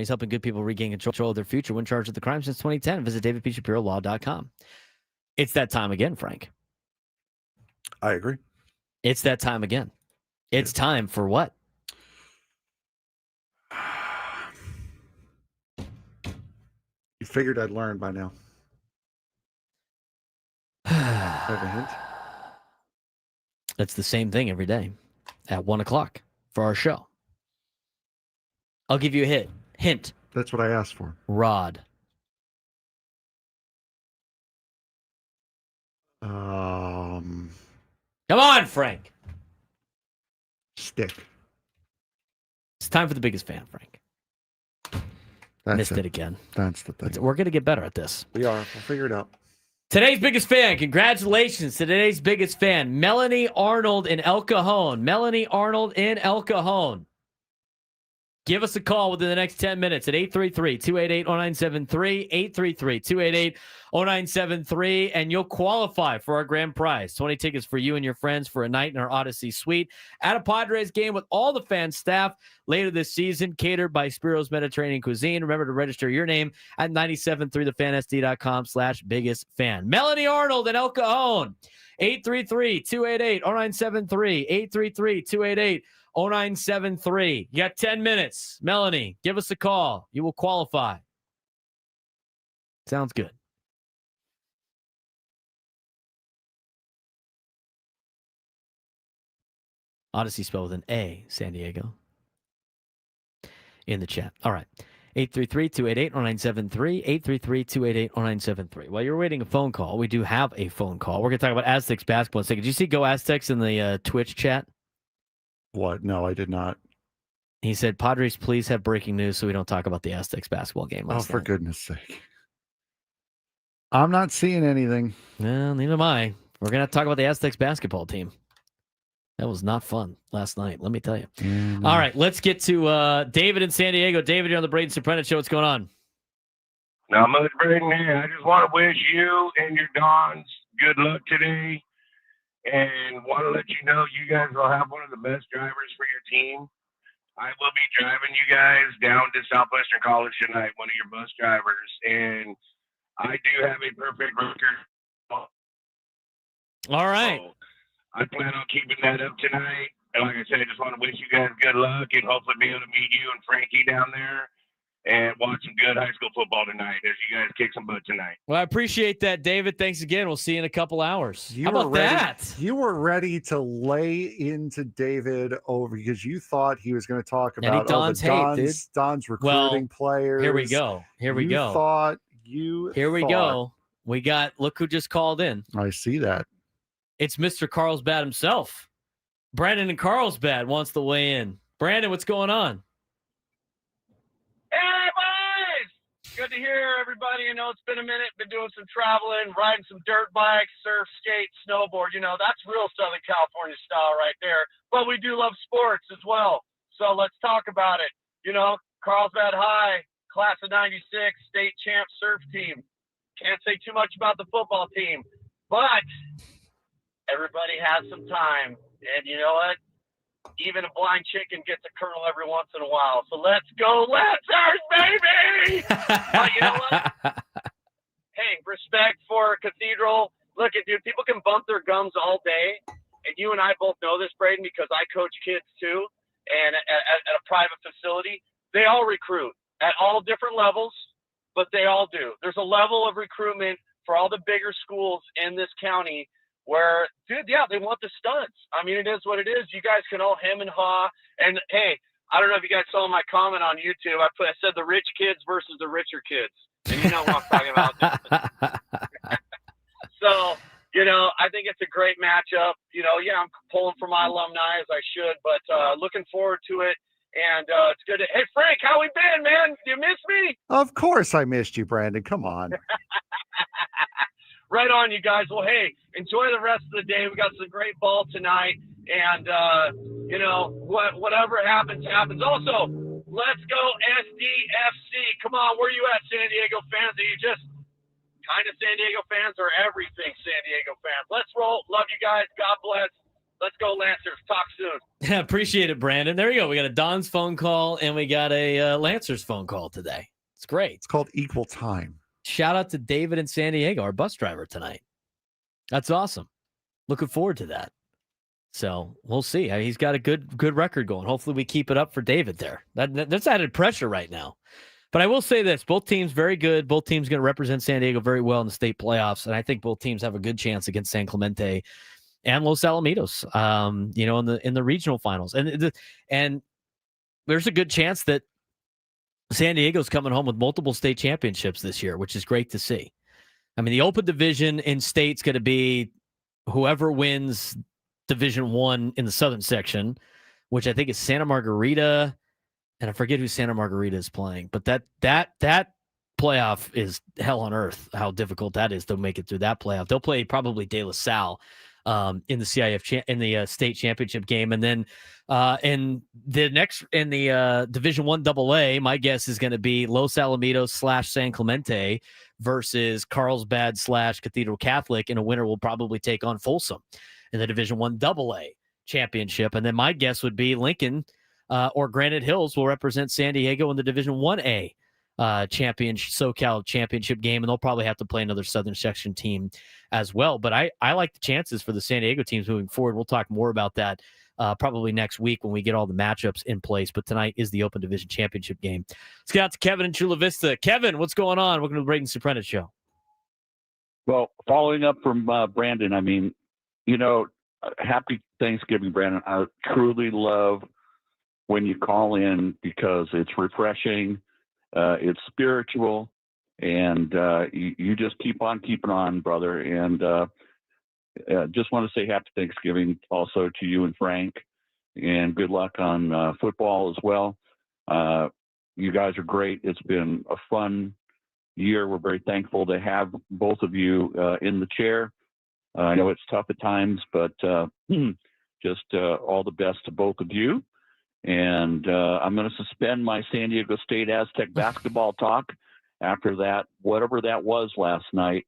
helping good people regain control of their future when charged with the crime since 2010. Visit davidpshapirolaw.com. It's that time again, Frank. I agree. It's that time again. It's time for what? You figured I'd learn by now. Have a hint? It's the same thing every day at 1 o'clock for our show. I'll give you a hint. That's what I asked for. Rod. Come on, Frank. Stick. It's time for the biggest fan, Frank. Missed it again. That's the thing. We're going to get better at this. We are. We'll figure it out. Today's biggest fan. Congratulations to today's biggest fan, Melanie Arnold in El Cajon. Melanie Arnold in El Cajon. Give us a call within the next 10 minutes at 833-288-0973, 833-288-0973, and you'll qualify for our grand prize. 20 tickets for you and your friends for a night in our Odyssey suite at a Padres game with all the fan staff later this season, catered by Spiro's Mediterranean Cuisine. Remember to register your name at 973thefansd.com/biggest fan. Melanie Arnold and El Cajon, 833-288-0973, 833-288-0973. You got 10 minutes. Melanie, give us a call. You will qualify. Sounds good. Odyssey spelled with an A, San Diego. In the chat. All right. 833-288-0973, 833-288-0973. While you're waiting a phone call, we do have a phone call. We're going to talk about Aztecs basketball in a second. Did you see Go Aztecs in the Twitch chat? What? No, I did not. He said, Padres, please have breaking news so we don't talk about the Aztecs basketball game last for night. goodness sake. I'm not seeing anything. Well, neither am I. We're going to talk about the Aztecs basketball team. That was not fun last night, let me tell you. All right, let's get to David in San Diego. David, you're on the Braden Surprenant Show. What's going on? Not much, Braden here. I just want to wish you and your Dons good luck today. And want to let you know you guys will have one of the best drivers for your team. I will be driving you guys down to Southwestern College tonight, one of your bus drivers. And I do have a perfect record. All right. So I plan on keeping that up tonight. And like I said, I just want to wish you guys good luck and hopefully be able to meet you and Frankie down there and watch some good high school football tonight as you guys kick some butt tonight. Well, I appreciate that, David. Thanks again. We'll see you in a couple hours. How about ready, that? You were ready to lay into David over because you thought he was going to talk about Don's recruiting players. Here we go. Here we go. We got, look who just called in. I see that. It's Mr. Carlsbad himself. Brandon in Carlsbad wants to weigh in. Brandon, what's going on? Hey, boys! Good to hear everybody. You know, it's been a minute. Been doing some traveling, riding some dirt bikes, surf, skate, snowboard. You know, that's real Southern California style right there. But we do love sports as well. So let's talk about it. You know, Carlsbad High, class of 96, state champ surf team. Can't say too much about the football team. But everybody has some time. And you know what? Even a blind chicken gets a kernel every once in a while. So let's go Lancers, baby! But you know what? Hey, respect for Cathedral. Look, dude, people can bump their gums all day. And you and I both know this, Braden, because I coach kids too. And at a private facility, they all recruit at all different levels, but they all do. There's a level of recruitment for all the bigger schools in this county where, dude, yeah, they want the studs. I mean, it is what it is. You guys can all hem and haw. And, hey, I don't know if you guys saw my comment on YouTube. I said the rich kids versus the richer kids. And you know what I'm talking about. So, you know, I think it's a great matchup. You know, yeah, I'm pulling for my alumni as I should, but looking forward to it. And it's good to – hey, Frank, how we been, man? You miss me? Of course I missed you, Brandon. Come on. Right on, you guys. Well, hey, enjoy the rest of the day. We got some great ball tonight. And, you know, whatever happens, happens. Also, let's go SDFC. Come on, where you at, San Diego fans? Are you just kind of San Diego fans or everything San Diego fans? Let's roll. Love you guys. God bless. Let's go, Lancers. Talk soon. Yeah, appreciate it, Brandon. There you go. We got a Don's phone call and we got a Lancers phone call today. It's great. It's called equal time. Shout out to David in San Diego, our bus driver tonight. That's awesome. Looking forward to that. So we'll see. He's got a good record going. Hopefully we keep it up for David there. That's added pressure right now. But I will say this, both teams very good. Both teams going to represent San Diego very well in the state playoffs. And I think both teams have a good chance against San Clemente and Los Alamitos, you know, in the regional finals. And there's a good chance that San Diego's coming home with multiple state championships this year, which is great to see. I mean, the open division in state's going to be whoever wins Division I in the southern section, which I think is Santa Margarita, and I forget who Santa Margarita is playing. But that playoff is hell on earth. How difficult that is to make it through that playoff. They'll play probably De La Salle in the CIF in the state championship game, and then in the Division I AA, my guess is going to be Los Alamitos / San Clemente versus Carlsbad / Cathedral Catholic, and a winner will probably take on Folsom in the Division I AA championship. And then my guess would be Lincoln or Granite Hills will represent San Diego in the Division 1A SoCal championship game, and they'll probably have to play another southern section team as well. But I like the chances for the San Diego teams moving forward. We'll talk more about that probably next week when we get all the matchups in place. But tonight is the Open Division Championship game. Let's get out to Kevin in Chula Vista. Kevin, what's going on? Welcome to the Braden Surprenant Show. Well, following up from Brandon, I mean, you know, happy Thanksgiving, Brandon. I truly love when you call in because it's refreshing, it's spiritual, and you just keep on keeping on, brother. And just want to say happy Thanksgiving also to you and Frank, and good luck on football as well. You guys are great. It's been a fun year. We're very thankful to have both of you in the chair. I know it's tough at times, but just all the best to both of you. And I'm going to suspend my San Diego State Aztec basketball talk after that, whatever that was last night.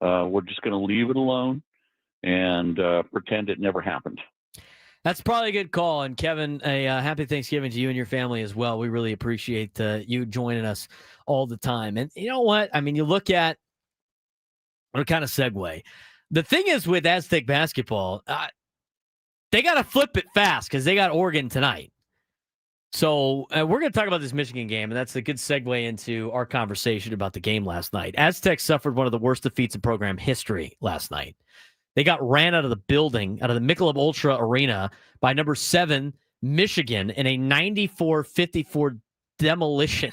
We're just going to leave it alone and pretend it never happened. That's probably a good call. And Kevin, a happy Thanksgiving to you and your family as well. We really appreciate you joining us all the time. And you know what? I mean, you look at, or kind of segue. The thing is with Aztec basketball, They got to flip it fast because they got Oregon tonight. So we're going to talk about this Michigan game, and that's a good segue into our conversation about the game last night. Aztecs suffered one of the worst defeats in program history last night. They got ran out of the building, out of the Michelob Ultra Arena by number 7 Michigan in a 94-54 demolition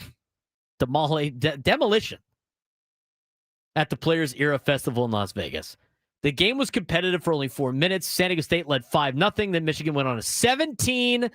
at the Players Era Festival in Las Vegas. The game was competitive for only 4 minutes. San Diego State led 5-0. Then Michigan went on a 17-2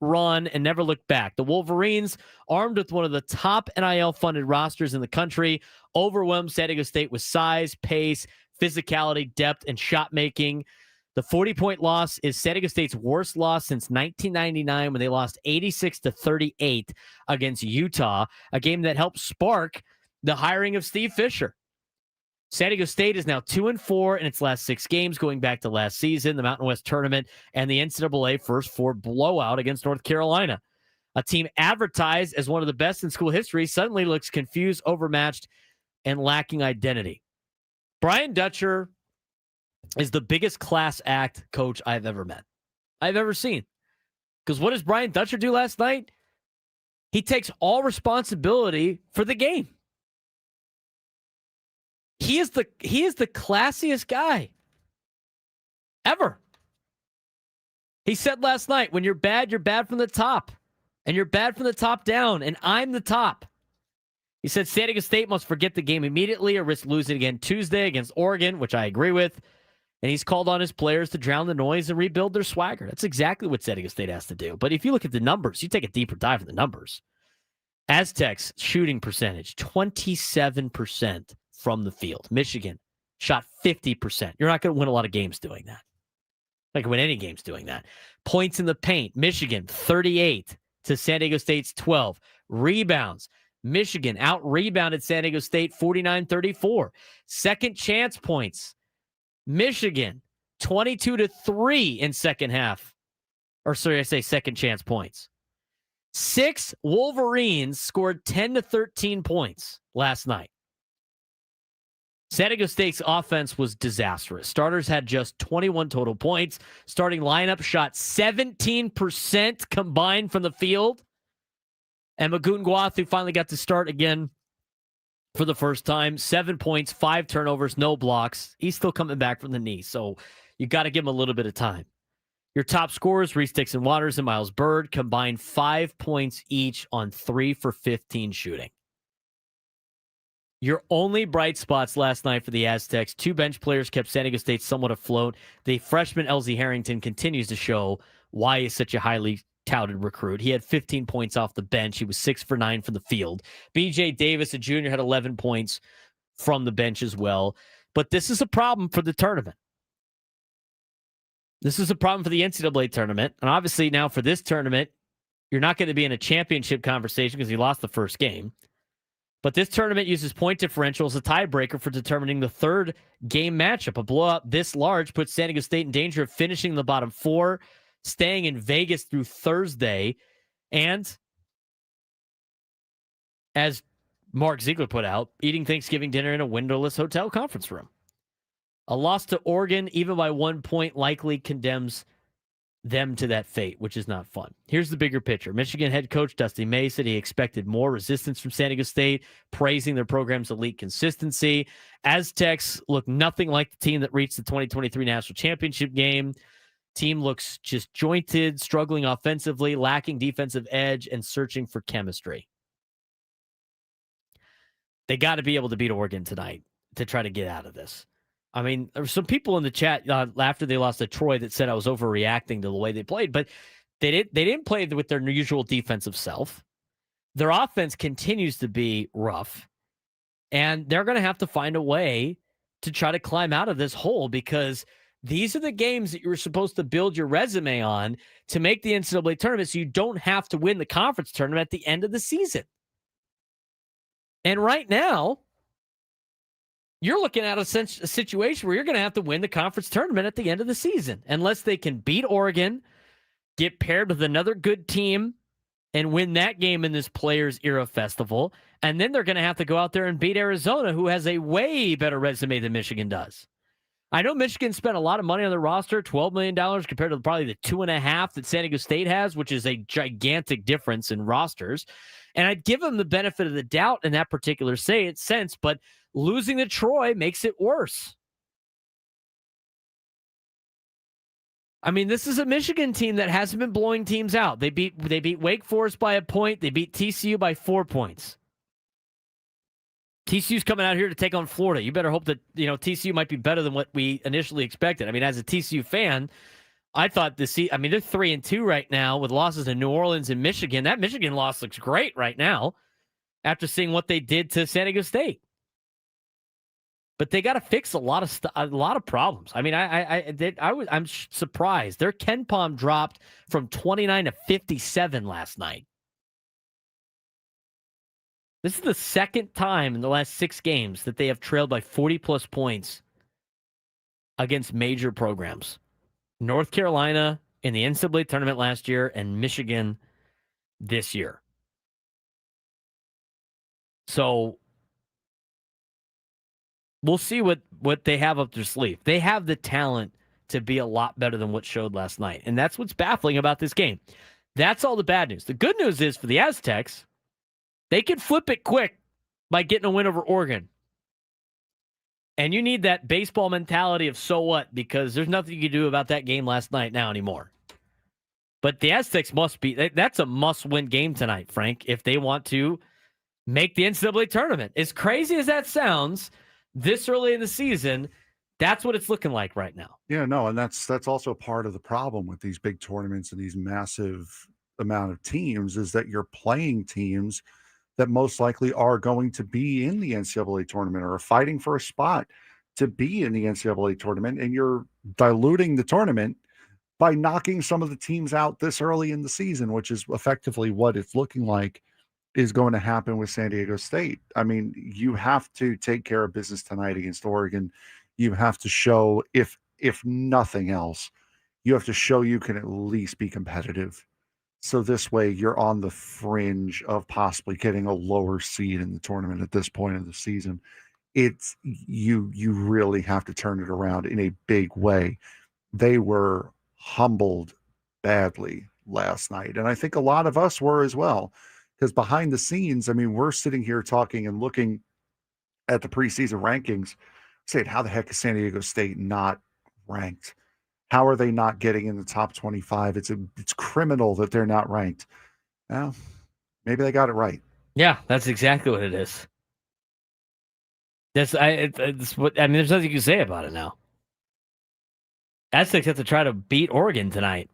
run and never looked back. The Wolverines, armed with one of the top NIL-funded rosters in the country, overwhelmed San Diego State with size, pace, physicality, depth, and shot making. The 40-point loss is San Diego State's worst loss since 1999 when they lost 86-38 against Utah, a game that helped spark the hiring of Steve Fisher. San Diego State is now 2-4 in its last 6 games, going back to last season, the Mountain West Tournament, and the NCAA First Four blowout against North Carolina. A team advertised as one of the best in school history suddenly looks confused, overmatched, and lacking identity. Brian Dutcher is the biggest class act coach I've ever met, I've ever seen. Because what does Brian Dutcher do last night? He takes all responsibility for the game. He is the classiest guy ever. He said last night, when you're bad from the top. And you're bad from the top down. And I'm the top. He said San Diego State must forget the game immediately or risk losing again Tuesday against Oregon, which I agree with. And he's called on his players to drown the noise and rebuild their swagger. That's exactly what San Diego State has to do. But if you look at the numbers, you take a deeper dive in the numbers. Aztecs shooting percentage, 27%. From the field. Michigan shot 50%. You're not going to win a lot of games doing that. Not going to win any games doing that. Points in the paint. Michigan 38 to San Diego State's 12. Rebounds. Michigan out-rebounded San Diego State 49-34. Second chance points. Michigan 22-3 in second half. Or sorry, I say second chance points. 6 Wolverines scored 10-13 points last night. San Diego State's offense was disastrous. Starters had just 21 total points. Starting lineup shot 17% combined from the field. And Magoon Guathu finally got to start again for the first time. 7 points, 5 turnovers, no blocks. He's still coming back from the knee, so you got to give him a little bit of time. Your top scorers, Reese Dixon Waters and Miles Bird, combined 5 points each on 3 for 15 shooting. Your only bright spots last night for the Aztecs, 2 bench players kept San Diego State somewhat afloat. The freshman LZ Harrington continues to show why he's such a highly touted recruit. He had 15 points off the bench. He was 6 for 9 from the field. BJ Davis, a junior, had 11 points from the bench as well. But this is a problem for the tournament. This is a problem for the NCAA tournament. And obviously now for this tournament, you're not going to be in a championship conversation because you lost the first game. But this tournament uses point differential as a tiebreaker for determining the third game matchup. A blowout this large puts San Diego State in danger of finishing the bottom 4, staying in Vegas through Thursday. And as Mark Ziegler put out, eating Thanksgiving dinner in a windowless hotel conference room. A loss to Oregon, even by 1 point, likely condemns them to that fate, which is not fun. Here's the bigger picture. Michigan head coach Dusty May said he expected more resistance from San Diego State, praising their program's elite consistency. Aztecs look nothing like the team that reached the 2023 national championship game. Team looks just jointed, struggling offensively, lacking defensive edge, and searching for chemistry. They got to be able to beat Oregon tonight to try to get out of this. I mean, there were some people in the chat after they lost to Troy that said I was overreacting to the way they played, but they didn't play with their usual defensive self. Their offense continues to be rough, and they're going to have to find a way to try to climb out of this hole because these are the games that you're supposed to build your resume on to make the NCAA tournament so you don't have to win the conference tournament at the end of the season. And right now, you're looking at a situation where you're going to have to win the conference tournament at the end of the season, unless they can beat Oregon, get paired with another good team, and win that game in this Players Era Festival. And then they're going to have to go out there and beat Arizona, who has a way better resume than Michigan does. I know Michigan spent a lot of money on their roster, $12 million compared to probably the $2.5 million that San Diego State has, which is a gigantic difference in rosters. And I'd give them the benefit of the doubt in that particular sense, but losing to Troy makes it worse. I mean, this is a Michigan team that hasn't been blowing teams out. They beat Wake Forest by a point. They beat TCU by 4 points. TCU's coming out here to take on Florida. You better hope that, TCU might be better than what we initially expected. I mean, as a TCU fan, I thought they're 3-2 right now with losses in New Orleans and Michigan. That Michigan loss looks great right now after seeing what they did to San Diego State. But they got to fix a lot of problems. I mean, I'm surprised. Their Ken Pom dropped from 29 to 57 last night. This is the second time in the last 6 games that they have trailed by 40-plus points against major programs. North Carolina in the NCAA tournament last year and Michigan this year. So we'll see what they have up their sleeve. They have the talent to be a lot better than what showed last night. And that's what's baffling about this game. That's all the bad news. The good news is for the Aztecs, they can flip it quick by getting a win over Oregon. And you need that baseball mentality of so what, because there's nothing you can do about that game last night now anymore. But the Aztecs that's a must-win game tonight, Frank, if they want to make the NCAA tournament. As crazy as that sounds, this early in the season, that's what it's looking like right now. Yeah, no, and that's also part of the problem with these big tournaments and these massive amount of teams is that you're playing teams that most likely are going to be in the NCAA tournament or are fighting for a spot to be in the NCAA tournament, and you're diluting the tournament by knocking some of the teams out this early in the season, which is effectively what it's looking like is going to happen with San Diego State. I mean, you have to take care of business tonight against Oregon. You have to show, if nothing else, you have to show you can at least be competitive. So this way you're on the fringe of possibly getting a lower seed in the tournament at this point of the season. It's you really have to turn it around in a big way. They were humbled badly last night. And I think a lot of us were as well, because behind the scenes, I mean, we're sitting here talking and looking at the preseason rankings, saying, how the heck is San Diego State not ranked? How are they not getting in the top 25? It's criminal that they're not ranked. Well, maybe they got it right. Yeah, that's exactly what it is. There's nothing you can say about it now. Aztecs have to try to beat Oregon tonight.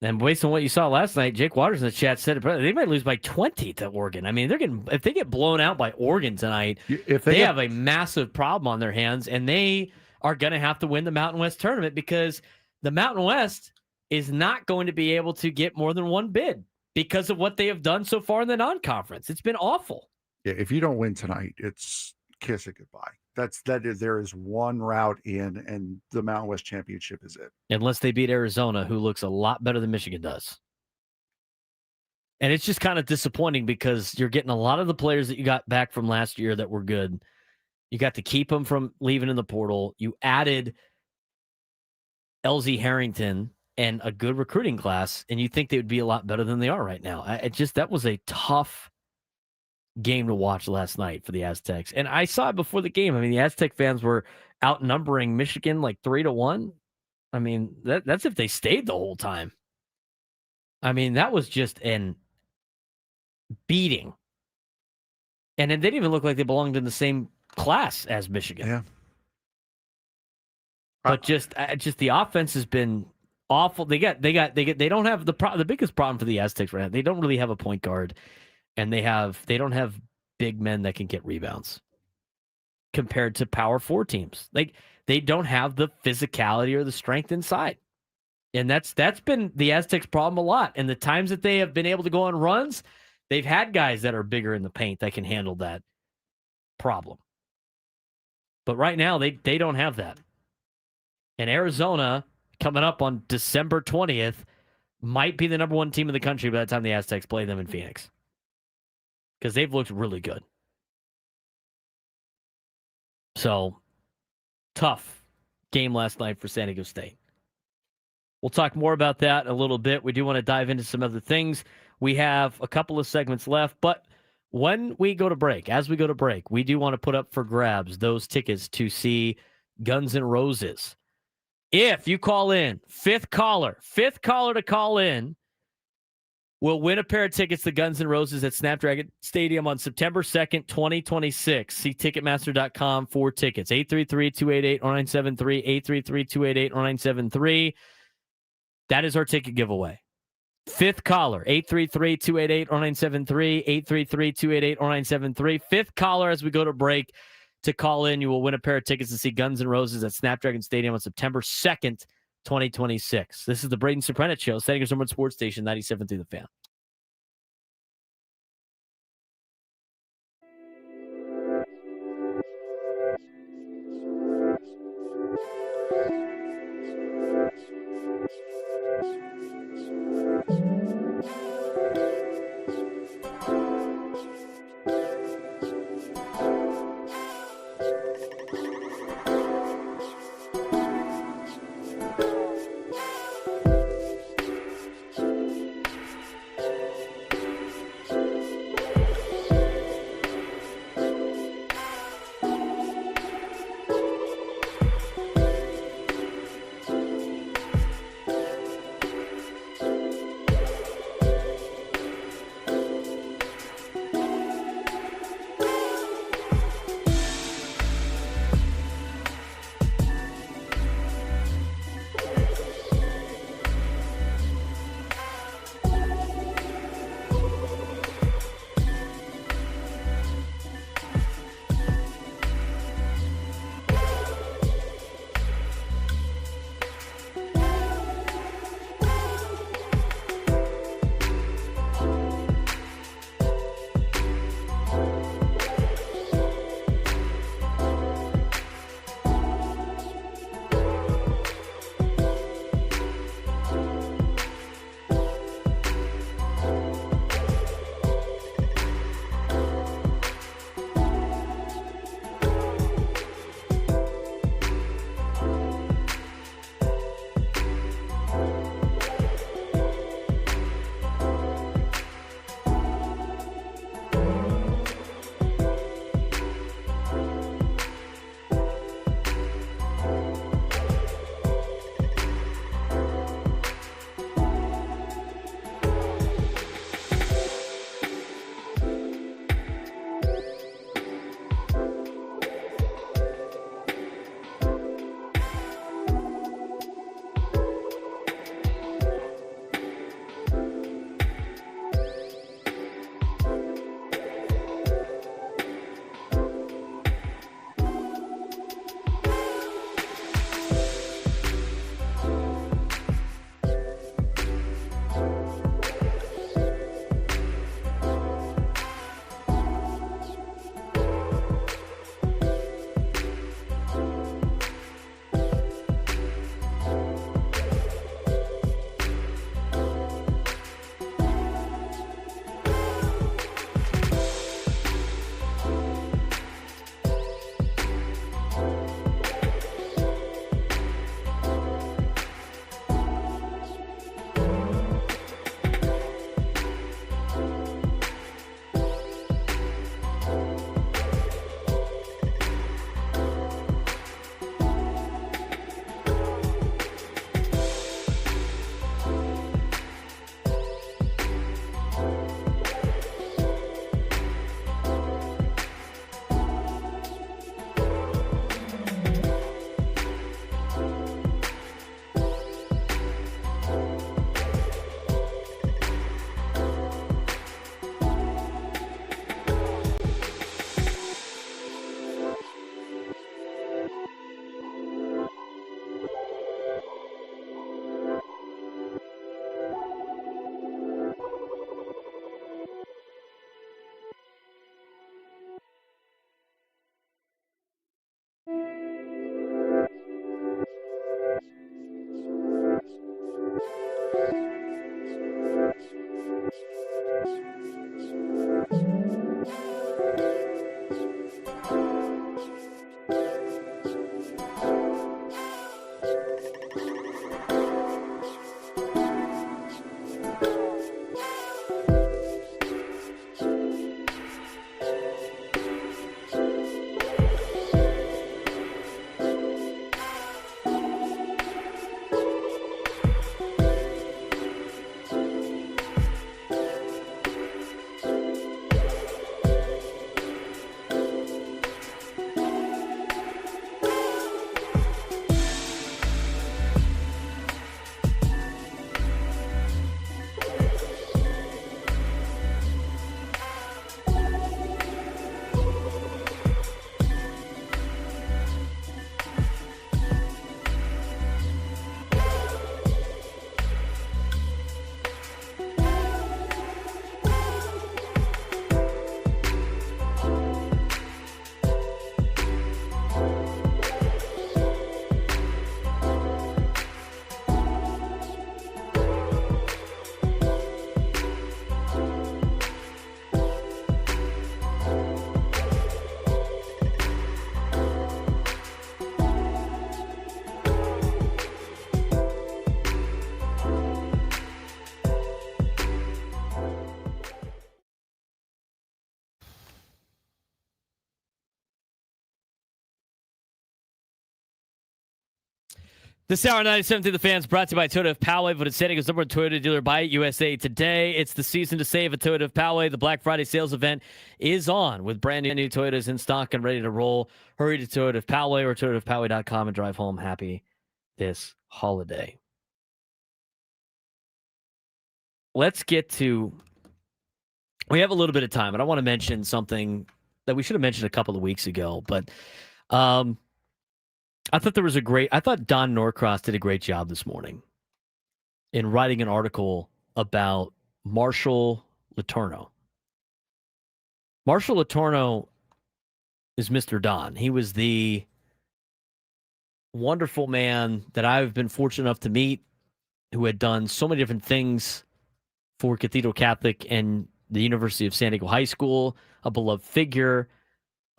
And based on what you saw last night, Jake Waters in the chat said they might lose by 20 to Oregon. I mean, if they get blown out by Oregon tonight, they have a massive problem on their hands, and they are going to have to win the Mountain West tournament because the Mountain West is not going to be able to get more than one bid because of what they have done so far in the non-conference. It's been awful. Yeah, if you don't win tonight, it's kiss it goodbye. There is one route in, and the Mountain West Championship is it. Unless they beat Arizona, who looks a lot better than Michigan does. And it's just kind of disappointing because you're getting a lot of the players that you got back from last year that were good. You got to keep them from leaving in the portal. You added LZ Harrington and a good recruiting class, and you think they would be a lot better than they are right now. That was a tough game to watch last night for the Aztecs. And I saw it before the game. I mean, the Aztec fans were outnumbering Michigan like 3-1. I mean, that's if they stayed the whole time. I mean, that was just an beating. And it didn't even look like they belonged in the same class as Michigan. Yeah. But just the offense has been awful. They don't have the biggest problem for the Aztecs right now. They don't really have a point guard, and they don't have big men that can get rebounds compared to Power 4 teams. Like, they don't have the physicality or the strength inside. And that's been the Aztecs' problem a lot. And the times that they have been able to go on runs, they've had guys that are bigger in the paint that can handle that problem. But right now, they don't have that. And Arizona, coming up on December 20th, might be the number 1 team in the country by the time the Aztecs play them in Phoenix. Because they've looked really good. So, tough game last night for San Diego State. We'll talk more about that in a little bit. We do want to dive into some other things. We have a couple of segments left, but when we go to break, as we go to break, we do want to put up for grabs those tickets to see Guns N' Roses. If you call in, fifth caller to call in, will win a pair of tickets to Guns N' Roses at Snapdragon Stadium on September 2nd, 2026. See Ticketmaster.com for tickets. 833-288-0973, 833-288-0973. That is our ticket giveaway. Fifth caller, 833-288-0973, 833-288-0973. Fifth caller as we go to break to call in. You will win a pair of tickets to see Guns N' Roses at Snapdragon Stadium on September 2nd, 2026. This is the Braden Surprenant Show, San Diego's number one sports station, 97 through the Fan. This hour 97 through the fans brought to you by Toyota of Poway, voted San Diego's number one Toyota dealer by USA Today. It's the season to save at Toyota of Poway. The Black Friday sales event is on with brand new Toyotas in stock and ready to roll. Hurry to Toyota of Poway or toyotaofpoway.com and drive home happy this holiday. Let's get to, we have a little bit of time, and I want to mention something that we should have mentioned a couple of weeks ago, but I thought Don Norcross did a great job this morning in writing an article about Marshall Letourneau. Marshall Letourneau is Mr. Don. He was the wonderful man that I've been fortunate enough to meet, who had done so many different things for Cathedral Catholic and the University of San Diego High School, a beloved figure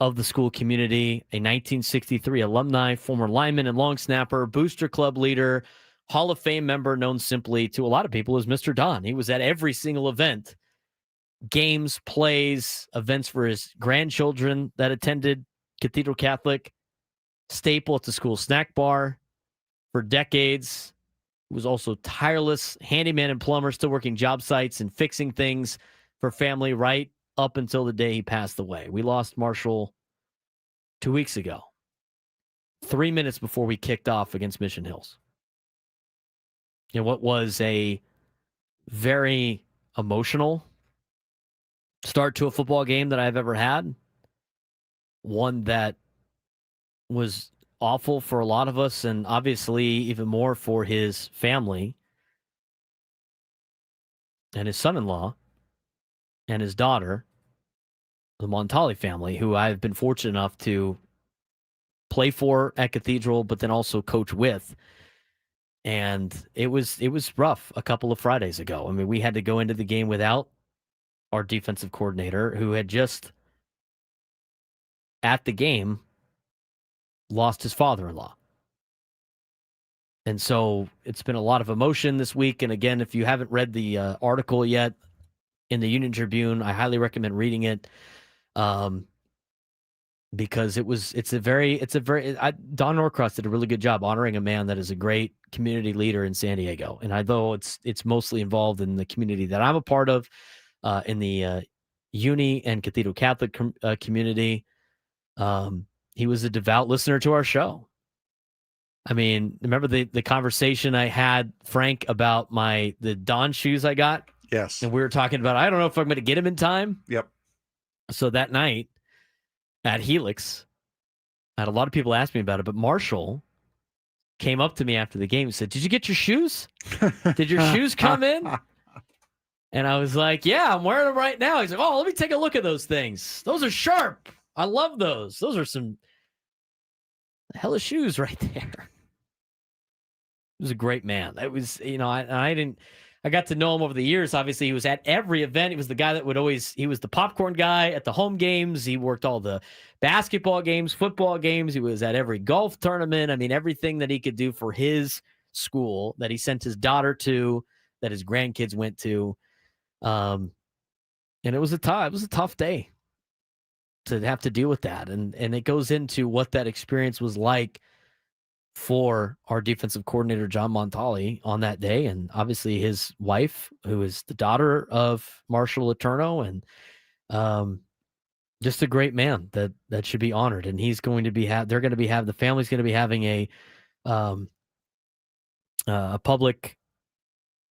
of the school community, a 1963 alumni, former lineman and long snapper, booster club leader, Hall of Fame member, known simply to a lot of people as Mr. Don. He was at every single event, games, plays, events for his grandchildren that attended Cathedral Catholic, staple at the school snack bar for decades. He was also tireless handyman and plumber, still working job sites and fixing things for family right up until the day he passed away. We lost Marshall 2 weeks ago, 3 minutes before we kicked off against Mission Hills. What was a very emotional start to a football game that I've ever had. One that was awful for a lot of us, and obviously even more for his family and his son-in-law and his daughter, the Montali family, who I've been fortunate enough to play for at Cathedral, but then also coach with. And it was rough a couple of Fridays ago. I mean, we had to go into the game without our defensive coordinator, who had just, at the game, lost his father-in-law. And so it's been a lot of emotion this week. And again, if you haven't read the article yet in the Union Tribune, I highly recommend reading it. Because Don Norcross did a really good job honoring a man that is a great community leader in San Diego. And although it's mostly involved in the community that I'm a part of, in the Uni and Cathedral Catholic community, he was a devout listener to our show. I mean, remember the conversation I had, Frank, about the Don shoes I got? Yes. And we were talking about, I don't know if I'm going to get him in time. Yep. So that night at Helix, I had a lot of people ask me about it, but Marshall came up to me after the game and said, "Did you get your shoes? Did your shoes come in?" And I was like, "Yeah, I'm wearing them right now." He's like, "Oh, let me take a look at those things. Those are sharp. I love those. Those are some hella shoes right there." He was a great man. It was, I got to know him over the years. Obviously, he was at every event. He was the guy that he was the popcorn guy at the home games. He worked all the basketball games, football games. He was at every golf tournament. I mean, everything that he could do for his school that he sent his daughter to, that his grandkids went to. And it was a tough day to have to deal with that. And it goes into what that experience was like for our defensive coordinator, John Montali, on that day. And obviously his wife, who is the daughter of Marshall Letourneau, and just a great man that should be honored. And he's going to be, the family's going to be having a public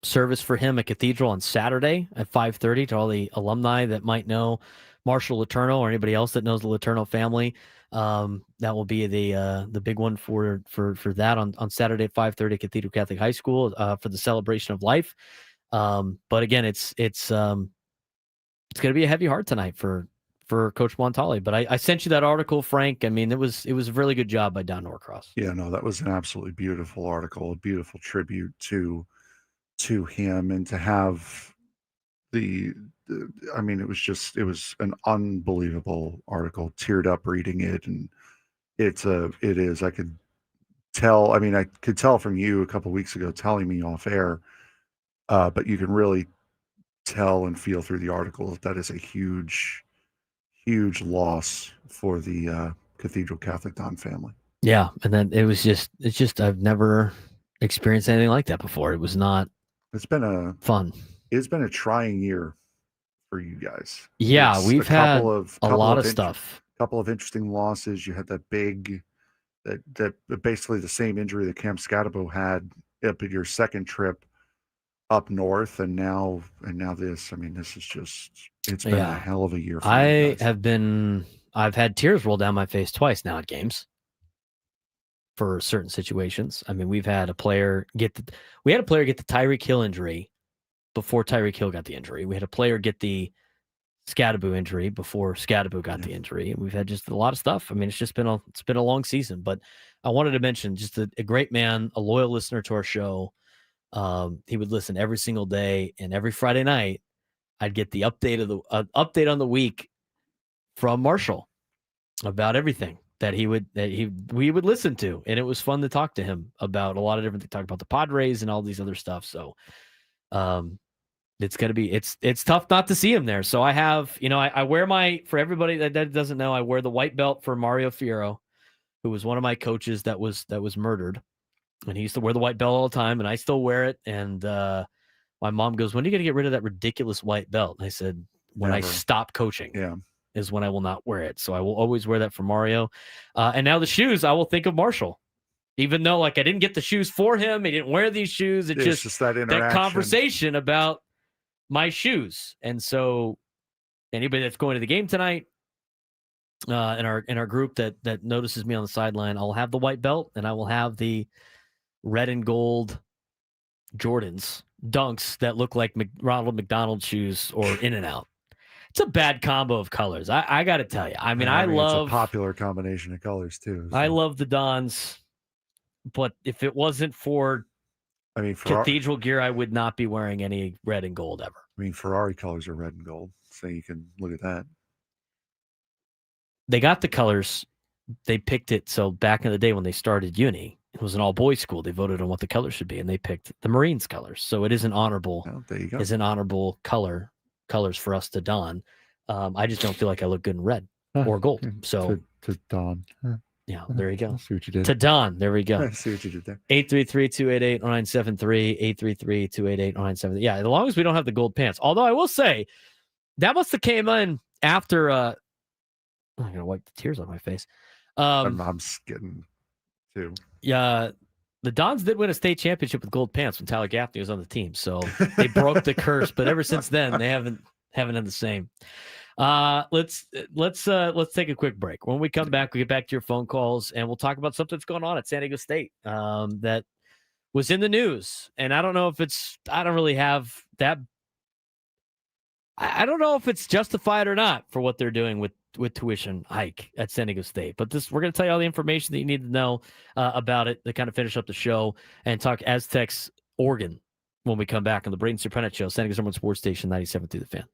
service for him at Cathedral on Saturday at 5:30 to all the alumni that might know Marshall Letourneau or anybody else that knows the Letourneau family. That will be the big one for that on Saturday at 5:30 at Cathedral Catholic High School for the celebration of life. But again, it's going to be a heavy heart tonight for Coach Montali. But I sent you that article, Frank. I mean, it was a really good job by Don Norcross. Yeah, no, that was an absolutely beautiful article, a beautiful tribute to him, and to have I mean, it was an unbelievable article. Teared up reading it, and I could tell. I mean, I could tell from you a couple of weeks ago telling me off air, but you can really tell and feel through the article that is a huge loss for the Cathedral Catholic Don family. Yeah, and then it's just I've never experienced anything like that before. It was not. It's been fun. It's been a trying year for you guys. Yeah, It's we've had a lot of stuff. Couple of interesting losses. You had that that basically the same injury that Cam Scatabo had up at your second trip up north, and now this. I mean, this is just it's been a hell of a year for you guys. I've had tears roll down my face twice now at games for certain situations. I mean, we had a player get the Tyreek Hill injury before Tyreek Hill got the injury. We had a player get the Scatabo injury before Scatabo got the injury. We've had just a lot of stuff. I mean, it's been a long season, but I wanted to mention just a great man, a loyal listener to our show. He would listen every single day, and every Friday night I'd get the update on the week from Marshall about everything that we would listen to, and it was fun to talk to him about a lot of different things. Talk about the Padres and all these other stuff. So, it's gonna be it's tough not to see him there. So I have I wear for everybody that doesn't know, I wear the white belt for Mario Fierro, who was one of my coaches that was murdered, and he used to wear the white belt all the time, and I still wear it. And my mom goes, "When are you gonna get rid of that ridiculous white belt?" And I said, "When I stop coaching." Yeah. Is when I will not wear it. So I will always wear that for Mario. And now the shoes, I will think of Marshall. Even though I didn't get the shoes for him, he didn't wear these shoes. It's just that conversation about my shoes. And so anybody that's going to the game tonight, in our group that notices me on the sideline, I'll have the white belt and I will have the red and gold Jordans dunks that look like Ronald McDonald shoes or In-N-Out. It's a bad combo of colors. I got to tell you. I mean, it's a popular combination of colors too. So. I love the Dons, but if it wasn't for Cathedral gear, I would not be wearing any red and gold ever. I mean, Ferrari colors are red and gold, so you can look at that. They got the colors. They picked it. So back in the day when they started uni, it was an all-boys school. They voted on what the colors should be, and they picked the Marines colors. So it is an honorable. Oh, there you go. Is an honorable colors for us to don. I just don't feel like I look good in red or gold. So to don. Yeah, there you go. I see what you did. To don. There we go. I see what you did there. 833-288-0973. 833-288-0973. Yeah, as long as we don't have the gold pants. Although I will say, that must have came in after. I'm gonna wipe the tears on my face. I'm getting too. Yeah. The Dons did win a state championship with gold pants when Tyler Gaffney was on the team, so they broke the curse. But ever since then, they haven't done the same. Let's take a quick break. When we come back, we get back to your phone calls, and we'll talk about something that's going on at San Diego State that was in the news. And I don't know if I don't really have that. I don't know if it's justified or not for what they're doing with tuition hike at San Diego State. But we're going to tell you all the information that you need to know about it to kind of finish up the show and talk Aztecs Oregon when we come back on the Braden Surprenant Show, San Diego's #1 sports station, 97 through the Fan.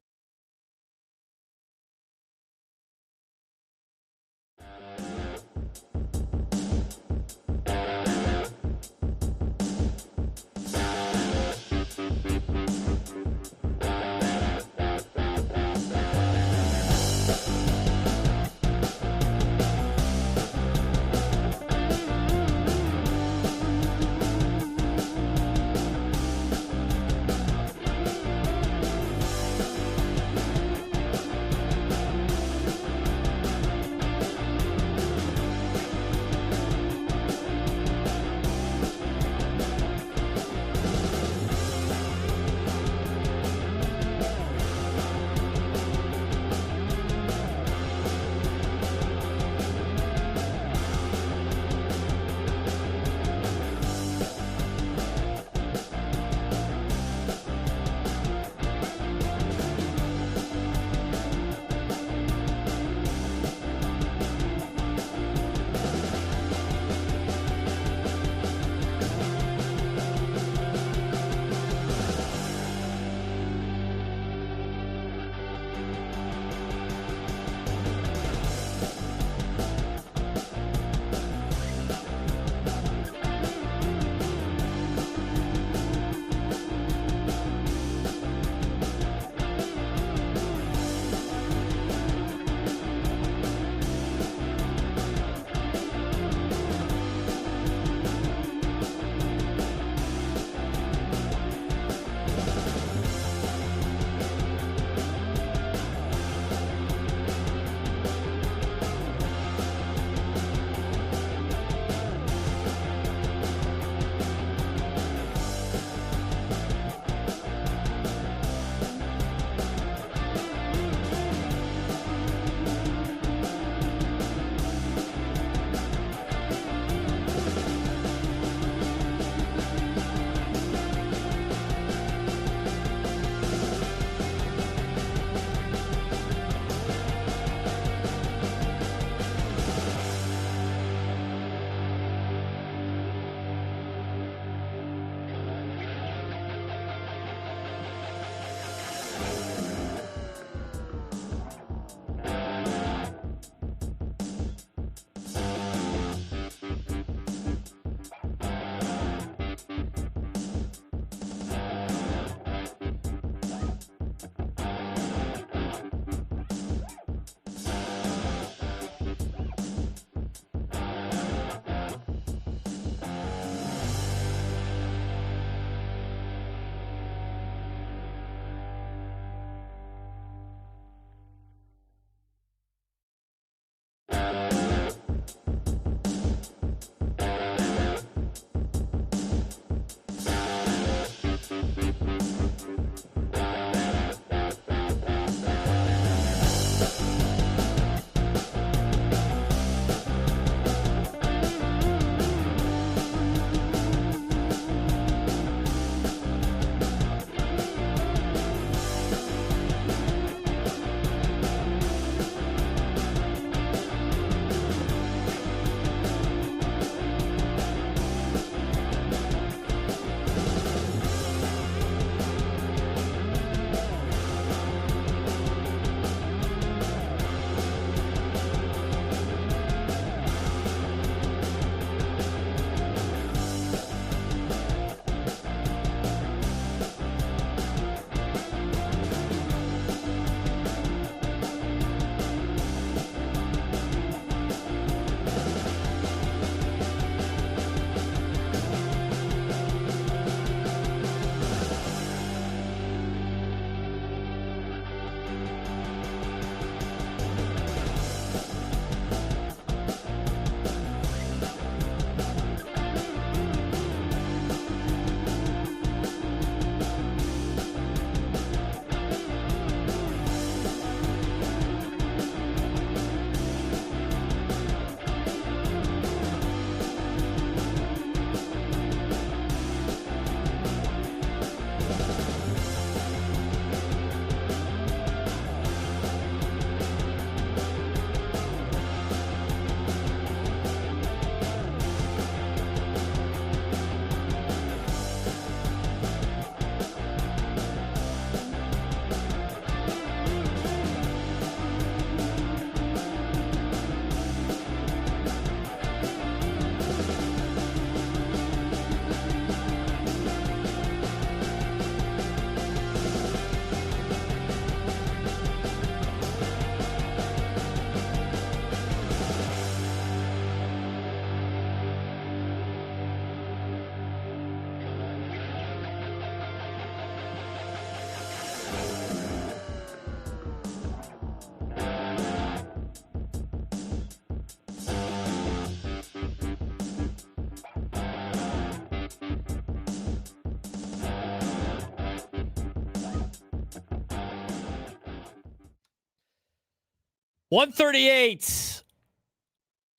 1:38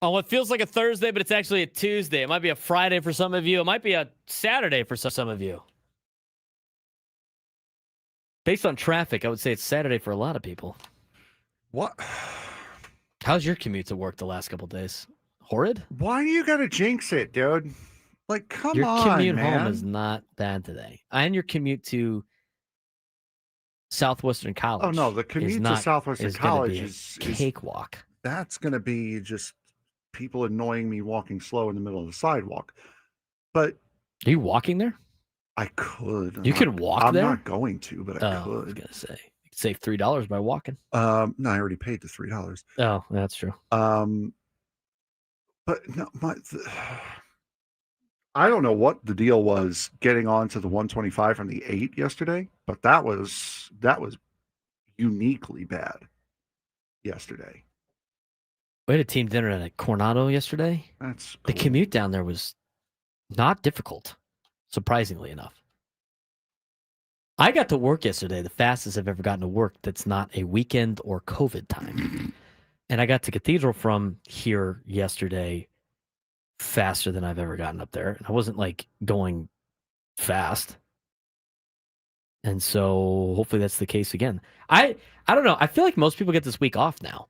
on what feels like a Thursday, but it's actually a Tuesday. It might be a Friday for some of you. It might be a Saturday for some of you. Based on traffic, I would say it's Saturday for a lot of people. What? How's your commute to work the last couple days? Horrid? Why do you gotta jinx it, dude? Like, come Your on, commute man. home is not bad today. And your commute to Southwestern College. Oh no, the commute to Southwestern College is cakewalk. That's gonna be just people annoying me walking slow in the middle of the sidewalk. But are you walking there? I could. You could walk there? I'm not going to, but I could. I was gonna say you could save $3 by walking. No, I already paid the $3. Oh, that's true. But no, I don't know what the deal was getting onto the 125 from the 8 yesterday, but that was uniquely bad yesterday. We had a team dinner at Coronado yesterday. That's The commute down there was not difficult, surprisingly enough. I got to work yesterday, the fastest I've ever gotten to work that's not a weekend or COVID time. And I got to Cathedral from here yesterday faster than I've ever gotten up there. And I wasn't like going fast. And so hopefully that's the case again. I don't know. I feel like most people get this week off now.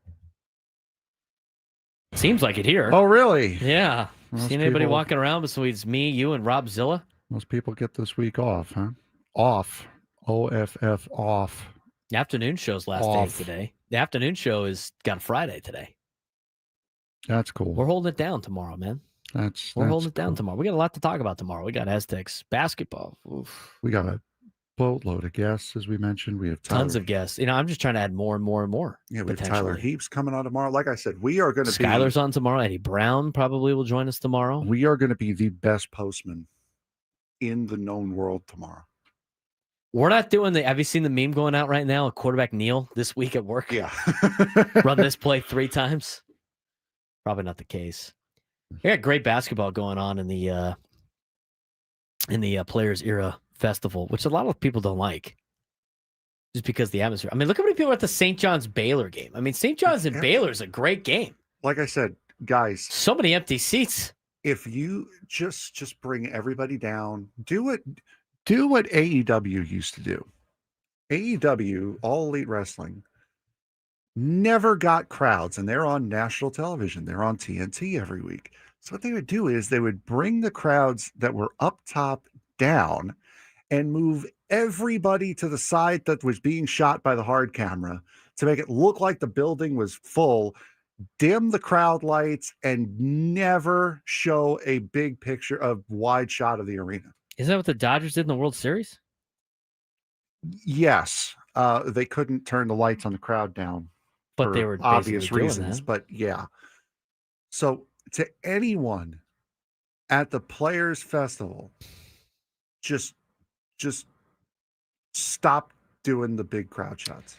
Seems like it here. Oh, really? Yeah. Most Seen anybody people- walking around besides me, you, and Rob Zilla? Most people get this week off, huh? Off. OFF off. The afternoon show's last Off. day today. The afternoon show is got a Friday today. That's cool. We're holding it down tomorrow, man. We're holding it down tomorrow. We got a lot to talk about tomorrow. We got Aztecs basketball. Oof. We got a boatload of guests, as we mentioned. We have Tons of guests. You know, I'm just trying to add more and more and more. Yeah, we have Tyler potentially. Heaps coming on tomorrow. Like I said, we are going to be. Skylar's on tomorrow. Eddie Brown probably will join us tomorrow. We are going to be the best postman in the known world tomorrow. We're not doing the. Have you seen the meme going out right now? A quarterback kneel this week at work. Yeah. Run this play 3 times. Probably not the case. We got great basketball going on in the Players Era Festival, which a lot of people don't like, just because the atmosphere. I mean, look how many people are at the St. John's Baylor game. I mean, St. John's and Baylor is a great game. Like I said, guys, so many empty seats. If you just bring everybody down, do what AEW used to do. AEW, All Elite Wrestling, never got crowds, and they're on national television. They're on TNT every week. So what they would do is they would bring the crowds that were up top down and move everybody to the side that was being shot by the hard camera to make it look like the building was full, dim the crowd lights, and never show a big picture of wide shot of the arena. Is that what the Dodgers did in the World Series? Yes. They couldn't turn the lights on the crowd down. But for they were obvious basically doing reasons. that. But yeah. So to anyone at the Players Festival, just stop doing the big crowd shots.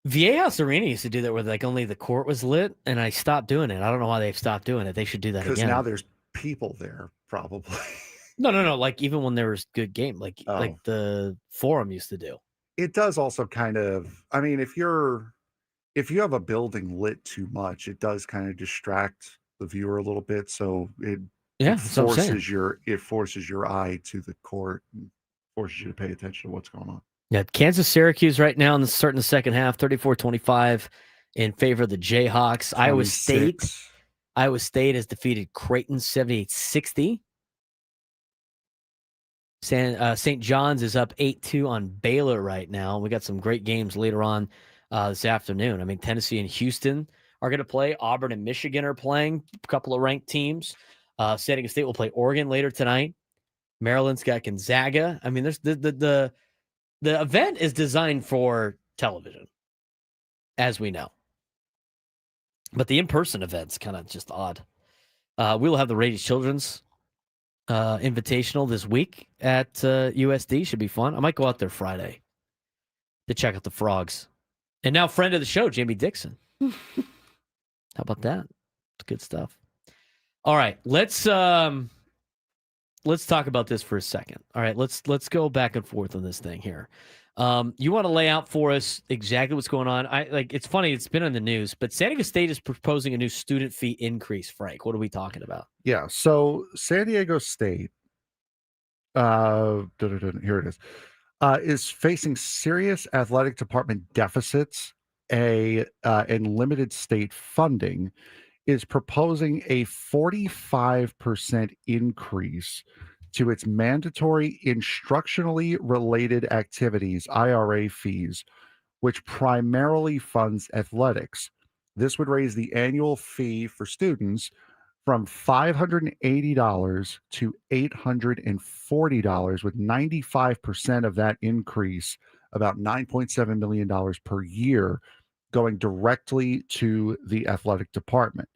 Viejas Arena used to do that where like only the court was lit, and I stopped doing it. I don't know why they've stopped doing it. They should do that Because again. now there's people there, probably. No. Like even when there was good game, like the Forum used to do. It does also kind of. I mean, if you have a building lit too much, it does kind of distract the viewer a little bit. So it that's what I'm saying. forces your eye to the court and forces you to pay attention to what's going on. Yeah, Kansas-Syracuse right now in the starting the second half, 34-25 in favor of the Jayhawks. 26. Iowa State has defeated Creighton 78-60. St. John's is up 8-2 on Baylor right now. We got some great games later on this afternoon. I mean, Tennessee and Houston are going to play. Auburn and Michigan are playing, a couple of ranked teams. San Diego State will play Oregon later tonight. Maryland's got Gonzaga. I mean, there's the event is designed for television, as we know. But the in-person event's kind of just odd. We will have the Radiant Children's Invitational this week at USD. Should be fun. I might go out there Friday to check out the Frogs. And now friend of the show, Jamie Dixon. How about that? It's good stuff. All right, let's talk about this for a second. All right, let's go back and forth on this thing here. You want to lay out for us exactly what's going on? It's funny, it's been in the news, but San Diego State is proposing a new student fee increase. Frank, what are we talking about? Yeah, so San Diego State, here it is facing serious athletic department deficits and limited state funding, is proposing a 45% increase to its mandatory instructionally related activities, IRA fees, which primarily funds athletics. This would raise the annual fee for students from $580 to $840, with 95% of that increase, about $9.7 million per year, going directly to the athletic department.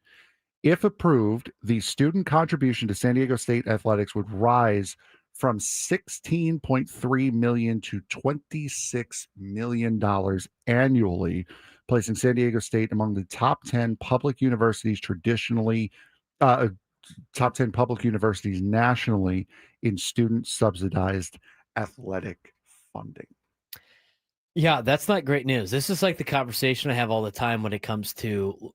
If approved, the student contribution to San Diego State athletics would rise from $16.3 million to $26 million annually, placing San Diego State among the top 10 public universities top 10 public universities nationally in student-subsidized athletic funding. Yeah, that's not great news. This is like the conversation I have all the time when it comes to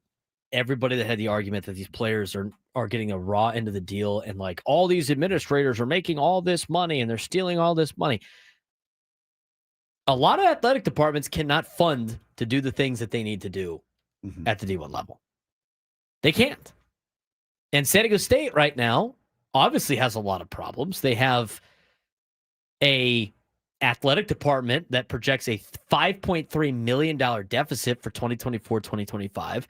everybody that had the argument that these players are getting a raw end of the deal, and like all these administrators are making all this money and they're stealing all this money. A lot of athletic departments cannot fund to do the things that they need to do at the D1 level. They can't. And San Diego State right now obviously has a lot of problems. They have a athletic department that projects a $5.3 million deficit for 2024-2025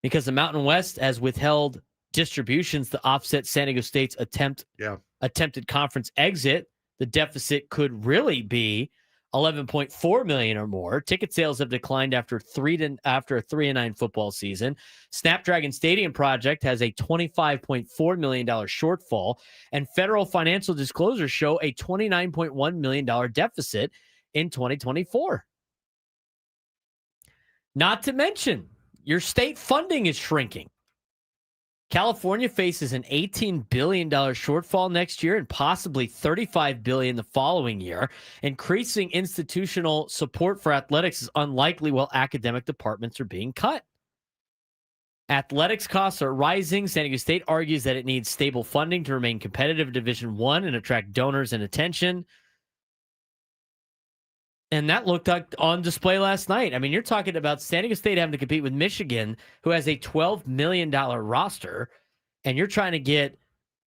because the Mountain West has withheld distributions to offset San Diego State's attempted conference exit. The deficit could really be $11.4 million or more. Ticket sales have declined after a 3-9 football season. Snapdragon Stadium project has a $25.4 million shortfall, and federal financial disclosures show a $29.1 million deficit in 2024. Not to mention, your state funding is shrinking. California faces an $18 billion shortfall next year and possibly $35 billion the following year. Increasing institutional support for athletics is unlikely while academic departments are being cut. Athletics costs are rising. San Diego State argues that it needs stable funding to remain competitive in Division I and attract donors and attention. And that looked on display last night. I mean, you're talking about San Diego State having to compete with Michigan, who has a $12 million roster, and you're trying to get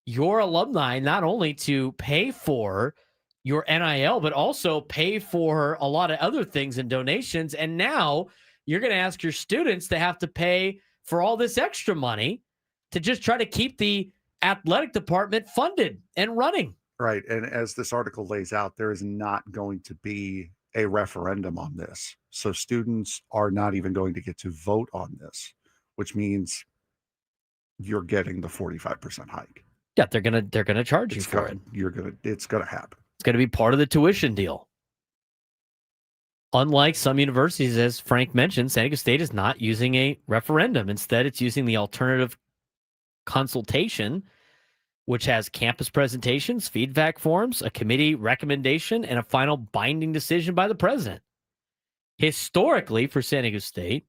your alumni not only to pay for your NIL, but also pay for a lot of other things and donations. And now you're going to ask your students to have to pay for all this extra money to just try to keep the athletic department funded and running. Right. And as this article lays out, there is not going to be a referendum on this. So students are not even going to get to vote on this, which means you're getting the 45% hike. Yeah, they're gonna charge you for it. It's gonna happen. It's gonna be part of the tuition deal. Unlike some universities, as Frank mentioned, San Diego State is not using a referendum. Instead, it's using the alternative consultation, which has campus presentations, feedback forms, a committee recommendation, and a final binding decision by the president. Historically, for San Diego State,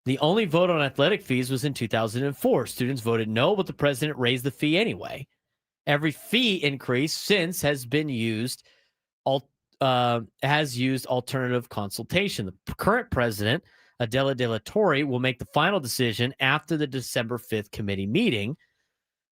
the only vote on athletic fees was in 2004. Students voted no, but the president raised the fee anyway. Every fee increase since has used alternative consultation. The current president, Adela De La Torre, will make the final decision after the December 5th committee meeting.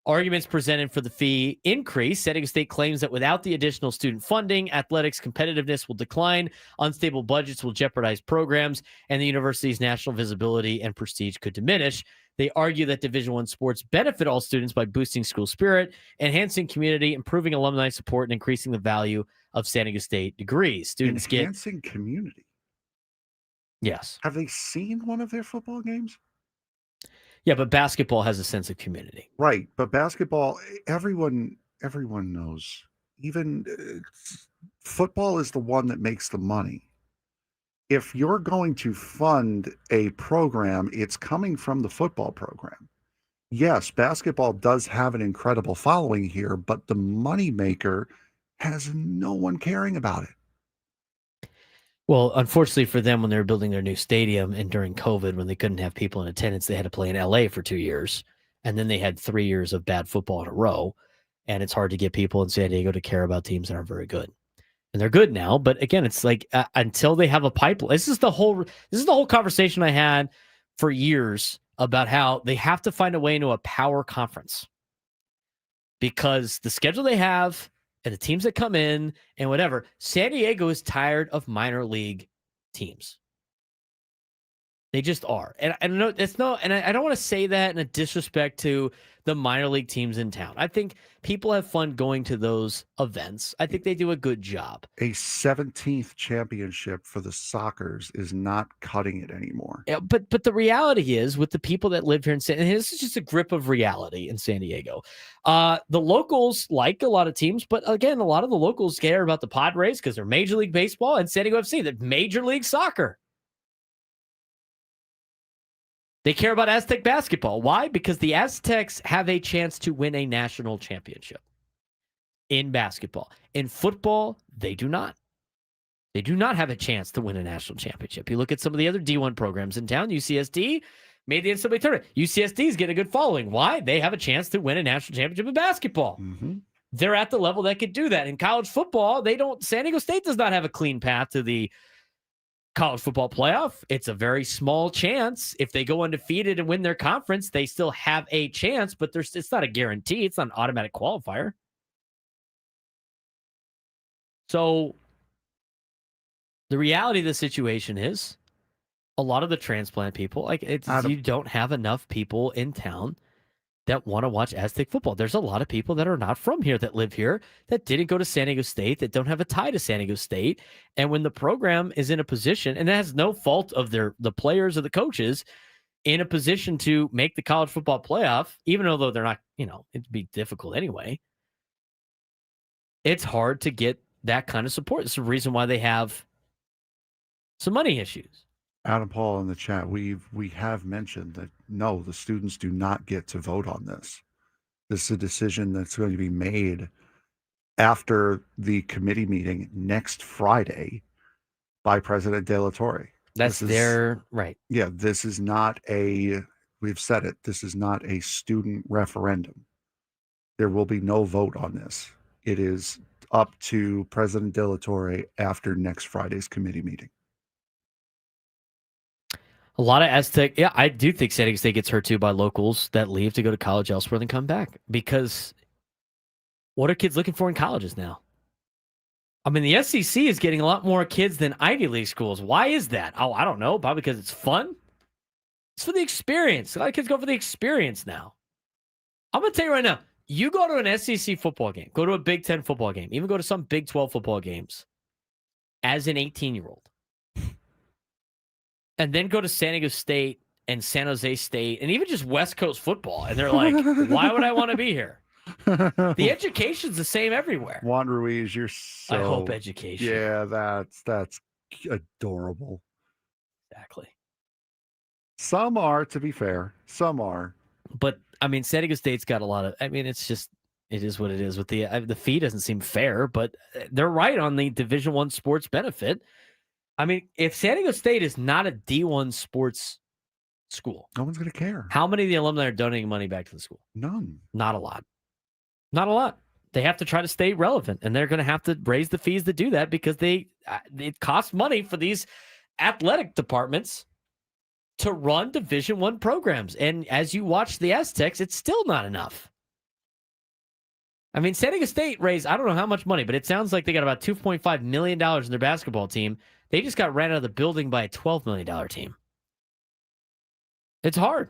Arguments presented for the fee increase. San Diego State claims that without the additional student funding, athletics competitiveness will decline, unstable budgets will jeopardize programs, and the university's national visibility and prestige could diminish. They argue that Division I sports benefit all students by boosting school spirit, enhancing community, improving alumni support, and increasing the value of San Diego State degrees. Students enhancing community. Yes. Have they seen one of their football games? Yeah, but basketball has a sense of community. Right, but basketball, everyone knows. Even football is the one that makes the money. If you're going to fund a program, it's coming from the football program. Yes, basketball does have an incredible following here, but the moneymaker has no one caring about it. Well, unfortunately for them, when they were building their new stadium and during COVID, when they couldn't have people in attendance, they had to play in LA for 2 years. And then they had 3 years of bad football in a row. And it's hard to get people in San Diego to care about teams that aren't very good. And they're good now. But again, it's like until they have a pipeline. This is the whole conversation I had for years about how they have to find a way into a power conference. Because the schedule they have and the teams that come in and whatever, San Diego is tired of minor league teams. They just are. And I know it's no, and I don't want to say that in a disrespect to the minor league teams in town. I think people have fun going to those events. I think they do a good job. A 17th championship for the Sockers is not cutting it anymore. Yeah, but the reality is, with the people that live here in San Diego, this is just a grip of reality in San Diego. The locals like a lot of teams, but again, a lot of the locals care about the Padres because they're Major League Baseball, and San Diego FC, they're Major League Soccer. They care about Aztec basketball. Why? Because the Aztecs have a chance to win a national championship in basketball. In football, they do not. They do not have a chance to win a national championship. You look at some of the other D1 programs in town. UCSD made the NCAA tournament. UCSD is getting a good following. Why? They have a chance to win a national championship in basketball. Mm-hmm. They're at the level that could do that. In college football, they don't. San Diego State does not have a clean path to the college football playoff. It's a very small chance. If they go undefeated and win their conference, they still have a chance, but it's not a guarantee. It's not an automatic qualifier. So the reality of the situation is a lot of the transplant people, you don't have enough people in town that want to watch Aztec football. There's a lot of people that are not from here that live here that didn't go to San Diego State, that don't have a tie to San Diego State. And when the program is in a position, and it has no fault of the players or the coaches, in a position to make the college football playoff, even though they're not, it'd be difficult anyway, it's hard to get that kind of support. It's the reason why they have some money issues. Adam Paul in the chat, we have mentioned that no, the students do not get to vote on this. This is a decision that's going to be made after the committee meeting next Friday by President De La Torre. That's their right. Yeah, this is not we've said it, this is not a student referendum. There will be no vote on this. It is up to President De La Torre after next Friday's committee meeting. A lot of Aztec, yeah, I do think San Diego State gets hurt too by locals that leave to go to college elsewhere and come back. Because what are kids looking for in colleges now? I mean, the SEC is getting a lot more kids than Ivy League schools. Why is that? Oh, I don't know. Probably because it's fun. It's for the experience. A lot of kids go for the experience now. I'm going to tell you right now, you go to an SEC football game, go to a Big 10 football game, even go to some Big 12 football games as an 18-year-old. And then go to San Diego State and San Jose State and even just West Coast football. And they're like, why would I want to be here? The education's the same everywhere. Juan Ruiz, you're so... I hope education. Yeah, that's adorable. Exactly. Some are, to be fair. Some are. But I mean, San Diego State's got a lot of. I mean, it's just it is what it is. With the fee doesn't seem fair, but they're right on the Division I sports benefit. I mean, if San Diego State is not a D1 sports school, no one's going to care. How many of the alumni are donating money back to the school? None. Not a lot. Not a lot. They have to try to stay relevant, and they're going to have to raise the fees to do that because it costs money for these athletic departments to run Division I programs. And as you watch the Aztecs, it's still not enough. I mean, San Diego State raised, I don't know how much money, but it sounds like they got about $2.5 million in their basketball team. They just got ran out of the building by a $12 million team. It's hard.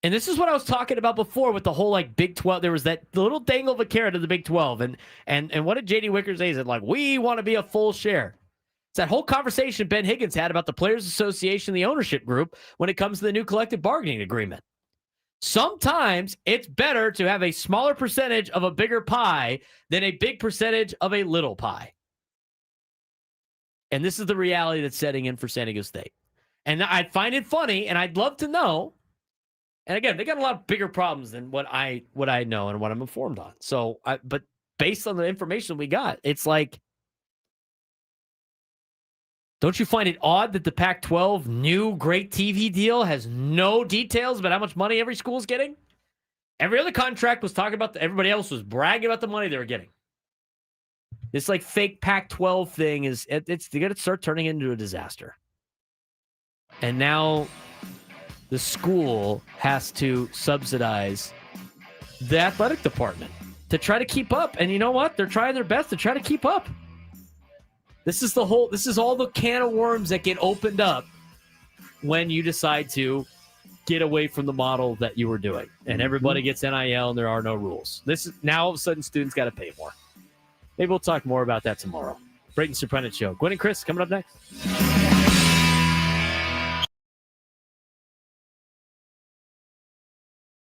And this is what I was talking about before with the whole like Big 12. There was that little dangle of a carrot of the Big 12. And what did J.D. Wicker say? He said, like, we want to be a full share. It's that whole conversation Ben Higgins had about the Players Association, the ownership group, when it comes to the new collective bargaining agreement. Sometimes it's better to have a smaller percentage of a bigger pie than a big percentage of a little pie. And this is the reality that's setting in for San Diego State. And I find it funny, and I'd love to know. And again, they got a lot bigger problems than what I know and what I'm informed on. So, but based on the information we got, it's like, don't you find it odd that the Pac-12 new great TV deal has no details about how much money every school is getting? Every other contract was talking about, everybody else was bragging about the money they were getting. This like fake Pac-12 thing is, it's going to start turning into a disaster. And now the school has to subsidize the athletic department to try to keep up. And you know what? They're trying their best to try to keep up. This is all the can of worms that get opened up when you decide to get away from the model that you were doing. And everybody gets NIL and there are no rules. This is now all of a sudden students got to pay more. Maybe we'll talk more about that tomorrow. Braden Surprenant Show. Gwen and Chris coming up next.